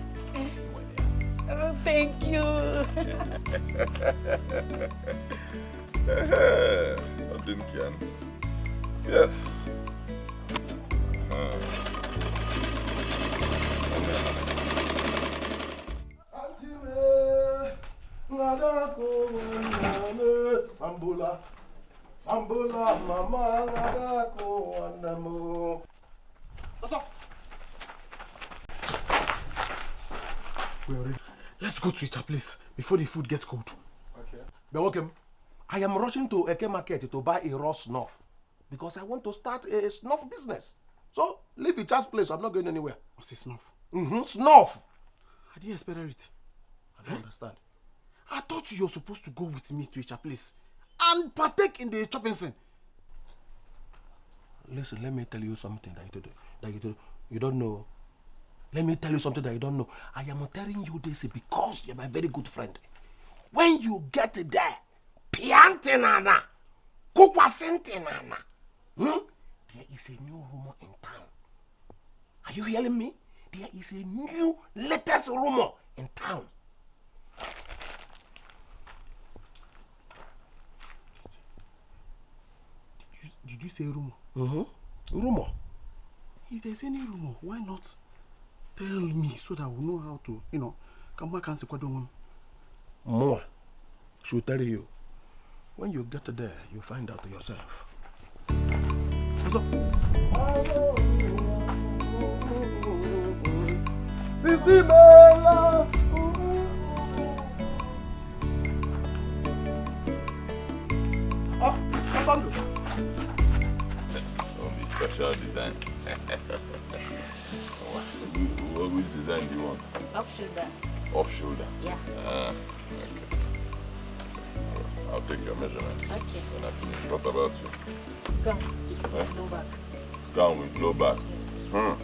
Oh, thank you. Yes. Sambula, mama, ngadako, wanamu. What's up? We're ready. Let's go to Icha place before the food gets cold. Okay. But welcome. I am rushing to Eke Market to buy a raw snuff because I want to start a snuff business. So leave Icha's place. I'm not going anywhere. What's a snuff? Snuff. I didn't expect it. I don't understand. I thought you were supposed to go with me to Icha place and partake in the chopping scene. Listen, let me tell you something you don't know. Let me tell you something that you don't know. I am telling you this because you're my very good friend. When you get there, piantinana, kukwasintinana, there is a new rumor in town. Are you hearing me? There is a new latest rumor in town. Did you say rumor? Mm-hmm. Rumor? If there's any rumor, why not tell me so that we know how to, come back and say what do more. She'll tell you. When you get there, you find out yourself. What's up? Sisi Bella. Oh, what's on? Only special design. Which design do you want? Off shoulder. Off shoulder? Yeah. Okay. I'll take your measurements. Okay. When I finish. What about you? Gown with low back. Gown with low back? Yes.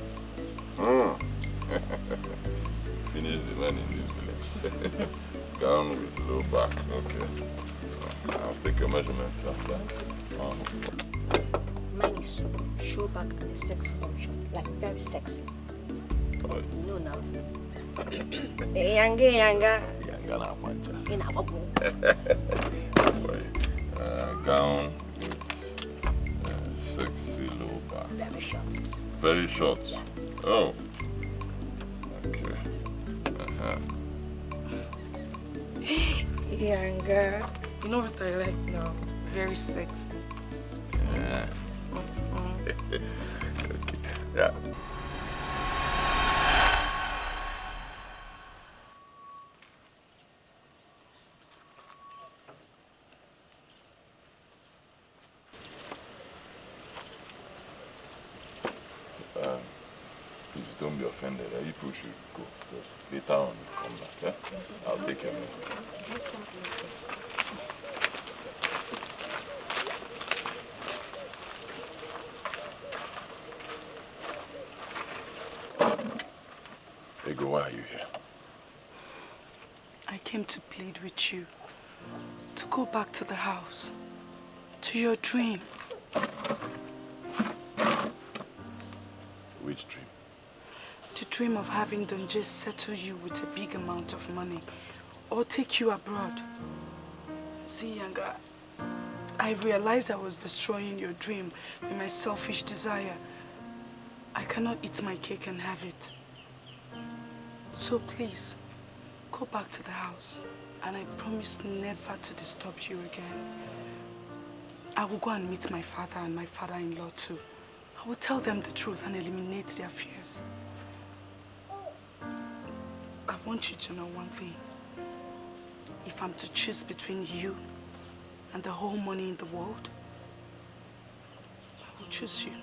Finish the man in this village. Gown with low back. Okay. I'll take your measurements after. Mine is show back and a sexy option. Like very sexy. Oh. No, now. Yanga. Yanga na pancha. In our book. Gown with sexy low back. Very short. Very short. Oh. Okay. Yanga. You know what I like now? Very sexy. Yeah. Okay. Yeah. Please don't be offended. You people should go. Just later on, come back. Yeah? I'll take care of it. Ego, why are you here? I came to plead with you to go back to the house, to your dream. Which dream? To dream of having Donje settle you with a big amount of money or take you abroad. See, Yanga, I realized I was destroying your dream with my selfish desire. I cannot eat my cake and have it. So please, go back to the house and I promise never to disturb you again. I will go and meet my father and my father-in-law too. I will tell them the truth and eliminate their fears. I want you to know one thing. If I'm to choose between you and the whole money in the world, I will choose you.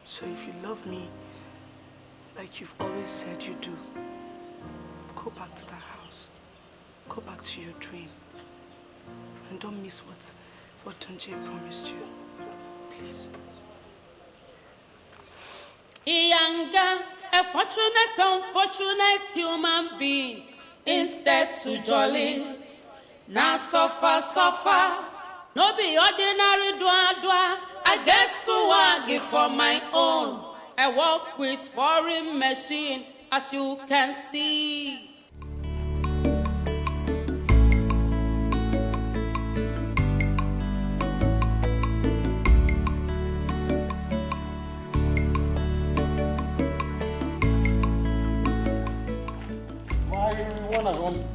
So if you love me, like you've always said you do, go back to that house. Go back to your dream. And don't miss what Donje promised you. Please. Iyanga, a fortunate, unfortunate human being, instead to jolly. Now suffer. No be ordinary dwa. I guess so I give for my own. I work with foreign machine, as you can see. One and only.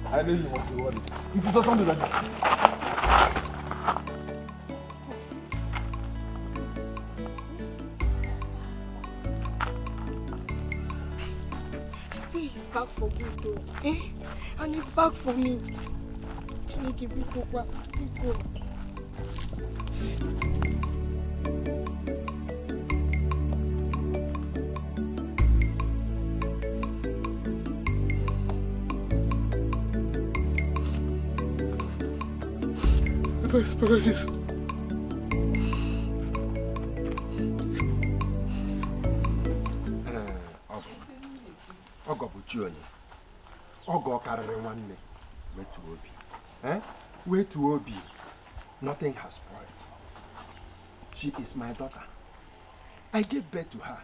I knew you must be worried. It is something like that. He's back for good though. Eh? And he's back for me. Chineke, biko. if I spare this? Ogo bụ chi onye. Ogo karịrị nwanne. Wetu obi. Wetu obi. Nothing has spoiled. She is my daughter. I gave birth to her.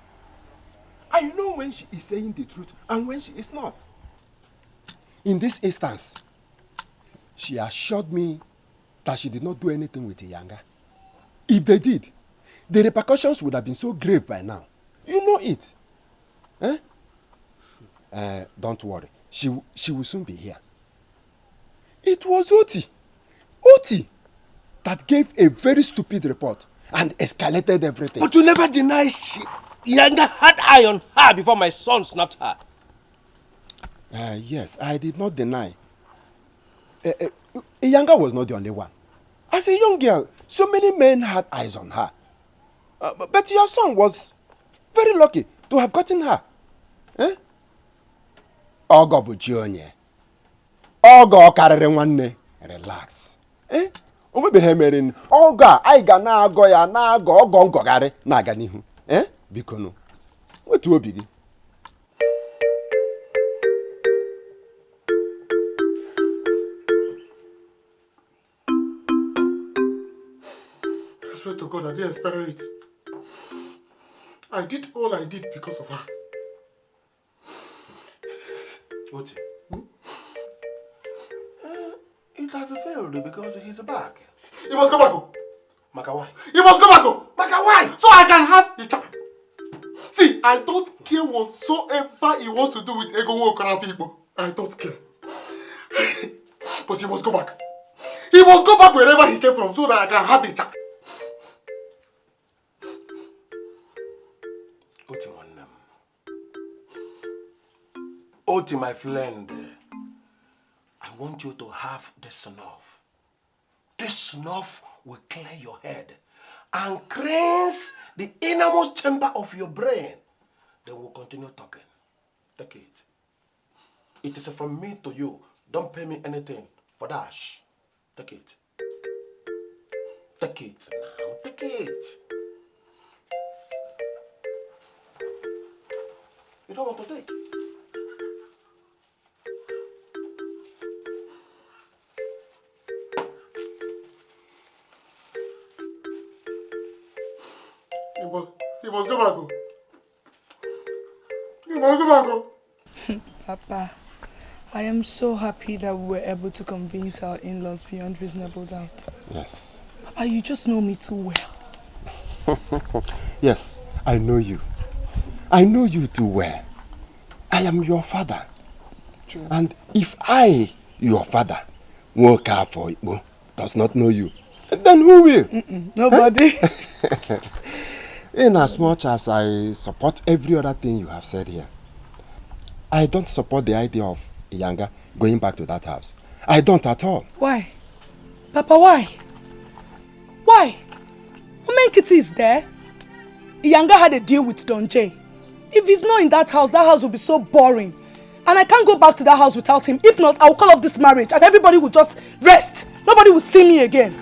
I know when she is saying the truth and when she is not. In this instance, she assured me that she did not do anything with Iyanga. If they did, the repercussions would have been so grave by now. You know it. Don't worry. She will soon be here. It was Oti that gave a very stupid report and escalated everything. But you never deny Iyanga had eye on her before my son snapped her. Yes, I did not deny. Iyanga was not the only one. As a young girl, so many men had eyes on her. But your son was very lucky to have gotten her. Ogo bụ chi onye. Ogo karịrị nwanne. Relax. Omebeghị emerin. Ogo a anyị ga na-agọ ya na-agọ ọgọ ngọgharị na-aga n'ihu. Biko nụ. Wetu obi gị. I swear to God, I didn't spare it. I did all I did because of her. What? It has failed because he's back. He must go back. Maka why? He must go back. Maka why? So I can have the child. See, I don't care whatsoever he wants to do with Ego Okarafibo. I don't care. But he must go back. He must go back wherever he came from so that I can have the child. Oti, my friend, I want you to have this snuff. This snuff will clear your head and cleanse the innermost chamber of your brain. Then we'll continue talking. Take it. It is from me to you. Don't pay me anything for that. Take it. Take it now. Take it. You don't want to take? He must go back. He must go back. Papa, I am so happy that we were able to convince our in-laws beyond reasonable doubt. Yes. Papa, you just know me too well. Yes, I know you. I know you too well. I am your father. True. And if I, your father, YUL, does not know you, then who will? Nobody. In as much as I support every other thing you have said here, I don't support the idea of Iyanga going back to that house. I don't at all. Why? Papa, why? Why? Umenkiti is there. Iyanga had a deal with Don J. If he's not in that house will be so boring. And I can't go back to that house without him. If not, I will call off this marriage and everybody will just rest. Nobody will see me again.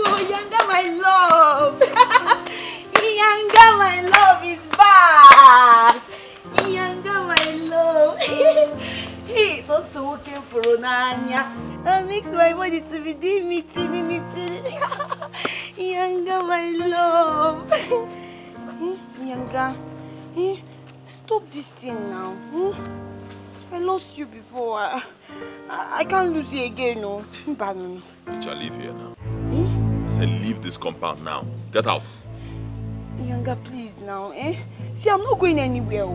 Iyanga, my love. Iyanga, my love is back. Iyanga, my love. He's also working for Onanya. That makes my body to be doing me. Iyanga, my love. Iyanga, stop this thing now. I lost you before. I can't lose you again, no. You shall leave here now. I said leave this compound now. Get out. Iyanga, please now, See, I'm not going anywhere,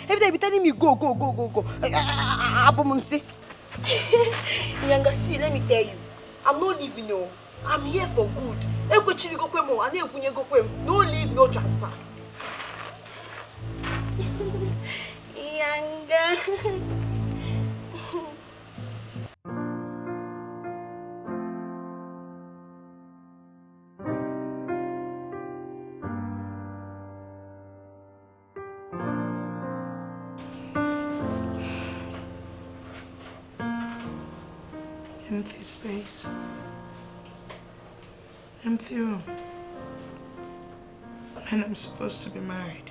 Every time you telling me go. Iyanga, see, let me tell you. I'm not leaving, no. I'm here for good. No leave, no transfer. Iyanga. Empty space. Empty room. And I'm supposed to be married.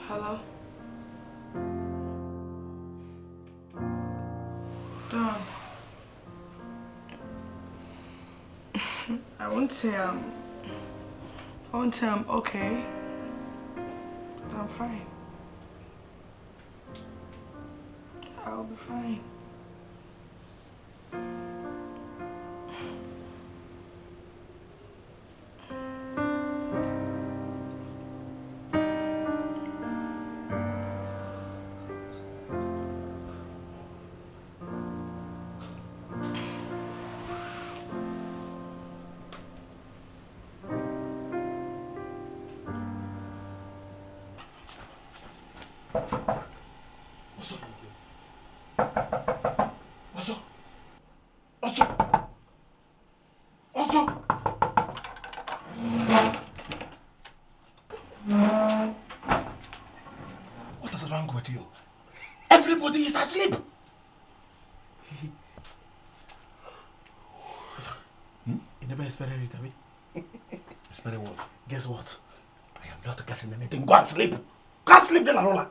Hello? Dawn. I won't say I'm okay, but I'm fine. I'll be fine. What is wrong with you? Everybody is asleep. You never expected it, David? Expected what? Guess what? I am not guessing anything. Go and sleep. Go and sleep, Delarola.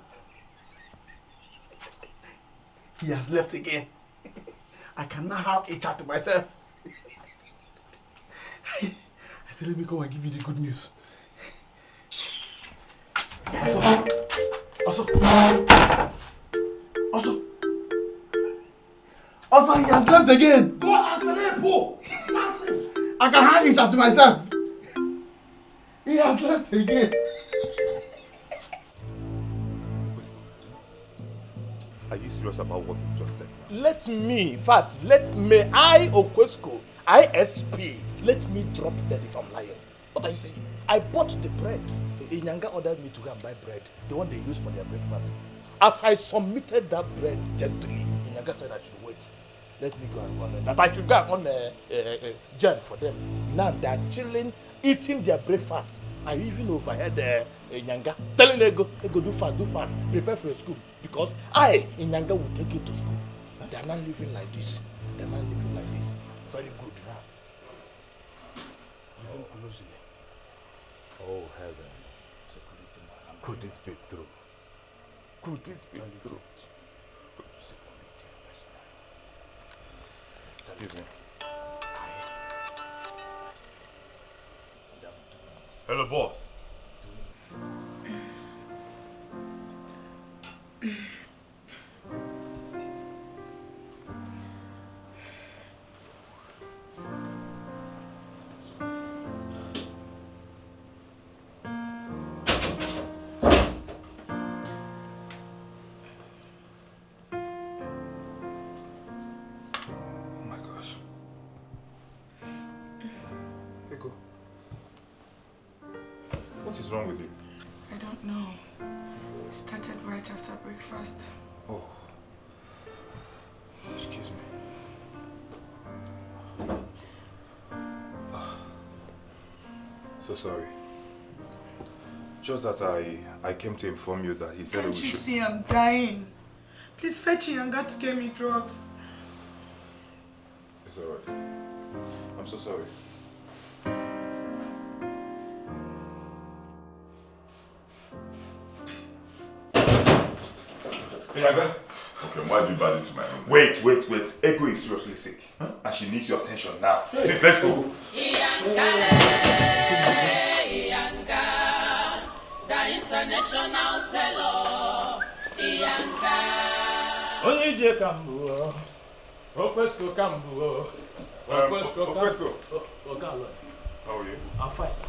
He has left again. I can now have a chat to myself. I said, let me go and give you the good news. Also, he has left again. Go and sleep. Go and sleep. I can have a chat to myself. He has left again. Are you serious about what you just said? Let me, in fact, may I, Okwesco, ISP, let me drop dead if I'm lying. What are you saying? I bought the bread. Inyanga ordered me to go and buy bread, the one they use for their breakfast. As I submitted that bread gently, Inyanga said I should wait. Let me go and on that I should go on Jen for them. Now they are chilling, eating their breakfast. I even overheard Inyanga telling them go do fast, prepare for school. Because Inyanga will take you to school. They are not living like this. They are not living like this. Very good now. Living closely. Oh heavens. Could this be true? Could this be true? Excuse me. Hello, boss. What is wrong with you? I don't know. It started right after breakfast. Oh. Excuse me. So sorry. Just that I came to inform you that he said Can't we you should... see I'm dying? Please fetch Inyanga to get me drugs. It's alright. I'm so sorry. Inyanga. Okay, why'd you bad into my room? Wait. Ego is seriously sick. Huh? And she needs your attention now. Please, let's go. Inyanga, the international teller. Inyanga. Onye Kambu. Okwesco Kambu. Okwesco. Ogalo. How are you? I'm fine, sir.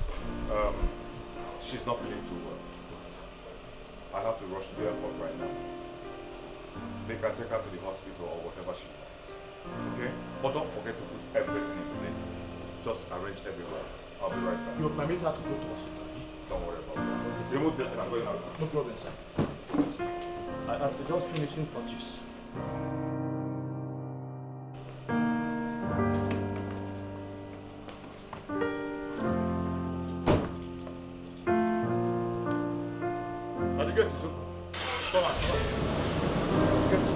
She's not feeling too well. I have to rush to the airport right now. They can take her to the hospital or whatever she wants. Okay? But don't forget to put everything in place. Just arrange everywhere. I'll be right back. You permit her to go to hospital? Don't worry about that. Remove this and I'm going out. No problem, sir. I'm just finishing touches. How do you get to Zuko? Come on, come on. Get to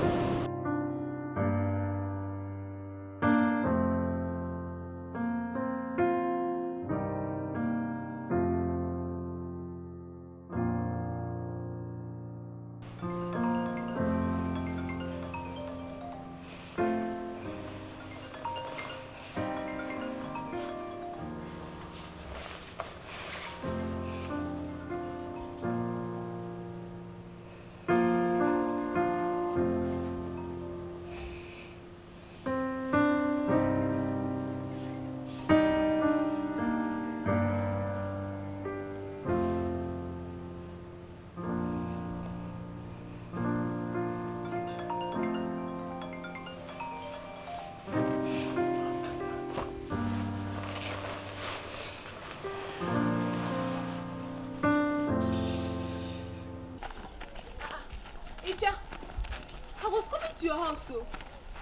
I was coming to your house, so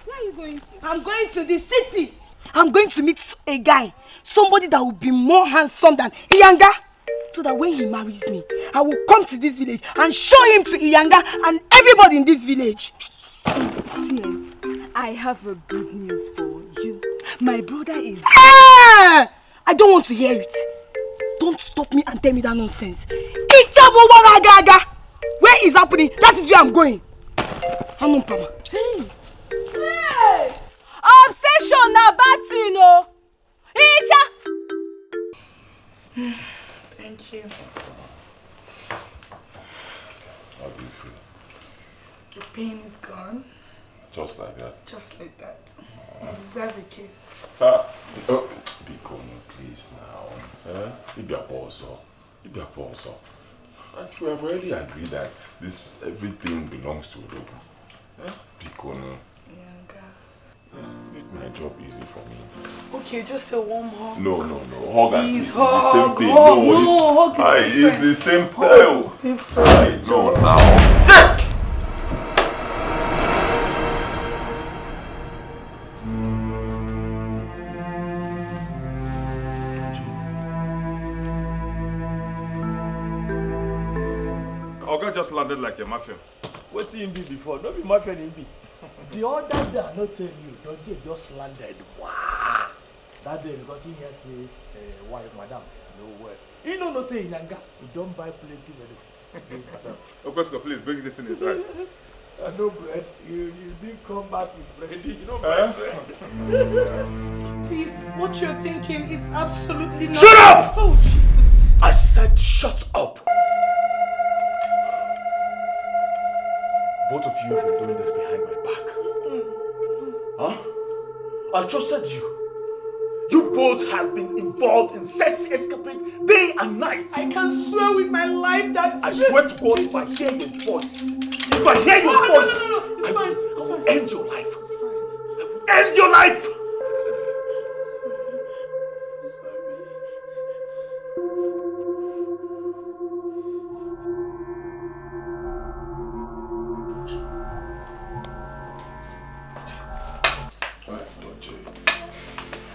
where are you going to? I'm going to the city. I'm going to meet a guy, somebody that will be more handsome than Iyanga, so that when he marries me, I will come to this village and show him to Iyanga and everybody in this village. See, I have a good news for you. My brother is... Ah! I don't want to hear it. Don't stop me and tell me that nonsense. Where is happening? That is where I'm going. Hey! Hey! Obsession na bad thing, oh. Thank you. How do you feel? The pain is gone. Just like that? Just like that. You deserve a kiss. Oh, Biko, please now. It be a pause. We have already agreed that everything belongs to Udogu. Biko, no. Make my job easy for me. Okay, just a warm hug. No. Hug and Please, kiss. It's the same thing. Hug It's the same thing. Hug is different. No, now. Oga just landed like a mafia. What he be before? Don't be mafia in be. The other day, I not tell you, Dodge just landed. Wow! That day, because he had say, wife, madam, no way. He no say Yanga, he don't buy plenty medicine. Okosko, please bring this in inside. No bread. You didn't come back with bread. You don't buy bread. Please, what you're thinking is absolutely not... Shut up! Oh, Jesus. I said shut up! Both of you have been doing this behind my back. Huh? I trusted you. You both have been involved in sex escapade day and night. I can swear with my life that... I swear to God, if I hear your voice, It's fine. I will end your life. I will end your life!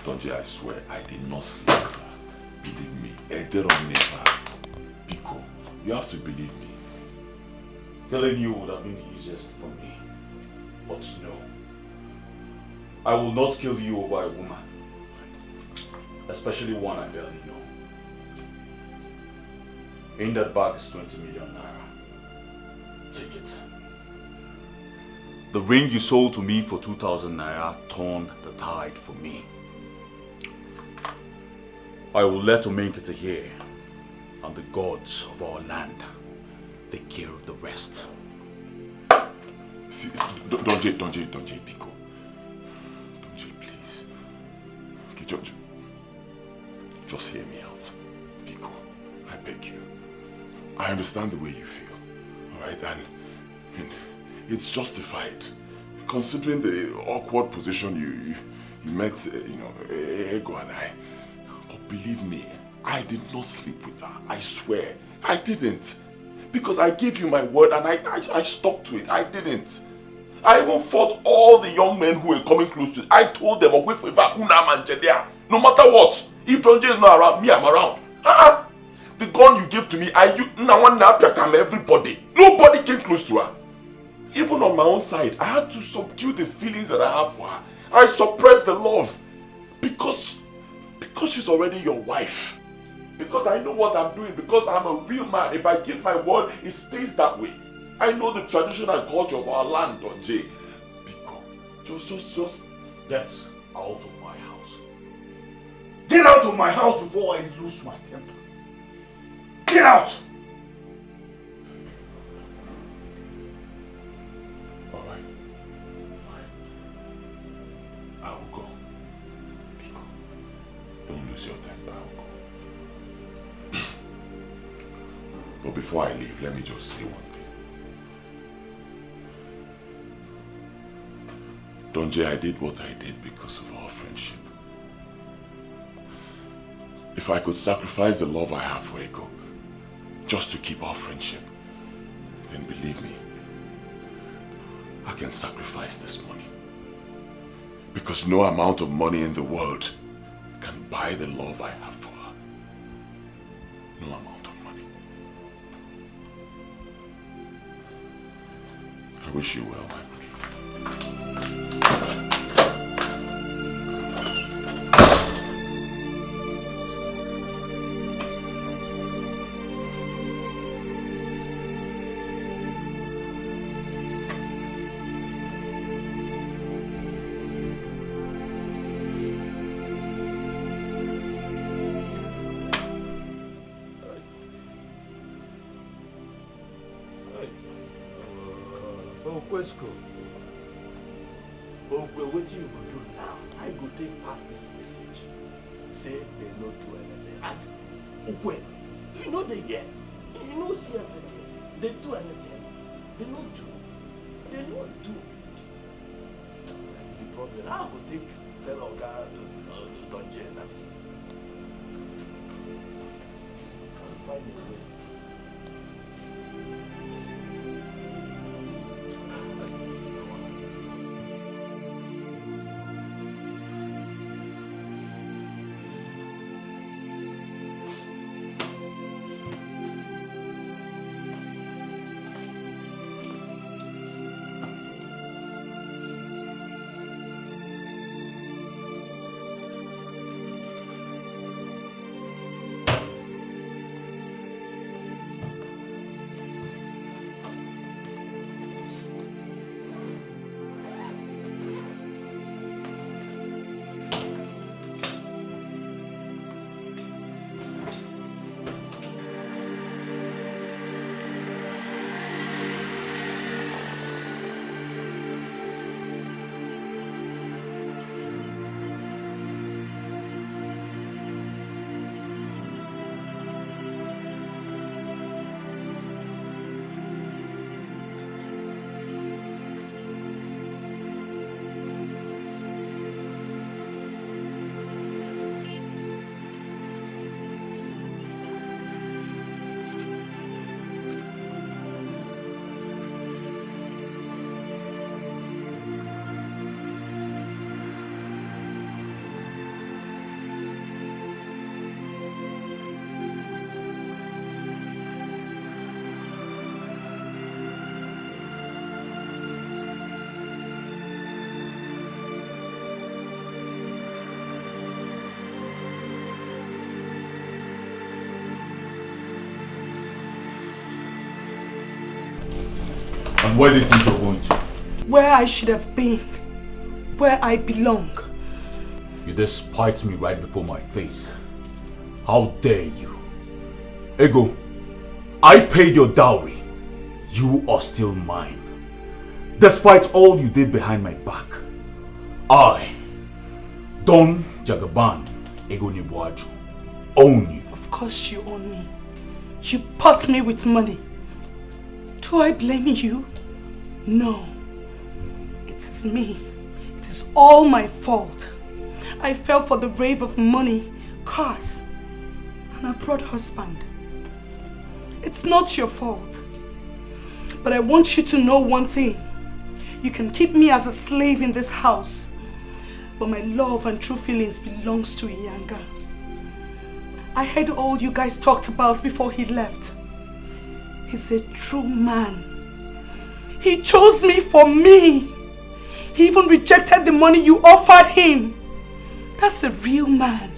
Donji, I swear, I did not sleep. Believe me. Biko, you have to believe me. Killing you would have been the easiest for me. But no. I will not kill you over a woman. Especially one I barely know. In that bag is 20 million naira. Take it. The ring you sold to me for 2,000 naira turned the tide for me. I will let Omenkita here, and the gods of our land take care of the rest. See, Donji, Biko. Donji, please. Okay, just hear me out. Biko, I beg you. I understand the way you feel, alright? And it's justified. Considering the awkward position you met, Ego and I. But believe me, I did not sleep with her. I swear, I didn't. Because I gave you my word and I stuck to it. I didn't. I even fought all the young men who were coming close to it. I told them, no matter what, if Donje is not around, me, I'm around. The gun you gave to me, I used everybody. Nobody came close to her. Even on my own side, I had to subdue the feelings that I have for her. I suppressed the love. Because she's already your wife. Because I know what I'm doing. Because I'm a real man. If I give my word, it stays that way. I know the tradition and culture of our land, Donje. Because just get out of my house. Get out of my house before I lose my temper. Get out! Alright. Fine. I will go. Biko, don't lose your temper. I will go. But before I leave, let me just say one thing. Donje, I did what I did because of our friendship. If I could sacrifice the love I have for Ego, just to keep our friendship, then believe me, I can sacrifice this money. Because no amount of money in the world can buy the love I have for her. No amount of money. I wish you well, my good friend. What you go do now? I go take past this message. Say they not do anything. And when you know they get, you know see everything. They do anything. They not do. They not do. That's the problem. I go take tell Oga Donje now. I'll find a way. And where do you think you're going to? Where I should have been. Where I belong. You despise me right before my face. How dare you? Ego, I paid your dowry. You are still mine. Despite all you did behind my back. I, Don Jagaban Ego Nibuaju, own you. Of course you own me. You bought me with money. Do I blame you? No. It is me. It is all my fault. I fell for the rave of money, cars, and a broad husband. It's not your fault. But I want you to know one thing. You can keep me as a slave in this house, but my love and true feelings belongs to Iyanga. I heard all you guys talked about before he left. He's a true man. He chose me for me. He even rejected the money you offered him. That's a real man.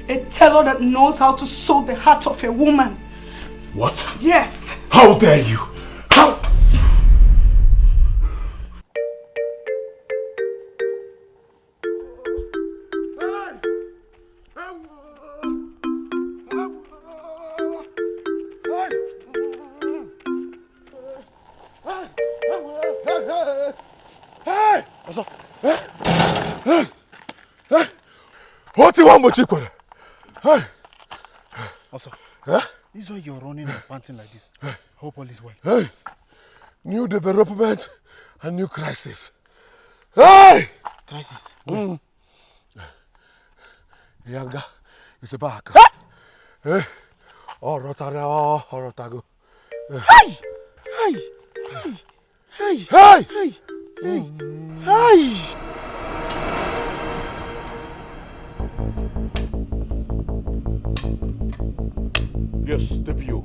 A teller that knows how to sew the heart of a woman. What? Yes. How dare you? How? What do you want, Mochikwara? Also, this is why you're running and panting like this. Hope all is well. Hey, new development and new crisis. Hey! Crisis? Yanga is back. Hey! Oh, Rotago. Hey! Hey! Hey! Hey! Hey! Hey! Hey! Yes, DPO.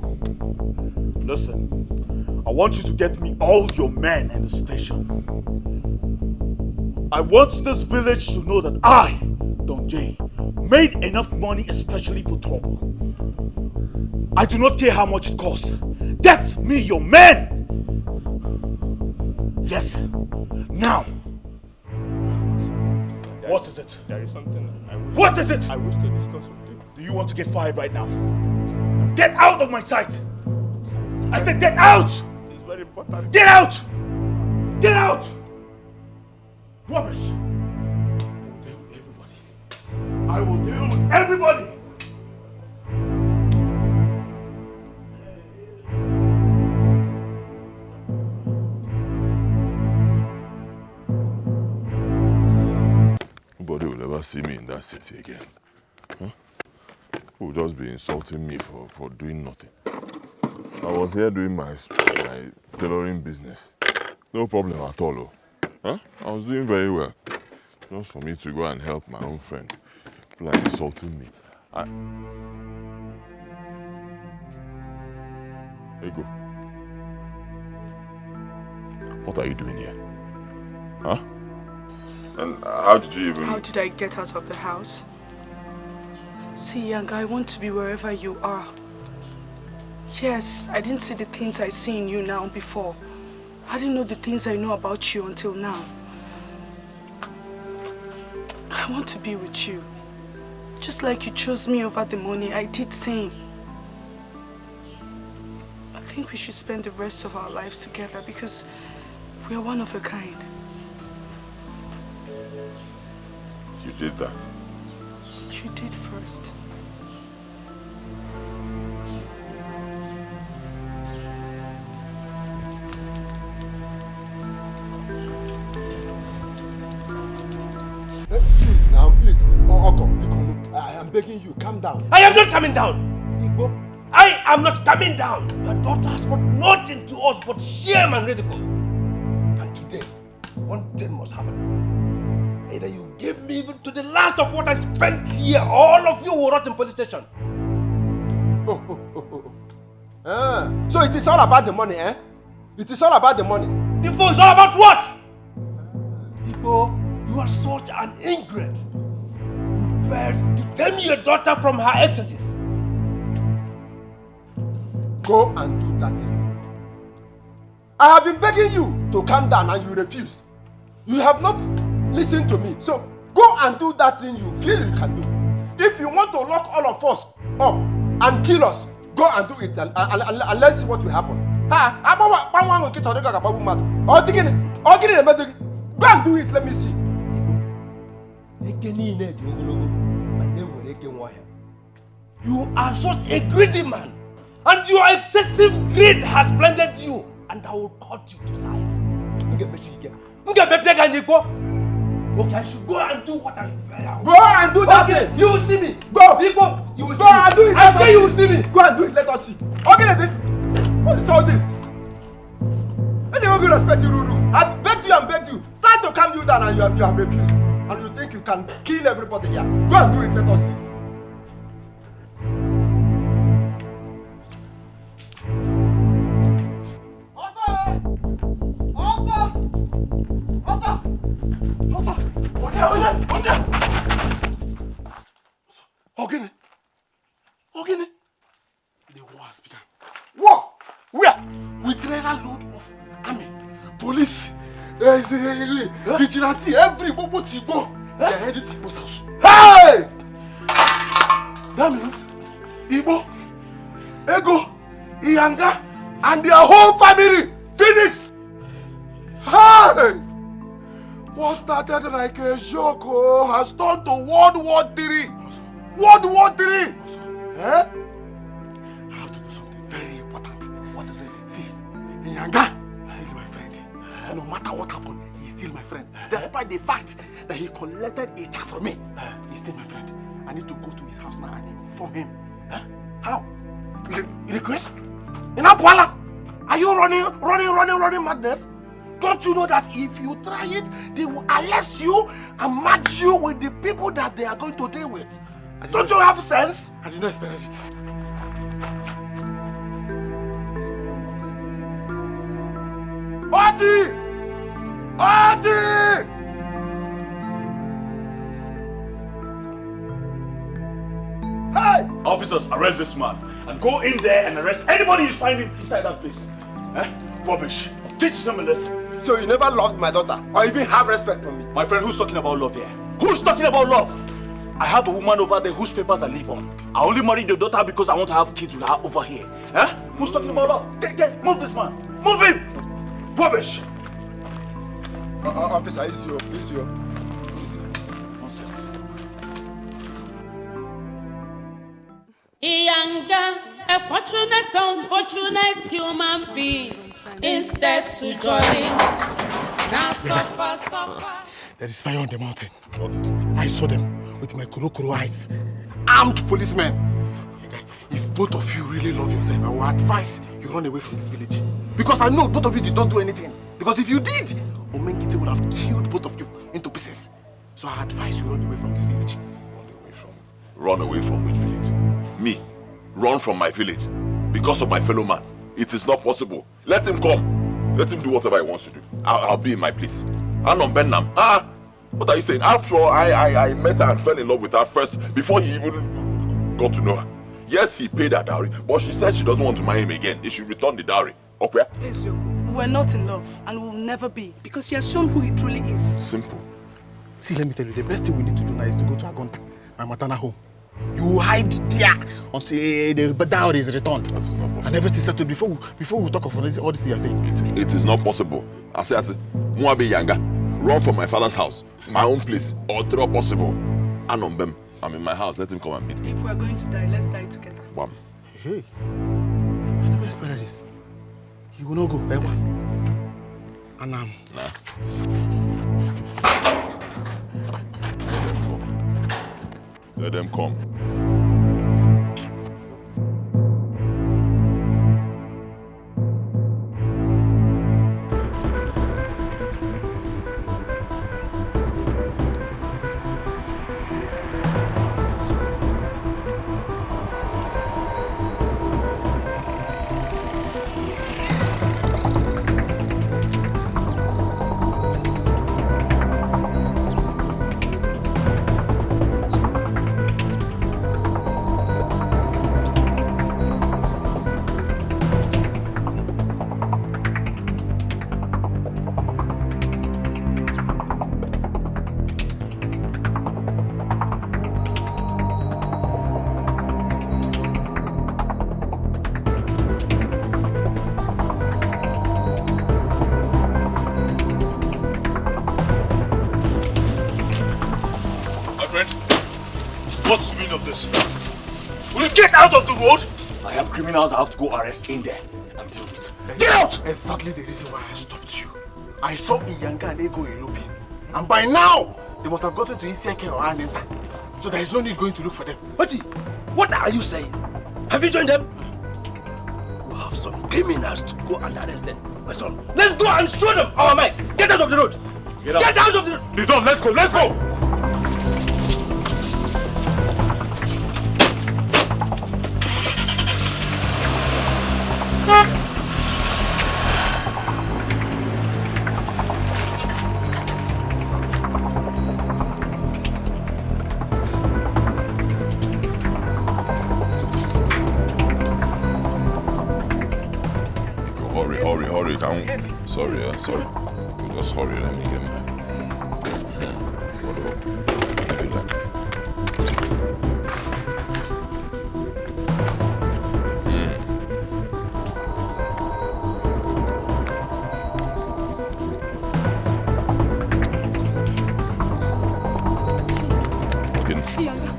Listen, I want you to get me all your men in the station. I want this village to know that I, Don J, made enough money especially for trouble. I do not care how much it costs. Get me your men! Yes. Now. What is it? There is something What is it? I wish to discuss with you. Do you want to get fired right now? Get out of my sight! I said get out! It's very important. Get out! Get out! Rubbish! I will deal with everybody! Nobody will ever see me in that city again. Huh? Who will just be insulting me for doing nothing. I was here doing my tailoring business. No problem at all. Oh. Huh? I was doing very well. Just for me to go and help my own friend. People are insulting me. There you go. What are you doing here? Huh? And how did you even... How did I get out of the house? See, Yanga, I want to be wherever you are. Yes, I didn't see the things I see in you now before. I didn't know the things I know about you until now. I want to be with you. Just like you chose me over the money, I did same. I think we should spend the rest of our lives together because we are one of a kind. You did that? You did first. Please now, please. I am begging you, calm down. I am not coming down. I am not coming down. Your daughter has brought nothing to us but shame and ridicule. And today, one thing must happen. Either you give me even to the last of what I spent here, all of you will rot in police station. So it is all about the money, eh? It is all about the money. Before it's all about what? Igbo, you are such an ingrate. You failed to tame your daughter from her excesses. Go and do that thing. I have been begging you to calm down and you refused. You have not listened to me. So go and do that thing you feel you can do. If you want to lock all of us up and kill us, go and do it and let's see what will happen. Go and do it, let me see. You are such a greedy man, and your excessive greed has blinded you, and I will cut you to size. Okay, I should go and do what I feel. Go and do that thing. You will see me. Go. Igbo, you will go see and me. do it. I say you will see me. Go and do it. Let us see. Okay, all this? Anyone will respect you, Ruru. I begged you and begged you. Try to calm you down and you have refused. And you think you can kill everybody here. Go and do it, let us see. Ogene. The war has begun. War? Where? With trailer load of army, police, vigilante, everybody to go. They are heading to Igbo's house. Hey! That means Igbo, Ego, Iyanga, and their whole family finished. Hey! What started like a joke has turned to World War III. World War III! Eh? I have to do something very important. What is it? See, Iyanga is still my friend. No matter what happened, he's still my friend. Despite the fact that he collected a check from me, he's still my friend. I need to go to his house now and inform him. How? In the Chris? In Abuala? Are you running madness? Don't you know that if you try it, they will arrest you and match you with the people that they are going to deal with? Don't you have sense? I did not expect it. Oti! Hey! Officers, arrest this man and go in there and arrest anybody you find inside that place. Rubbish. Teach them a lesson. So you never loved my daughter or even have respect for me? My friend, who's talking about love here? Who's talking about love? I have a woman over there whose papers I live on. I only married your daughter because I want to have kids with her over here. Who's talking about love? Move this man. Move him. Rubbish. Officer, it's your. Iyanga, a fortunate, unfortunate human being, instead to jolly. Now suffer. There is fire on the mountain. I saw them with my kuro eyes. Armed policemen. If both of you really love yourself, I will advise you run away from this village. Because I know both of you did not do anything. Because if you did, Omengite would have killed both of you into pieces. So I advise you run away from this village. Run away from which village? Me? Run from my village? Because of my fellow man? It is not possible. Let him come. Let him do whatever he wants to do. I'll be in my place. Anon Bennam. What are you saying? After all, I met her and fell in love with her first before he even got to know her. Yes, he paid her dowry, but she said she doesn't want to marry him again. He should return the dowry. Okay? We're not in love and will never be because he has shown who he truly is. Simple. See, let me tell you, the best thing we need to do now is to go to Agonta, my maternal home. You hide there until the dowry is returned. That is not possible. And everything settled before we talk of all this thing you're saying. It is not possible. I say, Muabe Yanga, run from my father's house, my own place, or throw possible. Anon Bem, I'm in my house, let him come and meet me. If we're going to die, let's die together. Bam. Hey, I never expected this. You will not go, Ewa. Anam. Nah. Let them come. What's the meaning of this? Will you get out of the road? I have criminals I have to go arrest in there and deal with. Get out! Exactly the reason why I stopped you. I saw Iyanga and Ego eloping. And by now, they must have gotten to Isieke or Anenta. So there is no need going to look for them. What are you saying? Have you joined them? You have of some criminals to go and arrest them. My son, let's go and show them our might. Get out of the road. Get out of the road. The Don, let's go, let's go. Hurry, sorry. Just hurry, let me get my... Maybe like this.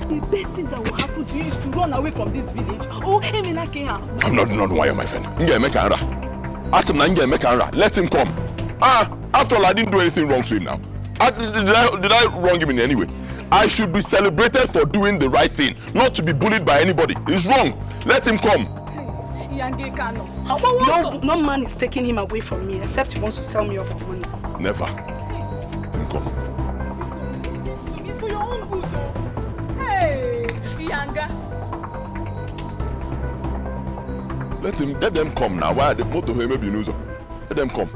The best thing that will happen to you is to run away from this village. Oh, I'm not why, my friend. Let him come. After all, I didn't do anything wrong to him now. Did I wrong him in any way? I should be celebrated for doing the right thing, not to be bullied by anybody. It's wrong. Let him come. No man is taking him away from me, except he wants to sell me off for money. Never. Let him come. It's for your own good, though. Hey, Yanga. Let them come now. Why are they both of them maybe news? Let them come.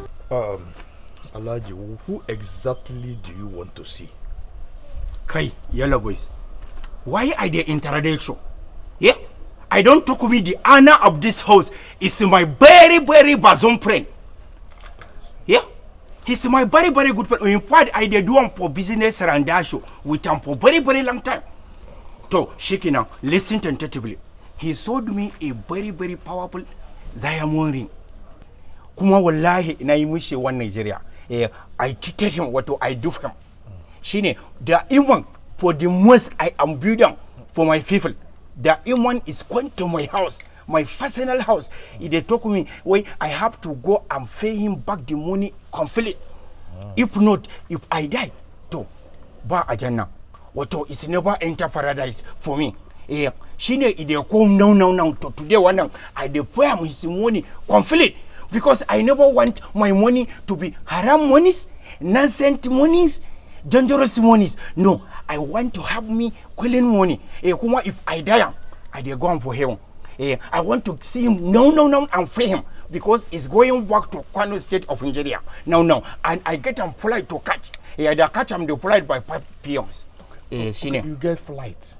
Alaji, who exactly do you want to see? Kai, yellow voice. Why are they interrogation? Yeah? I don't talk with the honor of this house. It's my very, very bosom friend. Yeah? He's my very, very good friend. In fact, I did do him for business and dash with him for very, very long time. So, Shiki now, listen tentatively. He sold me a very, very powerful diamond ring. Kuma wallahi na yi mishi one Nigeria. I cheated him what I do for him. Shine, the even for the most I am building for my people. The one is going to my house, my personal house. If they talk to me, wait, I have to go and pay him back the money completely. If not, if I die, to ba ajana. Wato is never enter paradise for me. Shine, if they come now to today one I dey pay him his money completely because I never want my money to be haram monies, nonsense monies, dangerous monies. No, I want to have me clean money. Kuma if I die, I dey go for him. I want to see him now and pay him because he's going back to Kano State of Nigeria. Now, and I get him flight to catch. The catch him deployed by 5 p.m.s. Okay, you get flight.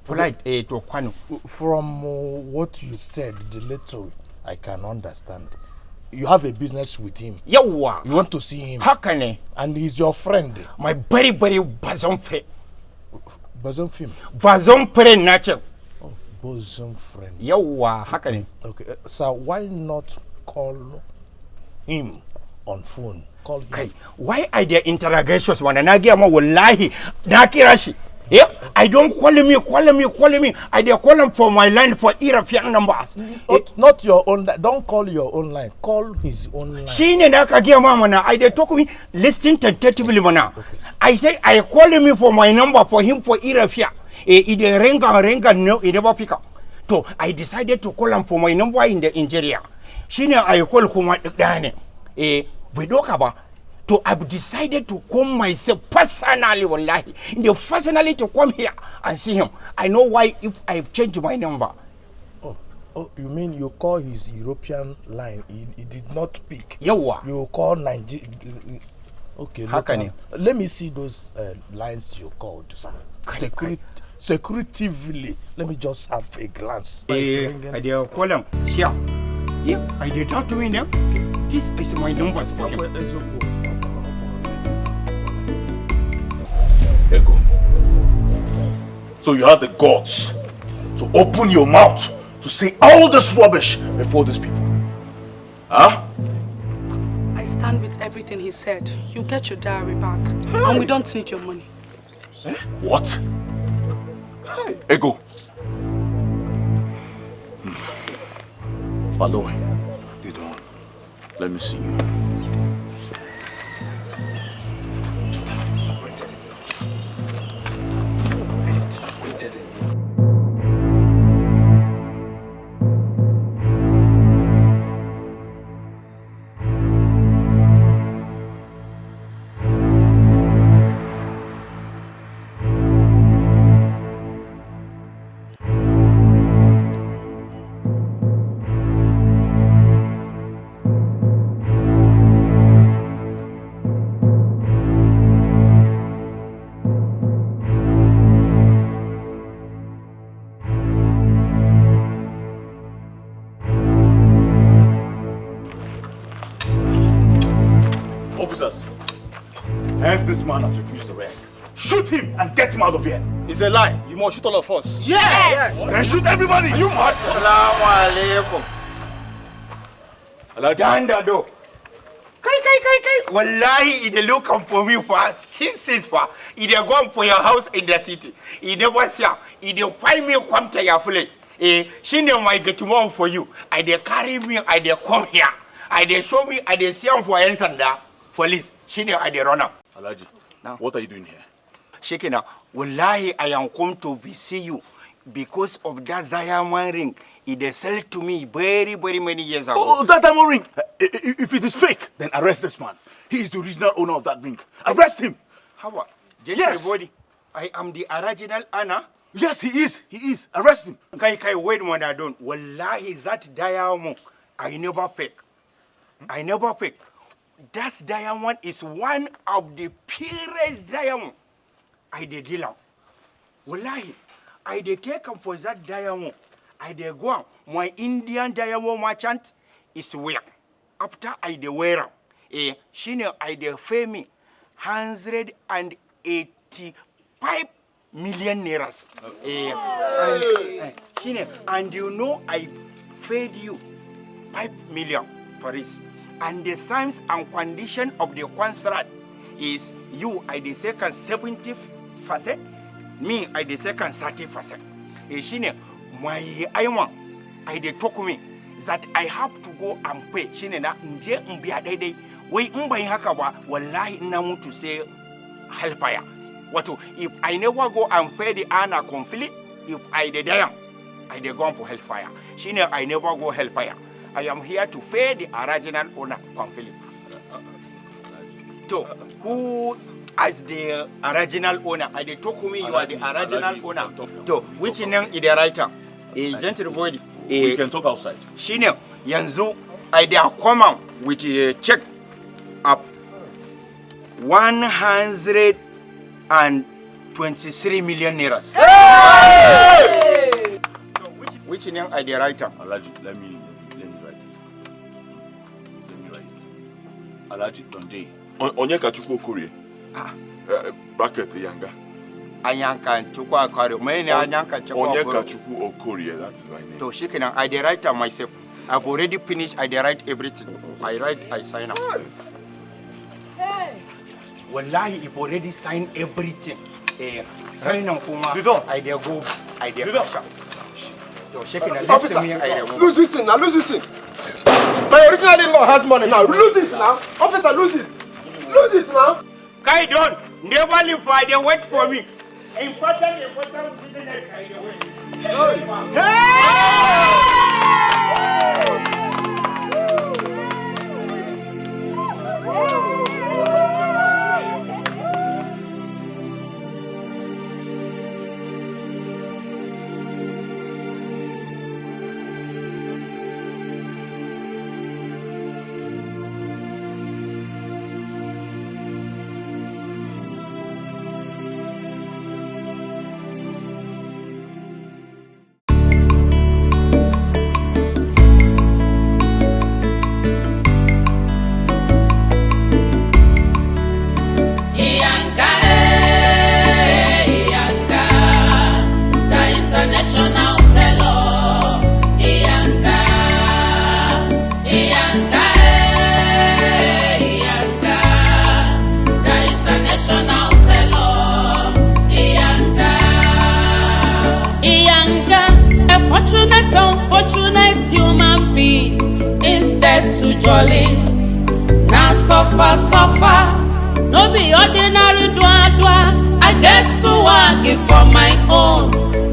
Flight to Kano. From what you said, the little I can understand. You have a business with him. Yawa. You want to see him. How can I? And he's your friend. My very, very bosom friend. Bosom friend? Bosom friend, natural. Oh, bosom friend. Yawa. How can I? Okay, so why not call him on phone? Call him. Okay. Why are there interrogations? Wananagia wallahi nakirashi. Yeah, I don't call me. I dey call him for my line for European numbers. Not your own line. Don't call your own line. Call his own line. Shine na kagia mama na. I dey talk me. Listen tentatively mana. Okay. I say I call him for my number for him for European. He dey ringa no. He never pick up. So I decided to call him for my number in the Nigeria. Shine I call kuma dane. Bedokaba. So I've decided to come myself personally, wallahi. Personally to come here and see him. I know why if I've changed my number. Oh, you mean you call his European line? He did not pick. Yawa. You call Nigeria. Okay. How can you? Let me see those lines you called, sir. Securitively. Let me just have a glance. I did call him. Sure. Yeah, I did talk to him now. This is my number. Ego. So you have the guts to open your mouth to say all this rubbish before these people. Huh? I stand with everything he said. You get your diary back. And we don't need your money. What? Ego. Baloy. Let me see you. man has refused to rest. Shoot him and get him out of here. It's a lie. You must shoot all of us. Yes! Then shoot everybody. Are you mad? Assalamu alaikum. Dandado. Kai. Wallahi, they look for me for since for. They go for your house in the city. They never see. They find me come to your flat. She never might get one for you. I they carry me. I they come here. I they show me. I they see him for answer that police. She never I they run up. Alaji, what are you doing here? Shekina, wallahi, I am come to visit you because of that diamond ring. It sell to me very many years ago. Oh, that diamond ring! If it is fake, then arrest this man. He is the original owner of that ring. Arrest him! How about? Yes! Everybody, I am the original owner. Yes, he is. Arrest him. Kai, wait when I don't. Wallahi, that diamond, I never fake. That diamond is one of the purest diamond. I did deal am. Wallahi, I did take him for that diamond. I did go on. My Indian diamond merchant is where. After I did wear him, she know I did pay me 185 million nairas. And you know I paid you 5 million for this. And the terms and condition of the contract is you I the second 70%, me I the second 30%. Shine my I the talk me that I have to go and pay. Shine na nje mbia dai wai mbai haka ba wallahi na want to say hellfire. What if I never go and pay the honor conflict, if I the damn I the go for hellfire. Shine I never go hellfire. I am here to pay the original owner conflict. So, who as the original owner? I talk to me, you are the original owner. So, which name is the writer? Gentle body. We can talk outside. She name Yanzu. I dare come out with a check up 123 million nairas. Hey! So, which name is the writer? Alaji, let me write. Alaji Donde. Onyeka Chukwu Okorie. Bracket Yanga. Anyanka Chukwu Okorie. Many Anyanka Chukwu Onyeka Chukwu Okorie, that is my name. So she can I the write myself. I've already finished, I write everything. I write, I sign up. Hey. Wallahi, I've already signed everything. Sign up for my I dare go, I dare go. So she can listen to me, I remove. Lose this thing now, lose this thing. My original in-law has money now. Lose it now. Officer, lose it. Lose it now. Kai don't. Never leave for they wait for me. Important business I wait. Unfortunate human being instead to jolly. Now suffer. No be ordinary dwa. I guess so I give for my own.